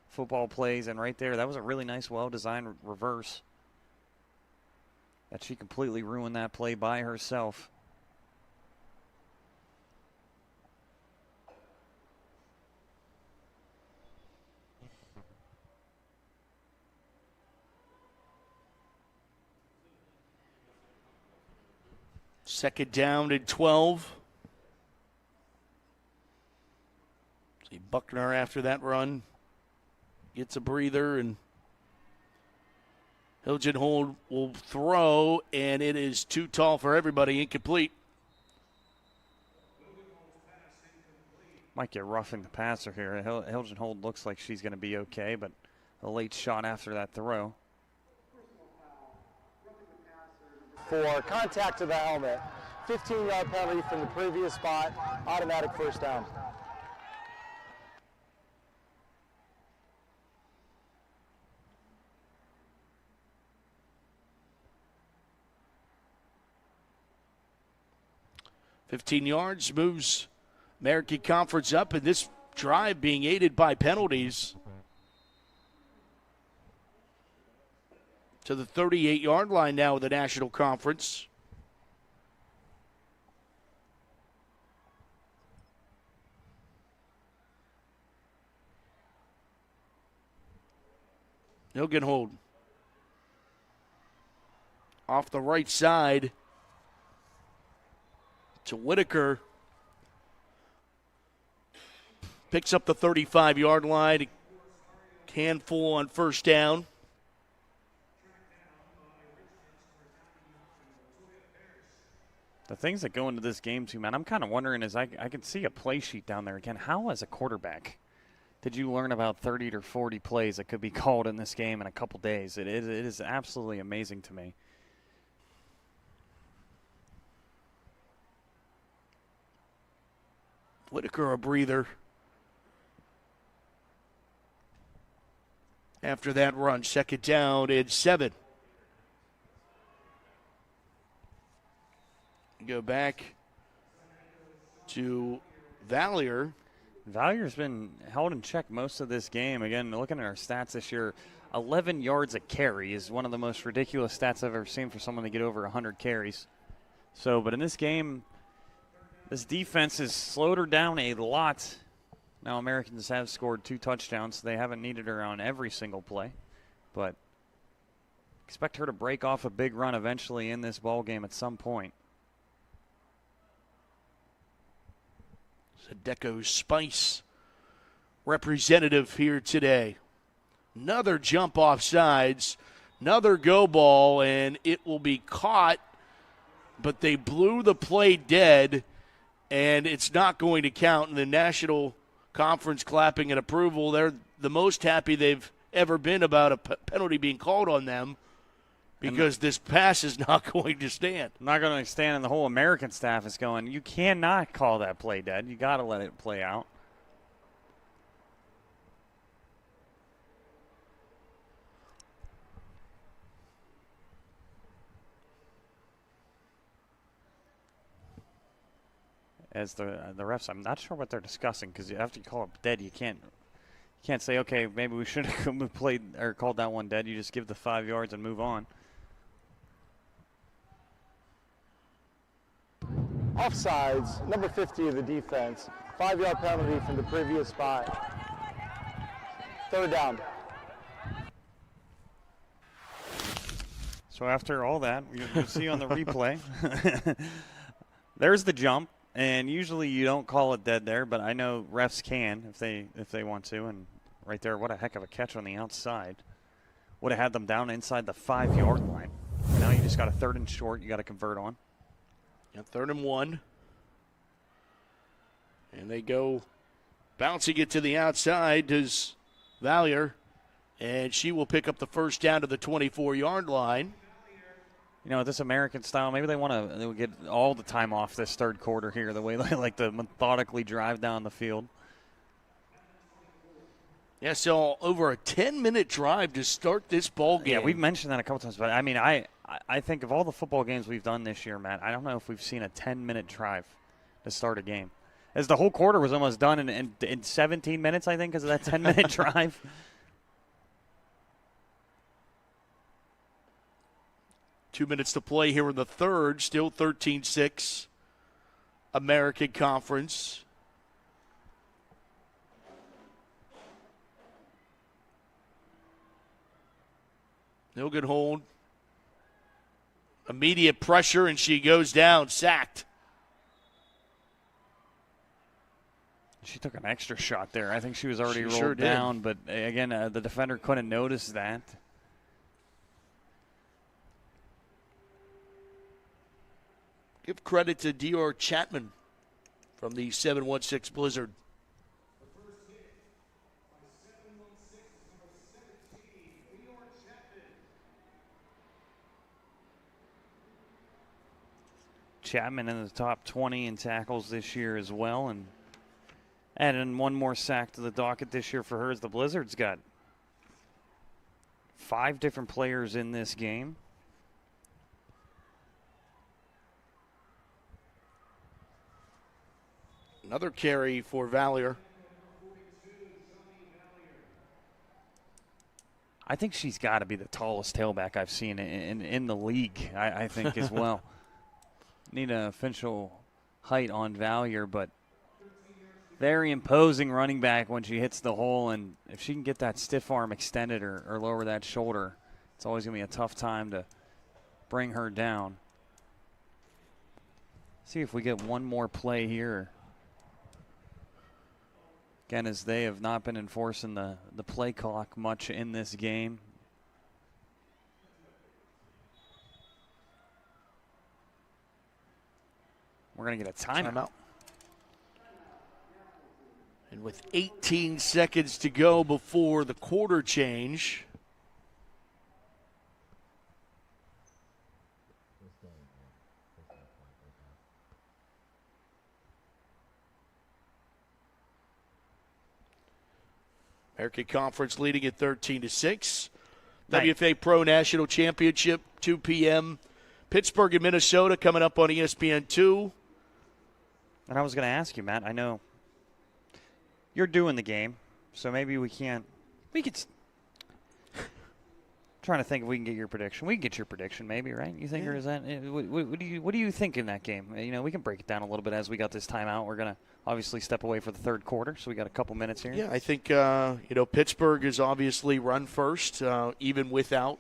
[SPEAKER 16] football plays. And right there, that was a really nice, well-designed reverse that she completely ruined that play by herself.
[SPEAKER 1] Second down and 12. See Buckner after that run gets a breather, and Hilgenhold will throw, and it is too tall for everybody, incomplete.
[SPEAKER 16] Might get roughing the passer here. Hilgenhold looks like she's going to be okay, but a late shot after that throw.
[SPEAKER 3] For contact to the helmet, 15-yard penalty from the previous spot, automatic first down.
[SPEAKER 1] $15 yards moves American Conference up, and this drive being aided by penalties to the 38-yard line now with the National Conference. Hilgenhold off the right side to Whitaker. Picks up the 35-yard line. Handful on first down.
[SPEAKER 16] The things that go into this game, too, man, I'm kind of wondering is I can see a play sheet down there again. How, as a quarterback, did you learn about 30 to 40 plays that could be called in this game in a couple days? It is absolutely amazing to me.
[SPEAKER 1] Whitaker a breather after that run. 2nd down and 7. Go back to Valier.
[SPEAKER 16] Valier's been held in check most of this game. Again, looking at our stats this year, 11 yards a carry is one of the most ridiculous stats I've ever seen for someone to get over 100 carries. So, but in this game, this defense has slowed her down a lot. Now, Americans have scored 2 touchdowns, so they haven't needed her on every single play. But expect her to break off a big run eventually in this ball game at some point.
[SPEAKER 1] Deco Spice representative here today. Another jump off sides, another go ball, and it will be caught, but they blew the play dead, and it's not going to count. In the National Conference clapping in approval, they're the most happy they've ever been about a penalty being called on them, because this pass is not going to stand.
[SPEAKER 16] Not going to stand, and the whole American staff is going, you cannot call that play dead. You got to let it play out. As the refs, I'm not sure what they're discussing, because after you call it dead, you can't say, okay, maybe we should have played or called that one dead. You just give the 5 yards and move on.
[SPEAKER 3] Offsides, number 50 of the defense. 5-yard penalty from the previous spot. 3rd down.
[SPEAKER 16] So after all that, you'll see on the replay, there's the jump, and usually you don't call it dead there, but I know refs can if they want to. And right there, what a heck of a catch on the outside. Would have had them down inside the 5-yard line. Now you just got a 3rd and short you got to convert on.
[SPEAKER 1] Yeah, 3rd and 1. And they go bouncing it to the outside. Does Valier. And she will pick up the 1st down to the 24-yard line.
[SPEAKER 16] You know, this American style, maybe they want to get all the time off this 3rd quarter here, the way they like to methodically drive down the field.
[SPEAKER 1] Yeah, so over a 10-minute drive to start this ball game.
[SPEAKER 16] Yeah, we've mentioned that a couple times, but I mean, I think of all the football games we've done this year, Matt, I don't know if we've seen a 10-minute drive to start a game. As the whole quarter was almost done in 17 minutes, I think, because of that 10-minute drive.
[SPEAKER 1] Two minutes to play here in the 3rd, still 13-6 American Conference. No good hold. Immediate pressure, and she goes down, sacked.
[SPEAKER 16] She took an extra shot there. I think she was already rolled
[SPEAKER 1] sure
[SPEAKER 16] down, but again, the defender couldn't notice that.
[SPEAKER 1] Give credit to Dior Chapman from the 716 Blizzard.
[SPEAKER 16] Chapman in the top 20 in tackles this year as well, and adding one more sack to the docket this year for her as the Blizzards got 5 different players in this game.
[SPEAKER 1] Another carry for Valier.
[SPEAKER 16] I think she's got to be the tallest tailback I've seen in the league, I think, as well. Need an official height on Valier, but very imposing running back when she hits the hole, and if she can get that stiff arm extended or lower that shoulder, it's always going to be a tough time to bring her down. See if we get one more play here. Again, as they have not been enforcing the play clock much in this game. we're going to get a timeout.
[SPEAKER 1] And with 18 seconds to go before the quarter change, American Conference leading at 13-6.
[SPEAKER 16] Nice.
[SPEAKER 1] WFA Pro National Championship, 2 p.m. Pittsburgh and Minnesota coming up on ESPN2.
[SPEAKER 16] And I was going to ask you, Matt, I know you're doing the game, so maybe we could trying to think if we can get your prediction. We can get your prediction maybe, right? You think, or is that what do you think in that game? You know, we can break it down a little bit as we got this timeout. We're going to obviously step away for the third quarter, so we got a couple minutes here.
[SPEAKER 1] Yeah, I think Pittsburgh is obviously run first, even without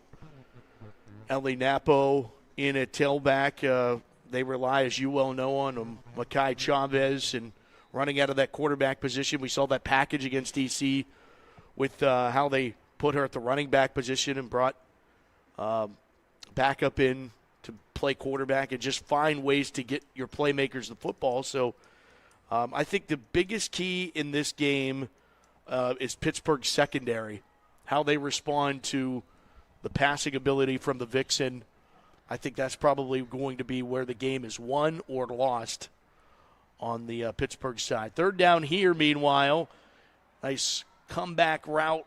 [SPEAKER 1] Ellie Napo in at tailback. They rely, as you well know, on Makai Chavez and running out of that quarterback position. We saw that package against DC with how they put her at the running back position and brought backup in to play quarterback and just find ways to get your playmakers the football. So I think the biggest key in this game is Pittsburgh's secondary, how they respond to the passing ability from the Vixen. I think that's probably going to be where the game is won or lost on the Pittsburgh side. Third down here, meanwhile. Nice comeback route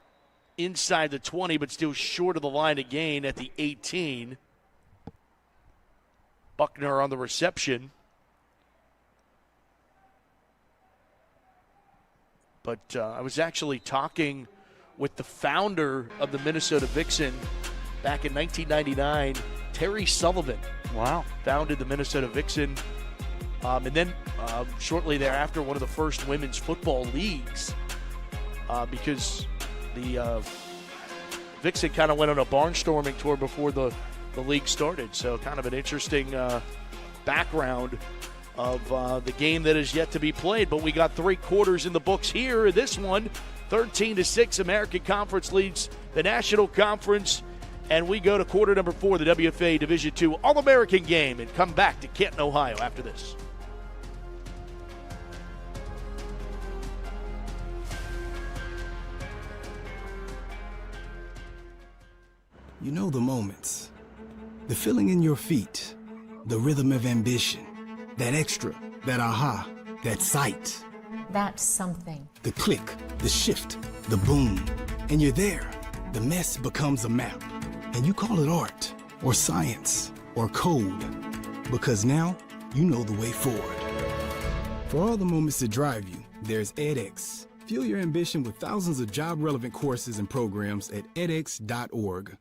[SPEAKER 1] inside the 20, but still short of the line of gain at the 18. Buckner on the reception. But I was actually talking with the founder of the Minnesota Vixen back in 1999, Terry Sullivan.
[SPEAKER 16] Wow.
[SPEAKER 1] Founded the Minnesota Vixen. And then shortly thereafter, one of the first women's football leagues because the Vixen kind of went on a barnstorming tour before the league started. So kind of an interesting background of the game that is yet to be played. But we got 3 quarters in the books here. This one, 13-6, American Conference leads the National Conference. And we go to quarter number 4, the WFA Division II All-American game, and come back to Canton, Ohio after this.
[SPEAKER 8] You know the moments, the feeling in your feet, the rhythm of ambition, that extra, that aha, that sight.
[SPEAKER 11] That's something.
[SPEAKER 8] The click, the shift, the boom, and you're there. The mess becomes a map, and you call it art, or science, or code, because now you know the way forward. For all the moments that drive you, there's edX. Fuel your ambition with thousands of job-relevant courses and programs at edX.org.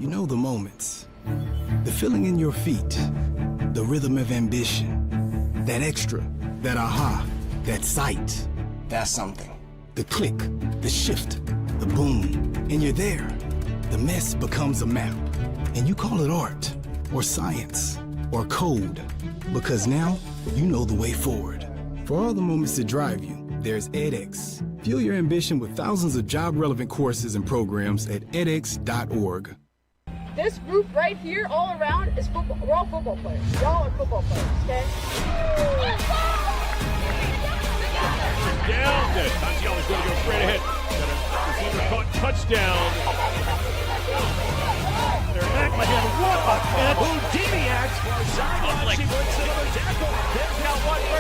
[SPEAKER 8] You know the moments, the feeling in your feet, the rhythm of ambition, that extra, that aha, that sight. That's something. The click, the shift, the boom, and you're there. The mess becomes a map, and you call it art, or science, or code, because now you know the way forward. For all the moments that drive you, there's edX. Fuel your ambition with thousands of job-relevant courses and programs at edX.org.
[SPEAKER 4] This group right here, all around, is football. We're all football players. Y'all are football players, okay?
[SPEAKER 7] Down. Tatsiala's going to go straight ahead. Got a receiver caught, touchdown.
[SPEAKER 1] They're back by him. What a catch. Houdiniac. Sideline, she wins another tackle. There's now one for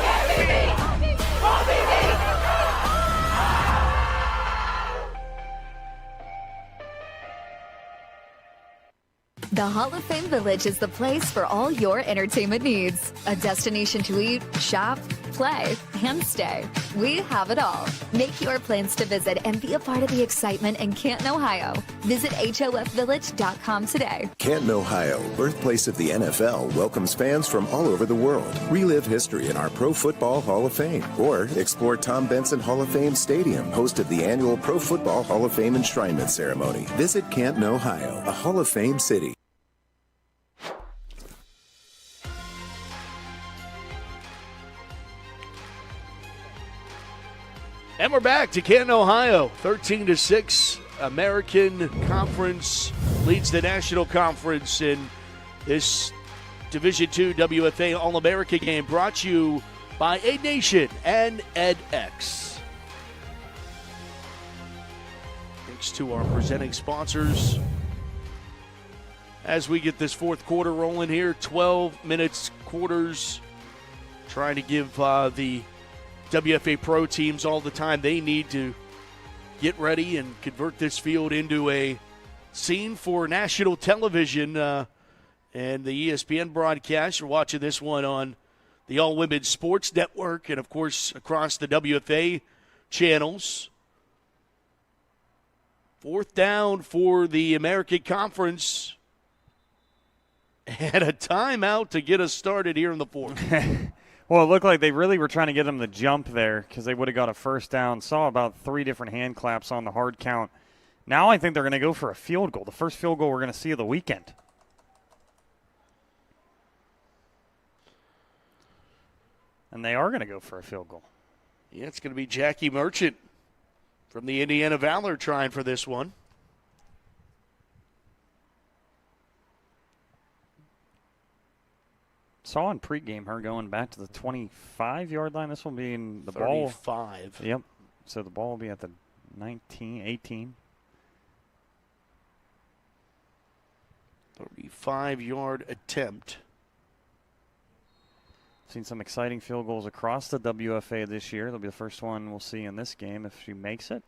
[SPEAKER 12] The Hall of Fame Village is the place for all your entertainment needs. A destination to eat, shop, play, and stay. We have it all. Make your plans to visit and be a part of the excitement in Canton, Ohio. Visit HOFvillage.com today.
[SPEAKER 13] Canton, Ohio, birthplace of the NFL, welcomes fans from all over the world. Relive history in our Pro Football Hall of Fame, or explore Tom Benson Hall of Fame Stadium, host of the annual Pro Football Hall of Fame enshrinement ceremony. Visit Canton, Ohio, a Hall of Fame city.
[SPEAKER 1] And we're back to Canton, Ohio. 13-6, American Conference leads the National Conference in this Division II WFA All-America game, brought to you by A Nation and edX. Thanks to our presenting sponsors. As we get this fourth quarter rolling here, 12 minutes quarters, trying to give the WFA Pro teams all the time they need to get ready and convert this field into a scene for national television and the ESPN broadcast. You're watching this one on the All Women's Sports Network and, of course, across the WFA channels. Fourth down for the American Conference and a timeout to get us started here in the fourth.
[SPEAKER 16] Well, it looked like they really were trying to get them to jump there because they would have got a first down. Saw about 3 different hand claps on the hard count. Now I think they're going to go for a field goal, the first field goal we're going to see of the weekend. And they are going to go for a field goal.
[SPEAKER 1] Yeah, it's going to be Jackie Merchant from the Indiana Valor trying for this one.
[SPEAKER 16] Saw in pregame her going back to the 25-yard line. This will be in the
[SPEAKER 1] 35.
[SPEAKER 16] ball.
[SPEAKER 1] 35.
[SPEAKER 16] Yep. So the ball will be at the 19, 18.
[SPEAKER 1] 35-yard attempt.
[SPEAKER 16] Seen some exciting field goals across the WFA this year. That'll be the first one we'll see in this game if she makes it.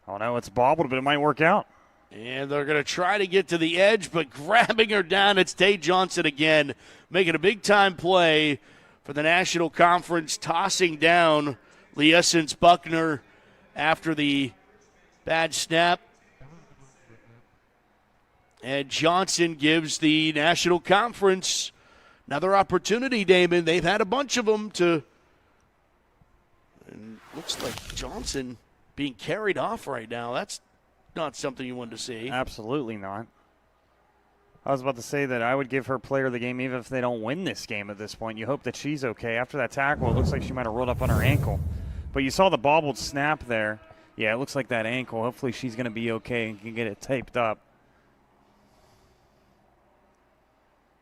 [SPEAKER 16] Oh, no, it's bobbled, but it might work out.
[SPEAKER 1] And they're going to try to get to the edge, but grabbing her down, it's Tay Johnson again, making a big-time play for the National Conference, tossing down Liessence Buckner after the bad snap. And Johnson gives the National Conference another opportunity, Damon. They've had a bunch of them to. And looks like Johnson being carried off right now. That's not something you want to see.
[SPEAKER 16] Absolutely not. I was about to say that I would give her player of the game even if they don't win this game at this point. You hope that she's okay. After that tackle, it looks like she might have rolled up on her ankle. But you saw the bobbled snap there. Yeah, it looks like that ankle. Hopefully she's going to be okay and can get it taped up.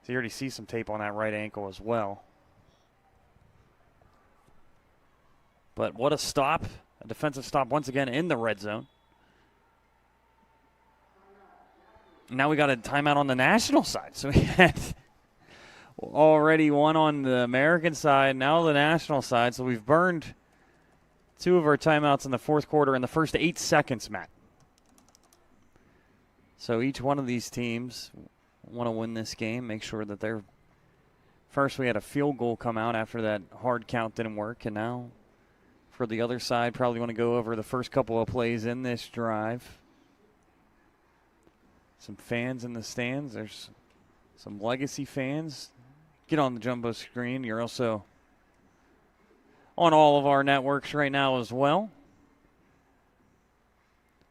[SPEAKER 16] So you already see some tape on that right ankle as well. But what a stop. A defensive stop once again in the red zone. Now we got a timeout on the national side. So we had already one on the American side, now the national side. So we've burned 2 of our timeouts in the fourth quarter in the first 8 seconds, Matt. So each one of these teams want to win this game, make sure that they're. First we had a field goal come out after that hard count didn't work, and now for the other side, probably want to go over the first couple of plays in this drive. Some fans in the stands. There's some legacy fans. Get on the jumbo screen. You're also on all of our networks right now as well.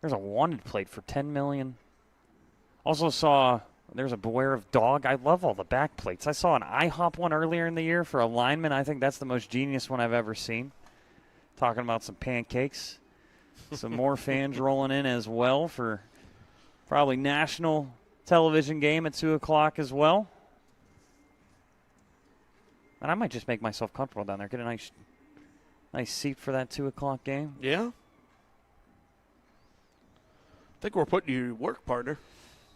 [SPEAKER 16] There's a wanted plate for $10 million. Also saw there's a beware of dog. I love all the back plates. I saw an IHOP one earlier in the year for a lineman. I think that's the most genius one I've ever seen. Talking about some pancakes. Some more fans rolling in as well for probably national television game at 2 o'clock as well. And I might just make myself comfortable down there. Get a nice seat for that 2 o'clock game.
[SPEAKER 1] Yeah. I think we're putting you to work, partner.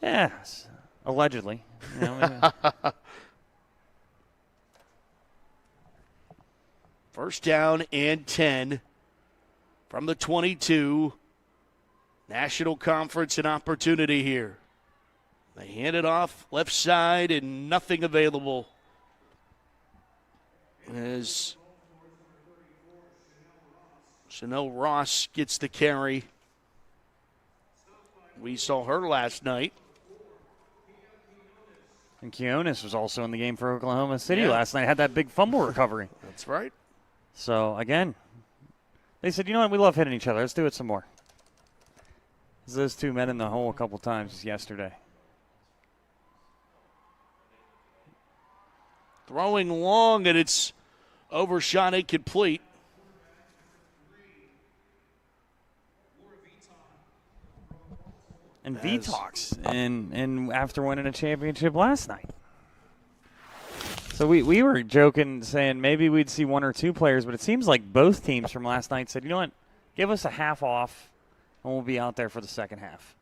[SPEAKER 16] Yes. Allegedly. You know,
[SPEAKER 1] First down and 10 from the 22. National Conference, an opportunity here. They hand it off left side and nothing available. As Chanel Ross gets the carry. We saw her last night.
[SPEAKER 16] And Quinones was also in the game for Oklahoma City last night. Had that big fumble recovery.
[SPEAKER 1] That's right.
[SPEAKER 16] So, again, they said, you know what, we love hitting each other. Let's do it some more. Those two men in the hole a couple times yesterday.
[SPEAKER 1] Throwing long, and it's overshot incomplete.
[SPEAKER 16] And V-Talks, and after winning a championship last night. So we were joking, saying maybe we'd see one or two players, but it seems like both teams from last night said, you know what, give us a half off, and we'll be out there for the second half.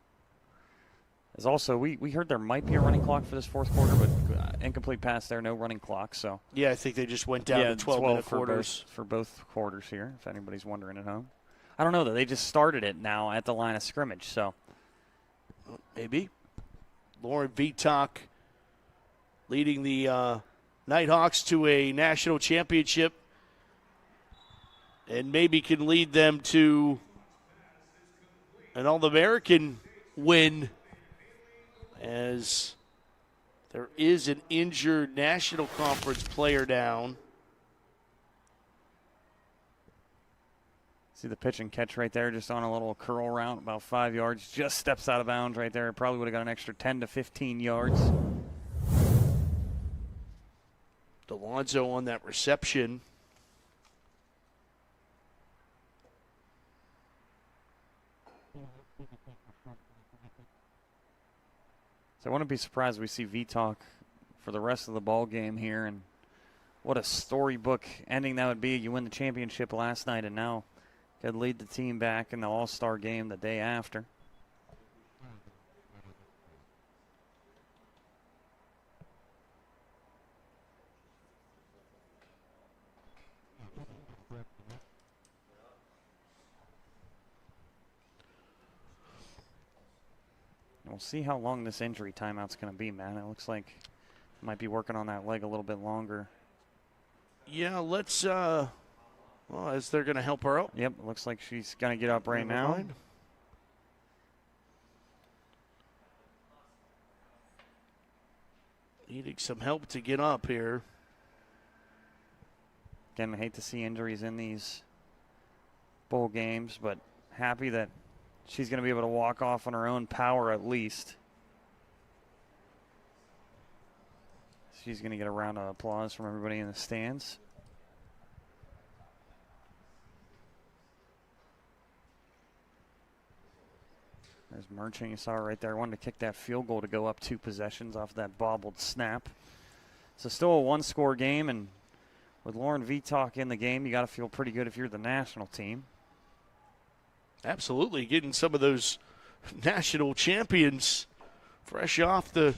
[SPEAKER 16] As also, we heard there might be a running clock for this fourth quarter, but incomplete pass there, no running clock. So
[SPEAKER 1] yeah, I think they just went down to 12-minute quarters.
[SPEAKER 16] For both quarters here, if anybody's wondering at home. I don't know, though. They just started it now at the line of scrimmage, so.
[SPEAKER 1] Maybe. Lauren Vitok leading the Nighthawks to a national championship and maybe can lead them to an All-American win, as there is an injured National Conference player down.
[SPEAKER 16] See the pitch and catch right there, just on a little curl route, about 5 yards. Just steps out of bounds right there. Probably would have got an extra 10 to 15 yards.
[SPEAKER 1] Delonzo on that reception.
[SPEAKER 16] So I wouldn't be surprised if we see V-Talk for the rest of the ball game here. And what a storybook ending that would be. You win the championship last night, and now could lead the team back in the All-Star game the day after. And we'll see how long this injury timeout's going to be, man. It looks like might be working on that leg a little bit longer.
[SPEAKER 1] Yeah, let's well, as they're going to help her out.
[SPEAKER 16] Yep, looks like she's going to get up right now.
[SPEAKER 1] Needing some help to get up here.
[SPEAKER 16] Again, I hate to see injuries in these bowl games, but happy that she's going to be able to walk off on her own power at least. She's going to get a round of applause from everybody in the stands. There's Merchant, you saw her right there. Wanted to kick that field goal to go up 2 possessions off that bobbled snap. So still a 1-score game, and with Lauren Vitok in the game, you got to feel pretty good if you're the national team.
[SPEAKER 1] Absolutely, getting some of those national champions fresh off the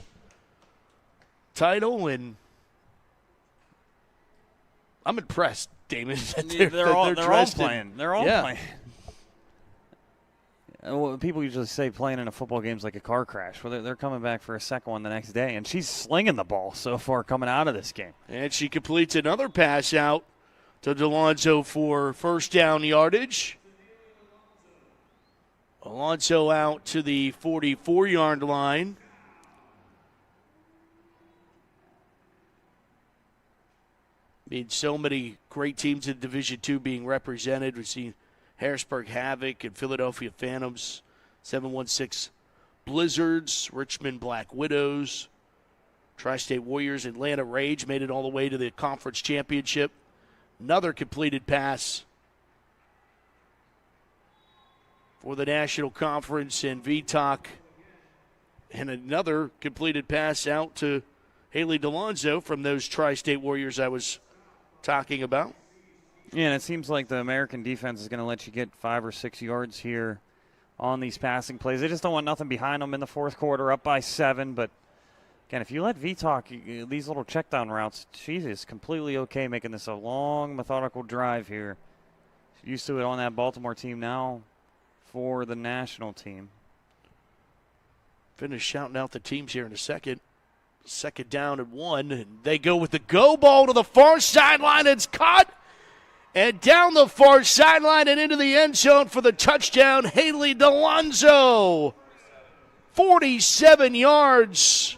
[SPEAKER 1] title, and I'm impressed, Damon.
[SPEAKER 16] They're all playing. They're all playing. Well, people usually say playing in a football game is like a car crash. Well, they're coming back for a second one the next day, and she's slinging the ball so far coming out of this game.
[SPEAKER 1] And she completes another pass out to Delonzo for first down yardage. Alonso out to the 44-yard line. So many great teams in Division II being represented. We've seen Harrisburg Havoc and Philadelphia Phantoms, 716 Blizzards, Richmond Black Widows, Tri-State Warriors, Atlanta Rage made it all the way to the conference championship. Another completed pass for the National Conference and VTOC. And another completed pass out to Haley Delonzo from those Tri-State Warriors I was talking about.
[SPEAKER 16] Yeah, and it seems like the American defense is going to let you get 5 or 6 yards here on these passing plays. They just don't want nothing behind them in the fourth quarter, up by 7. But, again, if you let VTOC, these little check down routes, she is completely okay making this a long, methodical drive here. She's used to it on that Baltimore team now. for the national team.
[SPEAKER 1] Finish shouting out the teams here in a second. Second down and 1, and they go with the go ball to the far sideline. It's caught, and down the far sideline and into the end zone for the touchdown, Haley Delonzo. 47 yards,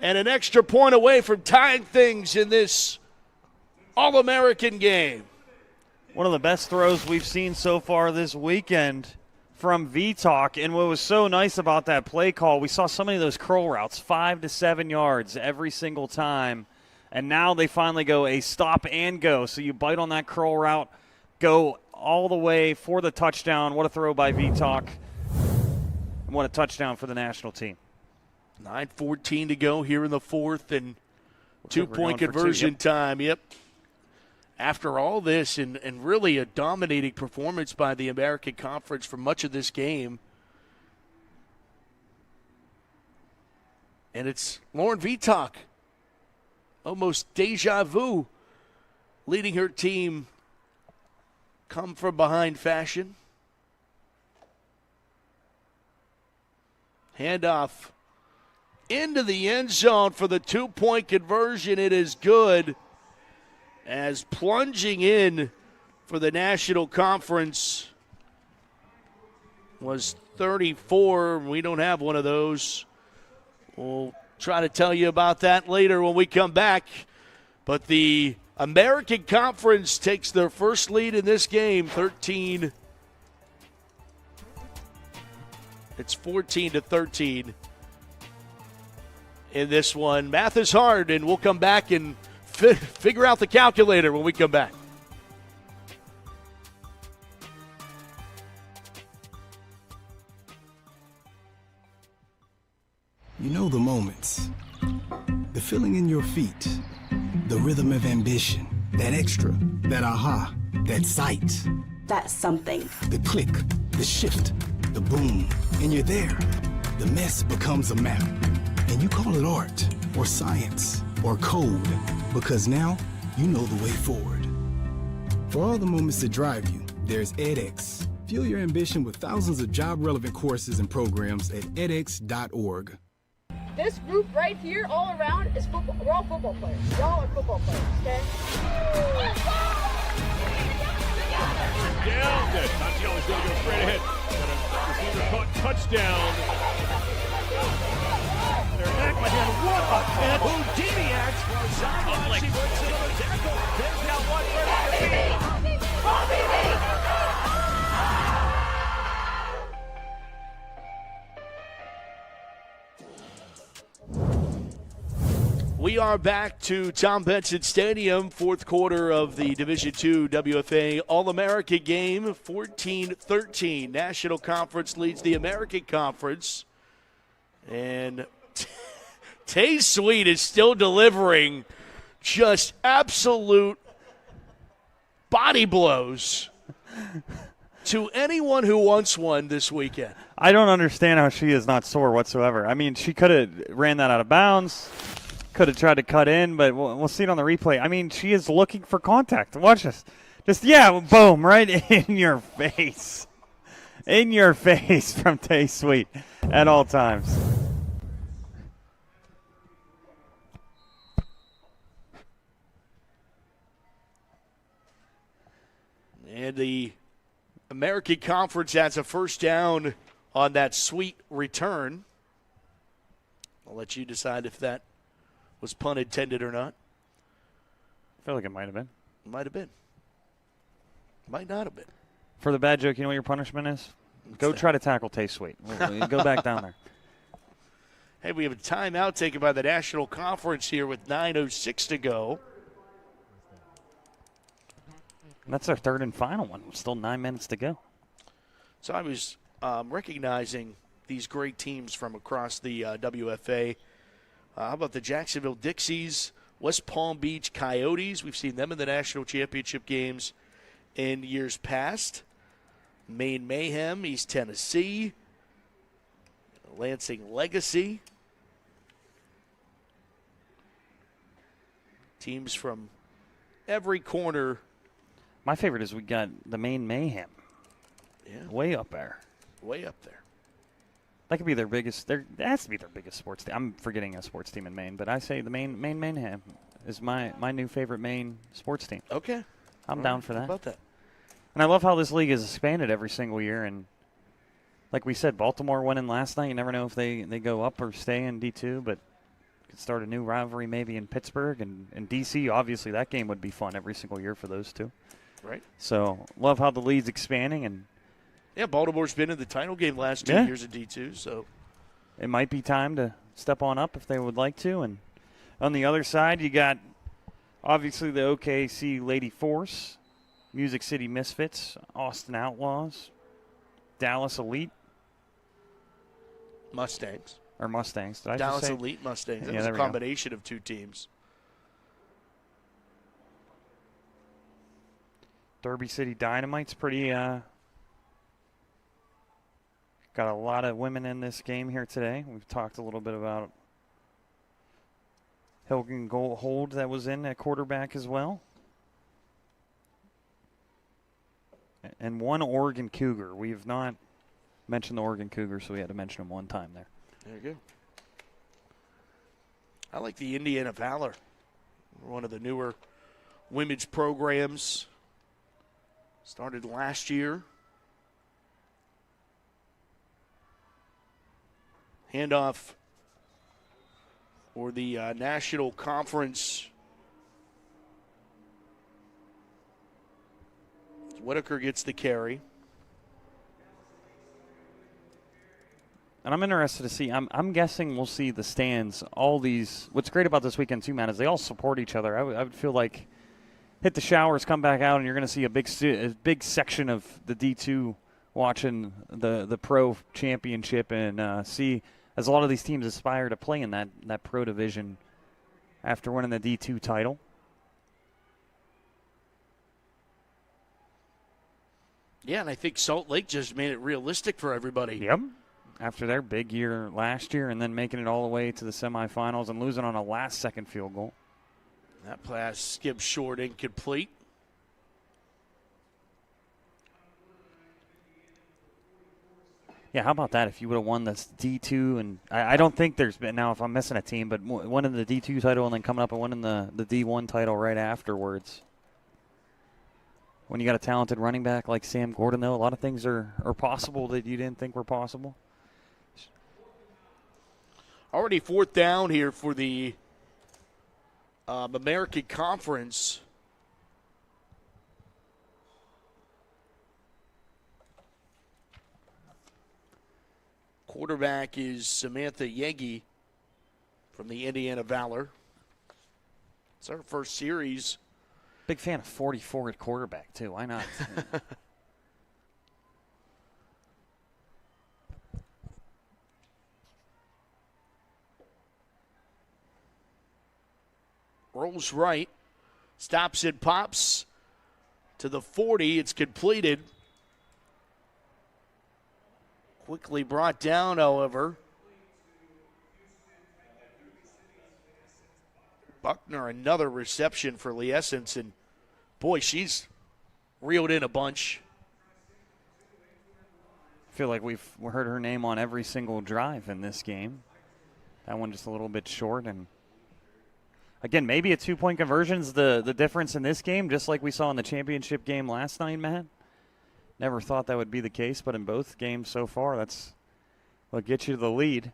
[SPEAKER 1] and an extra point away from tying things in this All-American game.
[SPEAKER 16] One of the best throws we've seen so far this weekend from V-Talk, and what was so nice about that play call, we saw so many of those curl routes, 5 to 7 yards every single time, and now they finally go a stop and go. So you bite on that curl route, go all the way for the touchdown. What a throw by V-Talk, and what a touchdown for the national team.
[SPEAKER 1] 9:14 to go here in the fourth, and two-point conversion
[SPEAKER 16] two, yep.
[SPEAKER 1] time. Yep. After all this, and really a dominating performance by the American Conference for much of this game. And it's Lauren V-Talk, almost deja vu, leading her team come from behind fashion. Handoff into the end zone for the two-point conversion. It is good. As plunging in for the National Conference was 34. We don't have one of those. We'll try to tell you about that later when we come back. But the American Conference takes their first lead in this game, 13. It's 14-13 in this one. Math is hard, and we'll come back and figure out the calculator when we come back.
[SPEAKER 8] You know the moments, the feeling in your feet, the rhythm of ambition, that extra, that aha, that sight.
[SPEAKER 11] That's something.
[SPEAKER 8] The click, the shift, the boom, and you're there. The mess becomes a map, and you call it art or science or code, because now you know the way forward. For all the moments that drive you, there's edX. Fuel your ambition with thousands of job-relevant courses and programs at edX.org.
[SPEAKER 4] This group right here, all around, is football. We're all football players. Y'all are football players, okay?
[SPEAKER 7] Down. Good. Tachiali's going to go straight ahead. Got a receiver caught. Touchdown.
[SPEAKER 1] They're back by him. What a catch. Houdini acts. She works another tackle. There's now one We are back to Tom Benson Stadium, fourth quarter of the Division II WFA All-American game, 14-13. National Conference leads the American Conference. And Tay Sweet is still delivering just absolute body blows to anyone who wants one this weekend.
[SPEAKER 16] I don't understand how she is not sore whatsoever. I mean, she could have ran that out of bounds. Could have tried to cut in, but we'll see it on the replay. I mean, she is looking for contact. Watch this. Just, yeah, boom, right in your face. In your face from Tay Sweet at all times.
[SPEAKER 1] And the American Conference has a first down on that Sweet return. I'll let you decide if that was pun intended or not.
[SPEAKER 16] I feel like it might have been.
[SPEAKER 1] Might have been. Might not have been.
[SPEAKER 16] For the bad joke, you know what your punishment is? Go try to tackle Tay Sweet. Go back down there.
[SPEAKER 1] Hey, we have a timeout taken by the National Conference here with 9:06 to go.
[SPEAKER 16] And that's our third and final one. Still 9 minutes to go.
[SPEAKER 1] So I was recognizing these great teams from across the WFA. How about the Jacksonville Dixies, West Palm Beach Coyotes? We've seen them in the national championship games in years past. Maine Mayhem, East Tennessee, Lansing Legacy. Teams from every corner.
[SPEAKER 16] My favorite is we got the Maine Mayhem.
[SPEAKER 1] Yeah.
[SPEAKER 16] way up there.
[SPEAKER 1] Way up there.
[SPEAKER 16] That could be their biggest. That has to be their biggest sports team. I'm forgetting a sports team in Maine, but I say the Maine is my new favorite Maine sports team.
[SPEAKER 1] Okay.
[SPEAKER 16] I'm down for that.
[SPEAKER 1] How about that?
[SPEAKER 16] And I love how this league is expanded every single year. And like we said, Baltimore went in last night. You never know if they go up or stay in D2, but could start a new rivalry maybe in Pittsburgh and D.C. Obviously, that game would be fun every single year for those two.
[SPEAKER 1] Right.
[SPEAKER 16] So love how the league's expanding. And
[SPEAKER 1] yeah, Baltimore's been in the title game last 2 years of D2, so
[SPEAKER 16] it might be time to step on up if they would like to. And on the other side, you got obviously the OKC Lady Force, Music City Misfits, Austin Outlaws, Dallas Elite.
[SPEAKER 1] Mustangs.
[SPEAKER 16] Or Mustangs. Did I
[SPEAKER 1] Dallas
[SPEAKER 16] just say?
[SPEAKER 1] Elite Mustangs. That
[SPEAKER 16] Yeah,
[SPEAKER 1] was
[SPEAKER 16] there
[SPEAKER 1] a
[SPEAKER 16] we go.
[SPEAKER 1] combination of 2 teams.
[SPEAKER 16] Derby City Dynamite's pretty got a lot of women in this game here today. We've talked a little bit about Hilton Hold that was in at quarterback as well. And one Oregon Cougar. We have not mentioned the Oregon Cougar, so we had to mention them one time there.
[SPEAKER 1] There you go. I like the Indiana Valor, one of the newer women's programs. Started last year. Handoff for the National Conference. Whitaker gets the carry.
[SPEAKER 16] And I'm interested to see. I'm guessing we'll see the stands. All these. What's great about this weekend too, Matt, is they all support each other. I would feel like hit the showers, come back out, and you're going to see a big section of the D2 watching the pro championship and see as a lot of these teams aspire to play in that pro division after winning the D2 title.
[SPEAKER 1] Yeah, and I think Salt Lake just made it realistic for everybody.
[SPEAKER 16] Yep. After their big year last year and then making it all the way to the semifinals and losing on a last-second field goal.
[SPEAKER 1] That pass skipped short, incomplete.
[SPEAKER 16] Yeah, how about that if you would have won this D2? And I don't think there's been, now if I'm missing a team, but winning the D2 title and then coming up and winning the D1 title right afterwards. When you got a talented running back like Sam Gordon, though, a lot of things are possible that you didn't think were possible.
[SPEAKER 1] Already 4th down here for the American Conference. Quarterback is Samantha Yegi from the Indiana Valor. It's our first series.
[SPEAKER 16] Big fan of 44 at quarterback, too. Why not?
[SPEAKER 1] Rolls right. Stops and pops to the 40. It's completed. Quickly brought down, however. Buckner, another reception for Liesens, and boy, she's reeled in a bunch.
[SPEAKER 16] I feel like we've heard her name on every single drive in this game. That one just a little bit short. And again, maybe a 2-point conversion is the difference in this game, just like we saw in the championship game last night, Matt. Never thought that would be the case, but in both games so far, that's what gets you the lead.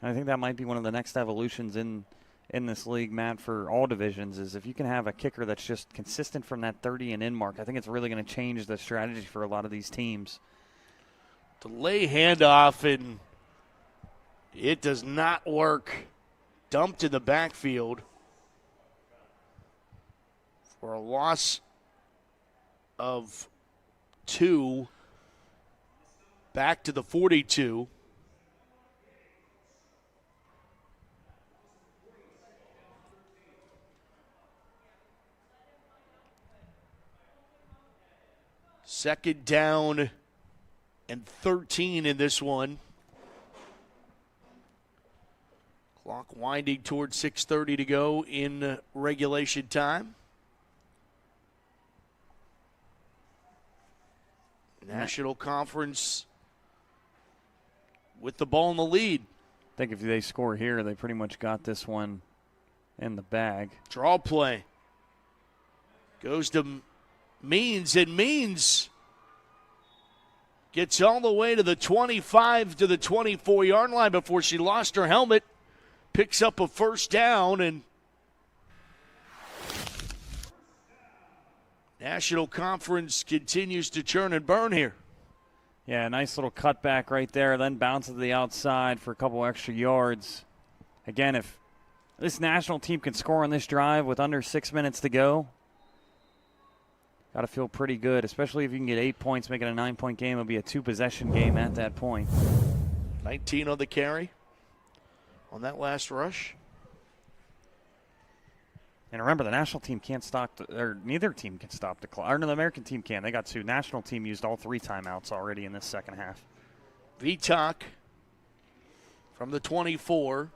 [SPEAKER 16] I think that might be one of the next evolutions in this league, Matt, for all divisions, is if you can have a kicker that's just consistent from that 30 and in mark, I think it's really going to change the strategy for a lot of these teams.
[SPEAKER 1] Delay handoff, and it does not work. Dumped in the backfield for a loss of 2. Back to the 42. Second down and 13 in this one. Clock winding towards 6:30 to go in regulation time. National Conference with the ball in the lead.
[SPEAKER 16] I think if they score here, they pretty much got this one in the bag.
[SPEAKER 1] Draw play. Goes to Means, and Means gets all the way to the 25 to the 24-yard line before she lost her helmet. Picks up a first down, and National Conference continues to churn and burn here.
[SPEAKER 16] Yeah, nice little cutback right there, then bounce to the outside for a couple extra yards. Again, if this national team can score on this drive with under 6 minutes to go, got to feel pretty good, especially if you can get 8 points, make it a 9-point game. It'll be a 2-possession game at that point.
[SPEAKER 1] 19 on the carry on that last rush.
[SPEAKER 16] And remember, the national team can't stop, or neither team can stop the clock. Or no, the American team can. They got 2. National team used all 3 timeouts already in this second half.
[SPEAKER 1] Vitak from the 24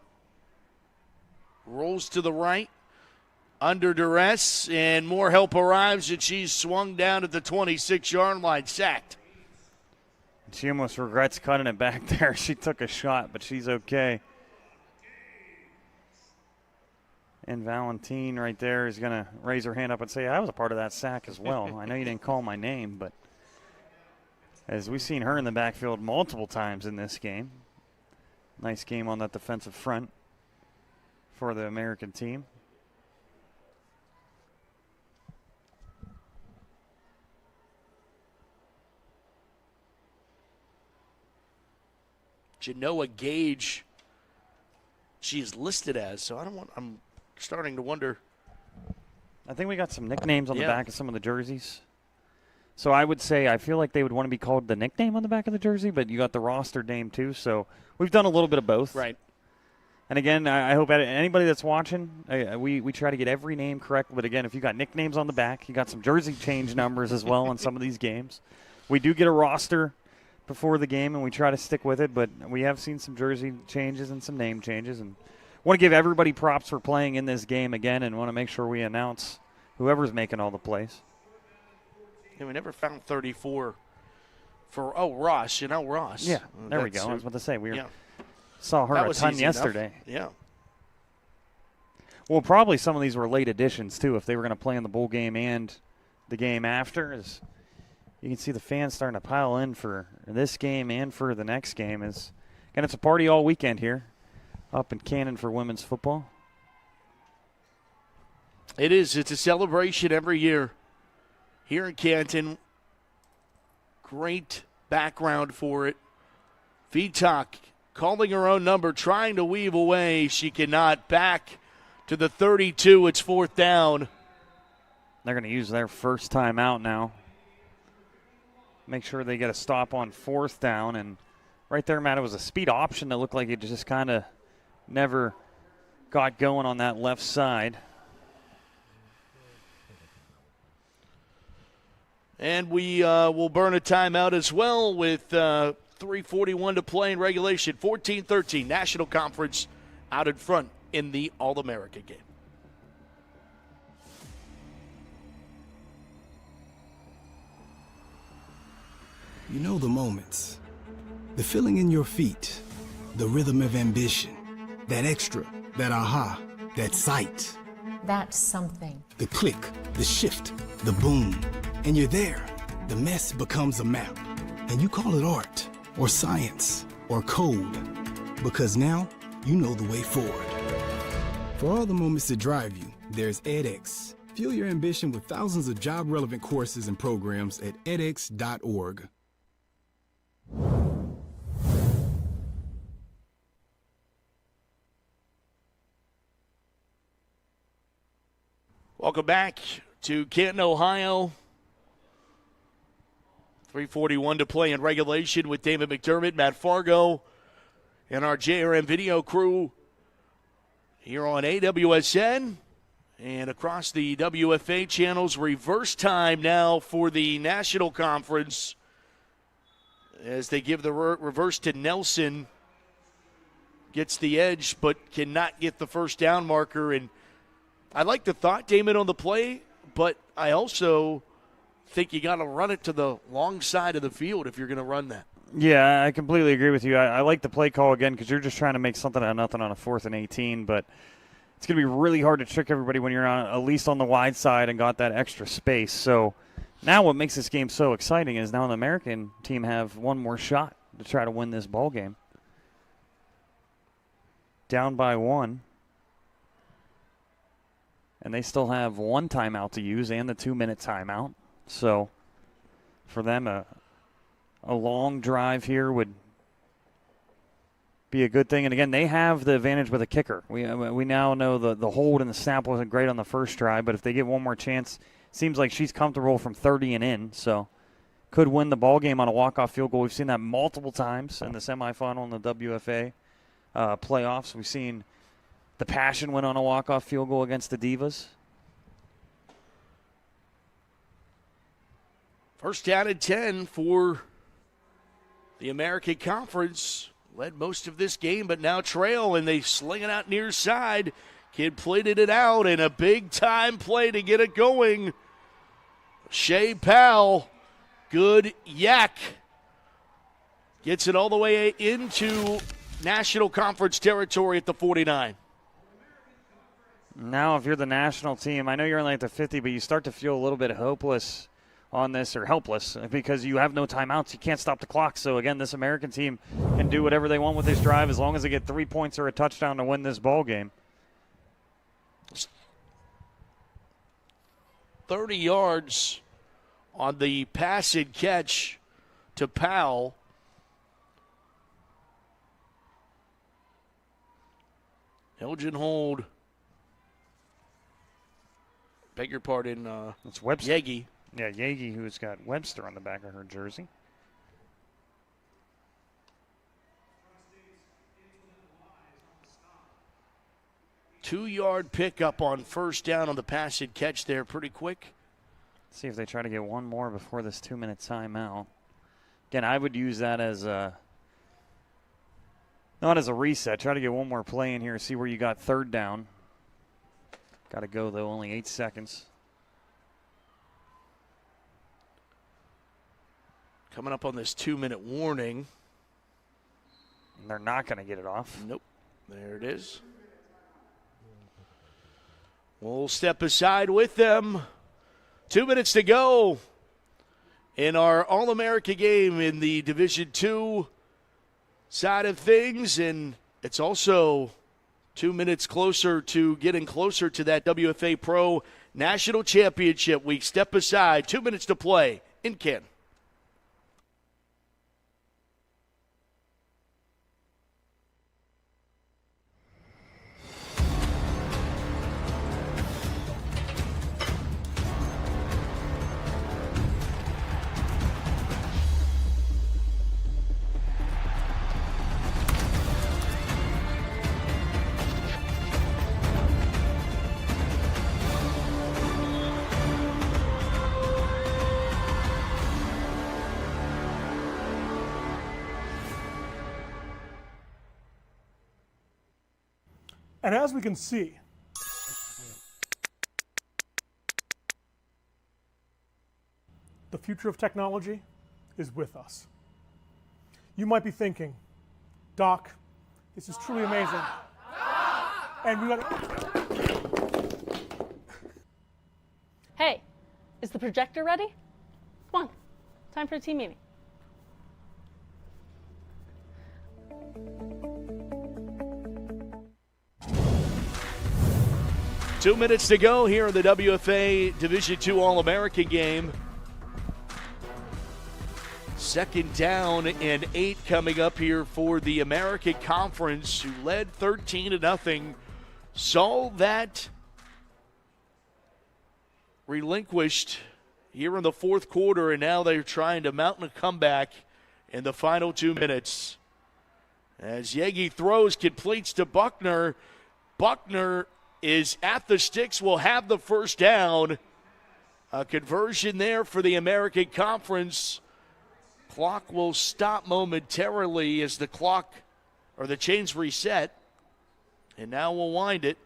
[SPEAKER 1] rolls to the right, under duress, and more help arrives, and she's swung down at the 26-yard line, sacked.
[SPEAKER 16] She almost regrets cutting it back there. She took a shot, but she's okay. And Valentine right there is going to raise her hand up and say, I was a part of that sack as well. I know you didn't call my name, but as we've seen her in the backfield multiple times in this game. Nice game on that defensive front for the American team.
[SPEAKER 1] Genoa Gage, she is listed as, so I'm starting to wonder.
[SPEAKER 16] I think we got some nicknames on the back of some of the jerseys. So I would say I feel like they would want to be called the nickname on the back of the jersey, but you got the roster name too. So we've done a little bit of both.
[SPEAKER 1] Right.
[SPEAKER 16] And again, I hope anybody that's watching, we try to get every name correct. But again, if you got nicknames on the back, you got some jersey change numbers as well in some of these games. We do get a roster before the game, and we try to stick with it. But we have seen some jersey changes and some name changes, and want to give everybody props for playing in this game again, and want to make sure we announce whoever's making all the plays.
[SPEAKER 1] Yeah, we never found 34 for Ross. Ross.
[SPEAKER 16] Yeah, there we go. I was about to say we saw her a ton yesterday.
[SPEAKER 1] Enough. Yeah.
[SPEAKER 16] Well, probably some of these were late additions too. If they were going to play in the bowl game and the game after, as you can see the fans starting to pile in for this game and for the next game. And it's a party all weekend here up in Canton for women's football.
[SPEAKER 1] It is. It's a celebration every year here in Canton. Great background for it. Vitak calling her own number, trying to weave away. She cannot. Back to the 32. It's 4th down.
[SPEAKER 16] They're going to use their first time out now. Make sure they get a stop on 4th down. And right there, Matt, it was a speed option that looked like it just kind of never got going on that left side.
[SPEAKER 1] And we will burn a timeout as well with 3:41 to play in regulation. 14-13, National Conference out in front in the All-America game.
[SPEAKER 8] You know the moments, the feeling in your feet, the rhythm of ambition, that extra, that aha, that sight.
[SPEAKER 11] That's something.
[SPEAKER 8] The click, the shift, the boom. And you're there. The mess becomes a map. And you call it art, or science, or code. Because now, you know the way forward. For all the moments that drive you, there's edX. Fuel your ambition with thousands of job-relevant courses and programs at edX.org.
[SPEAKER 1] Welcome back to Canton, Ohio. 3:41 to play in regulation with David McDermott, Matt Fargo, and our JRM video crew here on AWSN and across the WFA channels. Reverse time now for the National Conference as they give the reverse to Nelson. gets the edge but cannot get the first down marker. And I like the thought, Damon, on the play, but I also think you got to run it to the long side of the field if you're going to run that.
[SPEAKER 16] Yeah, I completely agree with you. I like the play call again because you're just trying to make something out of nothing on a 4th and 18, but it's going to be really hard to trick everybody when you're on at least on the wide side and got that extra space. So now what makes this game so exciting is now the American team have one more shot to try to win this ball game. Down by 1. And they still have 1 timeout to use and the 2-minute timeout. So for them, a long drive here would be a good thing. And again, they have the advantage with a kicker. We now know the hold and the snap wasn't great on the first drive, but if they get one more chance, seems like she's comfortable from 30 and in. So could win the ball game on a walk-off field goal. We've seen that multiple times in the semifinal in the WFA playoffs. We've seen the Passion win on a walk-off field goal against the Divas.
[SPEAKER 1] First down and 10 for the American Conference. Led most of this game, but now trail, and they sling it out near side. Kid pleaded it out, and a big-time play to get it going. Shea Powell, good yak. Gets it all the way into National Conference territory at the 49.
[SPEAKER 16] Now if you're the national team, I know you're only at the 50, but you start to feel a little bit hopeless on this, or helpless, because you have no timeouts. You can't stop the clock. So again, this American team can do whatever they want with this drive as long as they get 3 points or a touchdown to win this ball game.
[SPEAKER 1] 30 yards on the pass and catch to Powell. Elgin hold. Beg your pardon.
[SPEAKER 16] It's Webster.
[SPEAKER 1] Yegi.
[SPEAKER 16] Yeah, Yegi, who's got Webster on the back of her jersey.
[SPEAKER 1] Two-yard pickup on first down on the pass and catch there pretty quick.
[SPEAKER 16] See if they try to get one more before this 2-minute timeout. Again, I would use that as not as a reset. Try to get one more play in here, see where you got third down. Got to go, though, only 8 seconds.
[SPEAKER 1] Coming up on this 2-minute warning.
[SPEAKER 16] And they're not going to get it off.
[SPEAKER 1] Nope. There it is. We'll step aside with them. 2 minutes to go in our All-America game in the Division II side of things. And it's also 2 minutes closer to getting closer to that WFA Pro National Championship. We step aside. 2 minutes to play in Canton.
[SPEAKER 9] And as we can see, the future of technology is with us. You might be thinking, Doc, this is truly amazing. And we got.
[SPEAKER 10] Hey, is the projector ready? Come on, time for a team meeting.
[SPEAKER 1] Two minutes to go here in the WFA Division II All-American game. Second down and 8 coming up here for the American Conference, who led 13-0. Saw that relinquished here in the fourth quarter, and now they're trying to mount a comeback in the final 2 minutes. As Yegi throws, completes to Buckner. Buckner is at the sticks, will have the first down. A conversion there for the American Conference. Clock will stop momentarily as the clock or the chains reset. And now we'll wind it.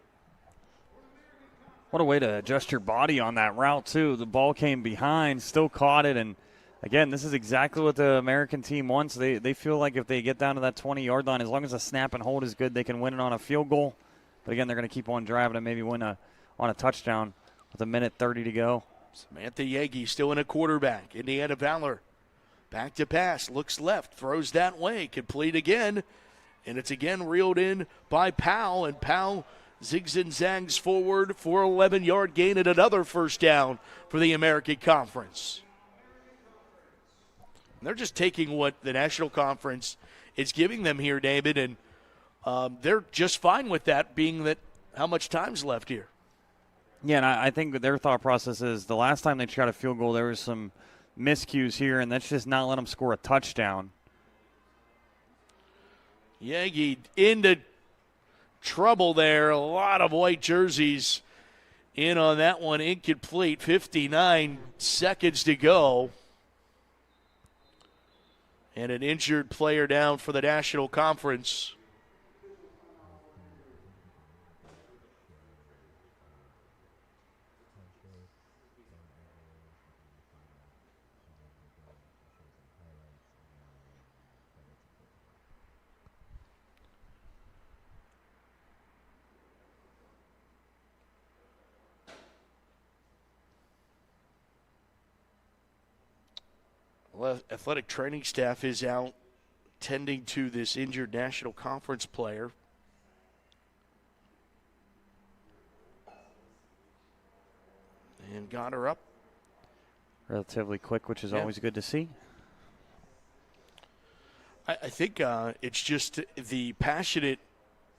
[SPEAKER 16] What a way to adjust your body on that route, too. The ball came behind, still caught it. And, again, this is exactly what the American team wants. They feel like if they get down to that 20-yard line, as long as the snap and hold is good, they can win it on a field goal. But, again, they're going to keep on driving and maybe win on a touchdown with 1:30 to go.
[SPEAKER 1] Samantha Yagi still in a quarterback. Indiana Valor back to pass. Looks left. Throws that way. Complete again. And it's again reeled in by Powell. And Powell zigs and zags forward for an 11-yard gain and another first down for the American Conference. And they're just taking what the National Conference is giving them here, David, and they're just fine with that, being that how much time's left here.
[SPEAKER 16] Yeah, and I think their thought process is the last time they tried a field goal, there was some miscues here, and that's just not let them score a touchdown.
[SPEAKER 1] Yagi into trouble there. A lot of white jerseys in on that one. Incomplete. 59 seconds to go. And an injured player down for the National Conference. Athletic training staff is out tending to this injured National Conference player. And got her up.
[SPEAKER 16] Relatively quick, which is always good to see.
[SPEAKER 1] I think it's just the passionate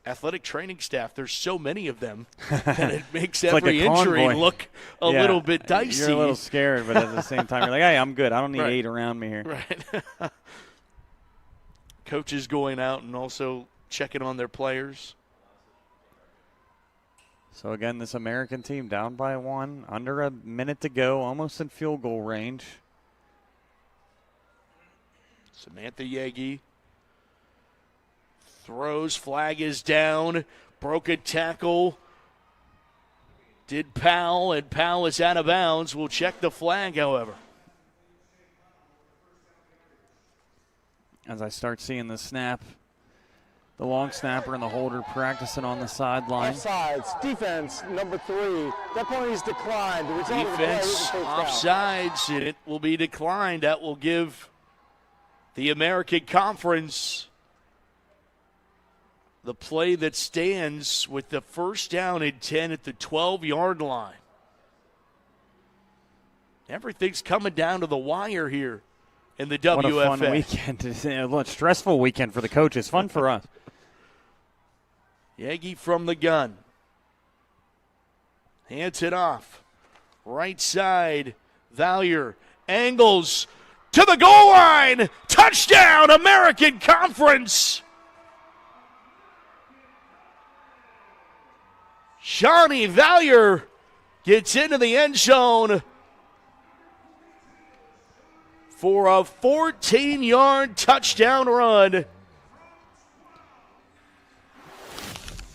[SPEAKER 1] athletic training staff. There's so many of them that it makes every injury look a little bit dicey.
[SPEAKER 16] You're a little scared, but at the same time, you're like, hey, I'm good. I don't need 8 around me here.
[SPEAKER 1] Right. Coaches going out and also checking on their players.
[SPEAKER 16] So, again, this American team down by 1, under a minute to go, almost in field goal range.
[SPEAKER 1] Samantha Yagi throws, flag is down, broken tackle. Did Powell, and Powell is out of bounds. We'll check the flag, however.
[SPEAKER 16] As I start seeing the snap, the long snapper and the holder practicing on the sideline.
[SPEAKER 3] Offsides, defense, number 3. That penalty is declined. The result
[SPEAKER 1] defense, offsides, and it will be declined. That will give the American Conference the play that stands with the first down and 10 at the 12-yard line. Everything's coming down to the wire here in the WFA.
[SPEAKER 16] What a fun weekend. A stressful weekend for the coaches. Fun for us.
[SPEAKER 1] Yagi from the gun. Hands it off. Right side. Valier angles to the goal line. Touchdown, American Conference. Shawnee Valier gets into the end zone for a 14-yard touchdown run.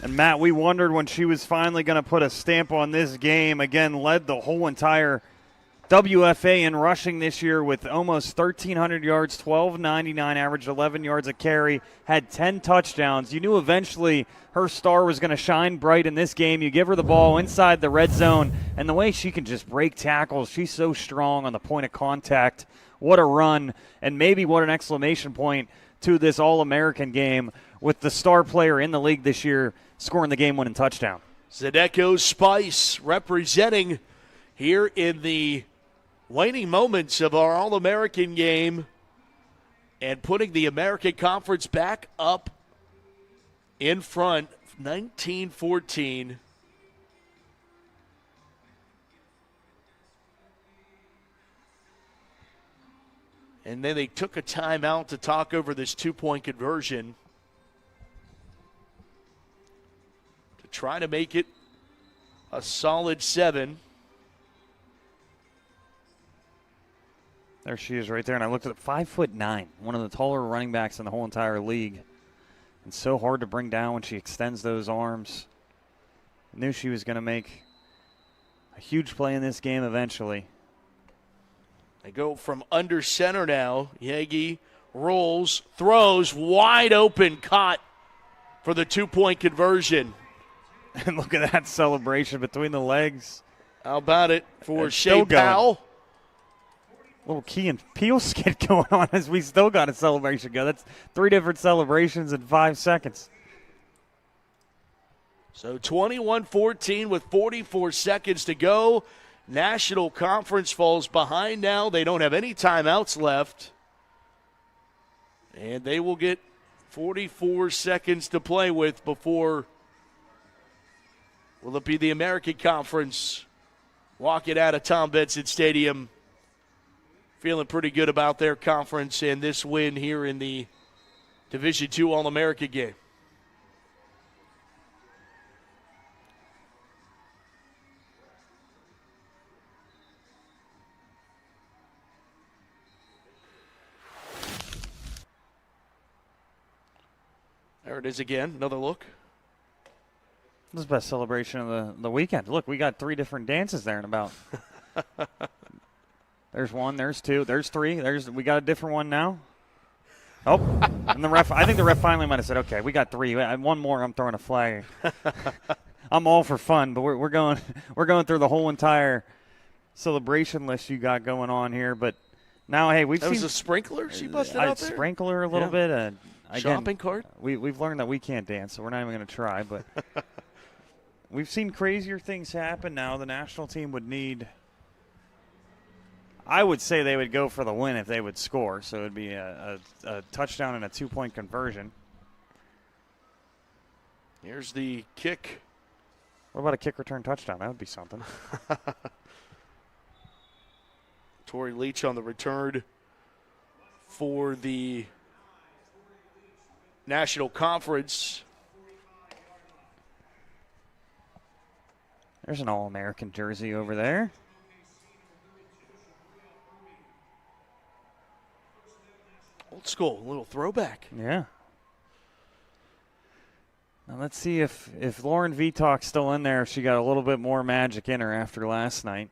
[SPEAKER 16] And, Matt, we wondered when she was finally going to put a stamp on this game. Again, led the whole entire WFA in rushing this year with almost 1,300 yards, 1,299, averaged 11 yards a carry, had 10 touchdowns. You knew eventually her star was going to shine bright in this game. You give her the ball inside the red zone, and the way she can just break tackles, she's so strong on the point of contact. What a run, and maybe what an exclamation point to this All-American game with the star player in the league this year scoring the game-winning touchdown.
[SPEAKER 1] Zedeko Spice representing here in the waning moments of our All-American game and putting the American Conference back up in front, 19-14. And then they took a timeout to talk over this two-point conversion to try to make it a solid 7.
[SPEAKER 16] There she is right there, and I looked at 5'9", one of the taller running backs in the whole entire league. And so hard to bring down when she extends those arms. Knew she was going to make a huge play in this game eventually.
[SPEAKER 1] They go from under center now. Yagi rolls, throws, wide open, caught for the 2-point conversion.
[SPEAKER 16] And look at that celebration between the legs.
[SPEAKER 1] How about it for Shea Powell?
[SPEAKER 16] Little Key and Peel skit going on as we still got a celebration go. That's 3 different celebrations in 5 seconds.
[SPEAKER 1] So 21-14 with 44 seconds to go. National Conference falls behind now. They don't have any timeouts left. And they will get 44 seconds to play with before, will it be the American Conference walking out of Tom Benson Stadium, feeling pretty good about their conference and this win here in the Division II All-America game. There it is again, another look.
[SPEAKER 16] This is the best celebration of the weekend. Look, we got 3 different dances there in about. There's 1, there's 2, there's 3. We got a different one now. Oh, and the ref. I think the ref finally might have said, "Okay, we got 3. One more, I'm throwing a flag." I'm all for fun, but we're going through the whole entire celebration list you got going on here. But now, hey, we've seen.
[SPEAKER 1] That was a sprinkler she busted out there?
[SPEAKER 16] Sprinkler a little bit. Again,
[SPEAKER 1] shopping cart?
[SPEAKER 16] We've learned that we can't dance, so we're not even going to try. But we've seen crazier things happen now. The national team would need, I would say they would go for the win if they would score. So it would be a touchdown and a 2-point conversion.
[SPEAKER 1] Here's the kick.
[SPEAKER 16] What about a kick return touchdown? That would be something.
[SPEAKER 1] Tori Leach on the return for the National Conference.
[SPEAKER 16] There's an All-American jersey over there.
[SPEAKER 1] Old school, a little throwback.
[SPEAKER 16] Yeah. Now let's see if Lauren Vitak's still in there, if she got a little bit more magic in her after last night.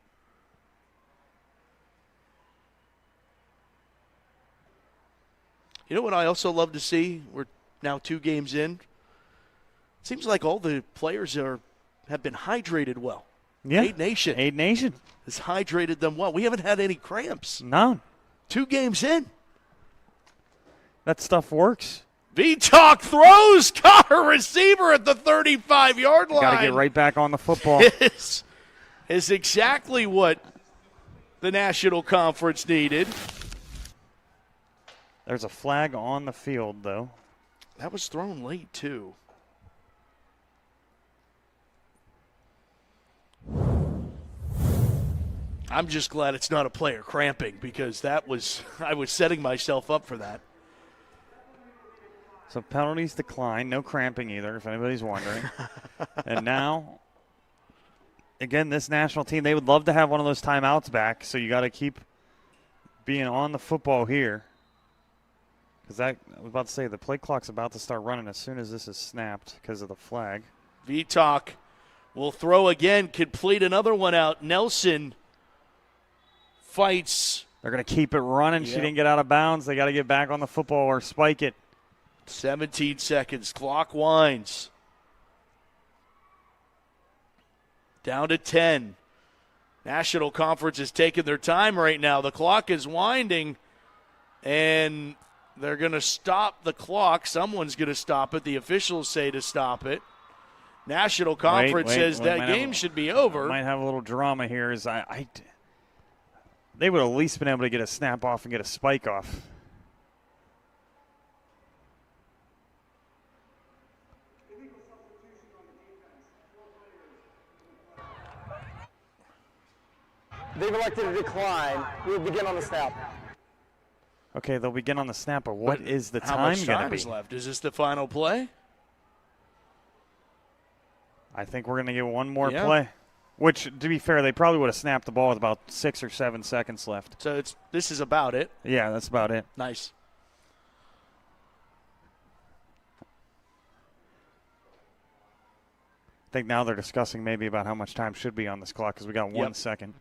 [SPEAKER 1] You know what I also love to see? We're now 2 games in. It seems like all the players have been hydrated well.
[SPEAKER 16] Yeah.
[SPEAKER 1] Aid Nation has hydrated them well. We haven't had any cramps.
[SPEAKER 16] None.
[SPEAKER 1] 2 games in.
[SPEAKER 16] That stuff works.
[SPEAKER 1] Vitak throws, caught her receiver at the 35-yard line.
[SPEAKER 16] Got to get right back on the football.
[SPEAKER 1] Is exactly what the National Conference needed.
[SPEAKER 16] There's a flag on the field, though.
[SPEAKER 1] That was thrown late, too. I'm just glad it's not a player cramping, because I was setting myself up for that.
[SPEAKER 16] So penalties decline, no cramping either, if anybody's wondering. And now, again, this national team, they would love to have one of those timeouts back, so you got to keep being on the football here. Because I was about to say, the play clock's about to start running as soon as this is snapped because of the flag.
[SPEAKER 1] Vitak will throw again, complete another one out. Nelson fights.
[SPEAKER 16] They're going to keep it running. Yep. She didn't get out of bounds. They got to get back on the football or spike it.
[SPEAKER 1] 17 seconds. Clock winds. Down to 10. National Conference is taking their time right now. The clock is winding, and they're going to stop the clock. Someone's going to stop it. The officials say to stop it. National Conference says that game should be over.
[SPEAKER 16] Might have a little drama here. They would have at least been able to get a snap off and get a spike off.
[SPEAKER 3] They've elected to decline. We'll begin on the snap.
[SPEAKER 16] Okay, they'll begin on the snap, but what is the
[SPEAKER 1] how
[SPEAKER 16] time
[SPEAKER 1] much
[SPEAKER 16] going
[SPEAKER 1] time
[SPEAKER 16] to be?
[SPEAKER 1] is left? Is this the final play?
[SPEAKER 16] I think we're going to get one more play. Which, to be fair, they probably would have snapped the ball with about 6 or 7 seconds left.
[SPEAKER 1] So this is about it.
[SPEAKER 16] Yeah, that's about it.
[SPEAKER 1] Nice.
[SPEAKER 16] I think now they're discussing maybe about how much time should be on this clock because we got 1 second.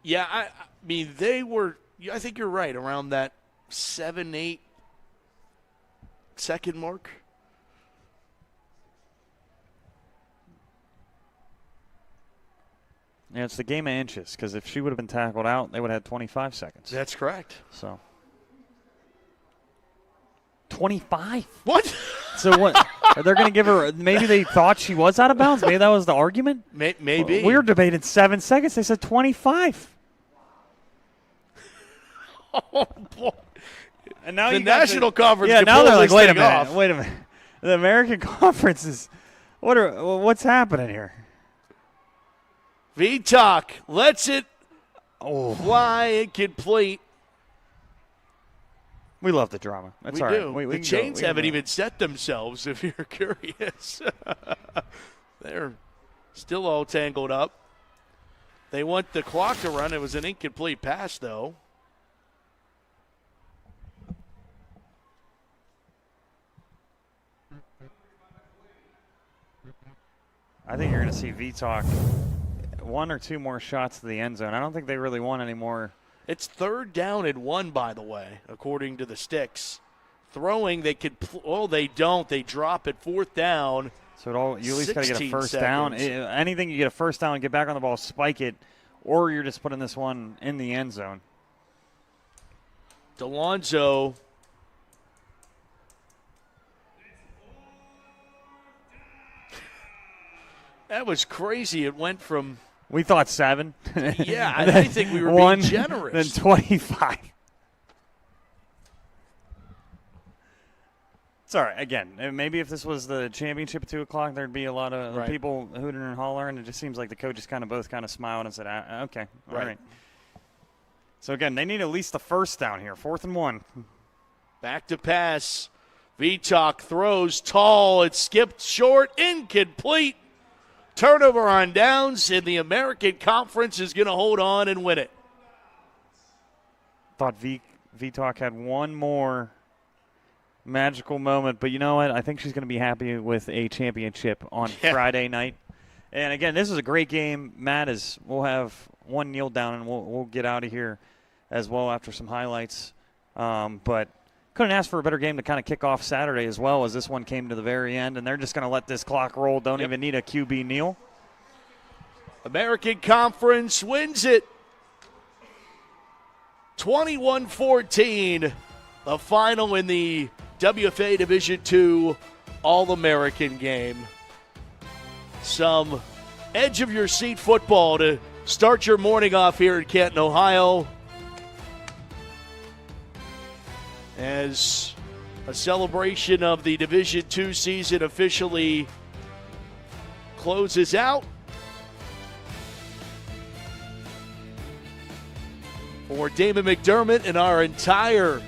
[SPEAKER 1] Yeah, I mean, they were, I think you're right, around that 7-8 second mark.
[SPEAKER 16] Yeah, it's the game of inches because if she would have been tackled out, they would have had 25 seconds.
[SPEAKER 1] That's correct.
[SPEAKER 16] So 25?
[SPEAKER 1] What?
[SPEAKER 16] So what? Are they going to give her? Maybe they thought she was out of bounds. Maybe that was the argument.
[SPEAKER 1] Maybe
[SPEAKER 16] we were debating 7 seconds. They said 25.
[SPEAKER 1] Oh boy!
[SPEAKER 16] And now
[SPEAKER 1] the national conference.
[SPEAKER 16] Yeah,
[SPEAKER 1] can
[SPEAKER 16] now
[SPEAKER 1] pull
[SPEAKER 16] they're like,
[SPEAKER 1] this
[SPEAKER 16] wait a
[SPEAKER 1] thing
[SPEAKER 16] minute,
[SPEAKER 1] off.
[SPEAKER 16] wait a minute. The American Conference is what's happening here?
[SPEAKER 1] VTalk lets it fly incomplete.
[SPEAKER 16] We love the drama. That's all
[SPEAKER 1] do.
[SPEAKER 16] right.
[SPEAKER 1] The chains haven't even set themselves, if you're curious. They're still all tangled up. They want the clock to run. It was an incomplete pass, though.
[SPEAKER 16] I think you're going to see VTalk 1 or 2 more shots to the end zone. I don't think they really want any more.
[SPEAKER 1] It's 3rd down and 1, by the way, according to the sticks. Throwing, they could. They don't. They drop at 4th down.
[SPEAKER 16] So you at least got to get a first
[SPEAKER 1] 16
[SPEAKER 16] down.
[SPEAKER 1] seconds.
[SPEAKER 16] Anything you get a first down, get back on the ball, spike it, or you're just putting this one in the end zone.
[SPEAKER 1] Delonzo. That was crazy. It went from.
[SPEAKER 16] We thought 7.
[SPEAKER 1] Yeah, I think we were
[SPEAKER 16] 1,
[SPEAKER 1] being generous.
[SPEAKER 16] Then 25. Sorry, again, maybe if this was the championship at 2 o'clock, there'd be a lot of people hooting and hollering. It just seems like the coaches both smiled and said, okay, all right. So, again, they need at least the first down here, 4th and 1.
[SPEAKER 1] Back to pass. VTalk throws tall. It skipped short, incomplete. Turnover on downs, and the American Conference is going to hold on and win it.
[SPEAKER 16] Thought VTalk had one more magical moment, but you know what? I think she's going to be happy with a championship on Friday night. And again, this is a great game. Matt, we'll have one kneel down, and we'll get out of here as well after some highlights. But couldn't ask for a better game to kind of kick off Saturday as well, as this one came to the very end, and they're just going to let this clock roll. Don't even need a QB kneel.
[SPEAKER 1] American Conference wins it 21-14, the final in the WFA Division II All-American game. Some edge-of-your-seat football to start your morning off here in Canton, Ohio, as a celebration of the Division II season officially closes out. For Damon McDermott and our entire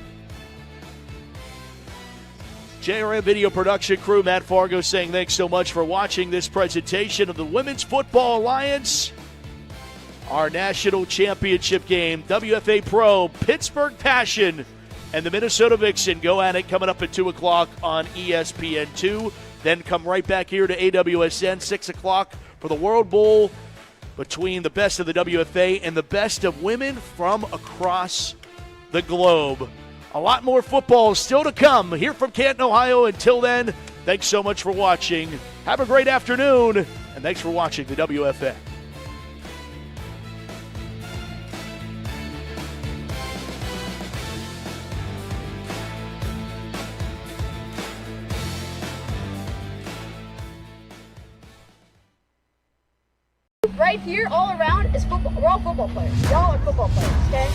[SPEAKER 1] JRM video production crew, Matt Fargo saying thanks so much for watching this presentation of the Women's Football Alliance, our national championship game. WFA Pro, Pittsburgh Passion, and the Minnesota Vixen go at it coming up at 2 o'clock on ESPN2. Then come right back here to AWSN, 6 o'clock for the World Bowl between the best of the WFA and the best of women from across the globe. A lot more football still to come here from Canton, Ohio. Until then, thanks so much for watching. Have a great afternoon, and thanks for watching the WFA.
[SPEAKER 4] Right here, all around, is football. We're all football players. Y'all are football players, okay?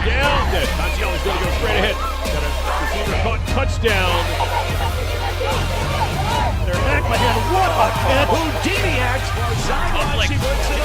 [SPEAKER 7] Down. Tanciano's going to go straight ahead. Got a receiver caught, touchdown.
[SPEAKER 1] They're back by him. What a catch. Houdini acts. Sideline. She puts it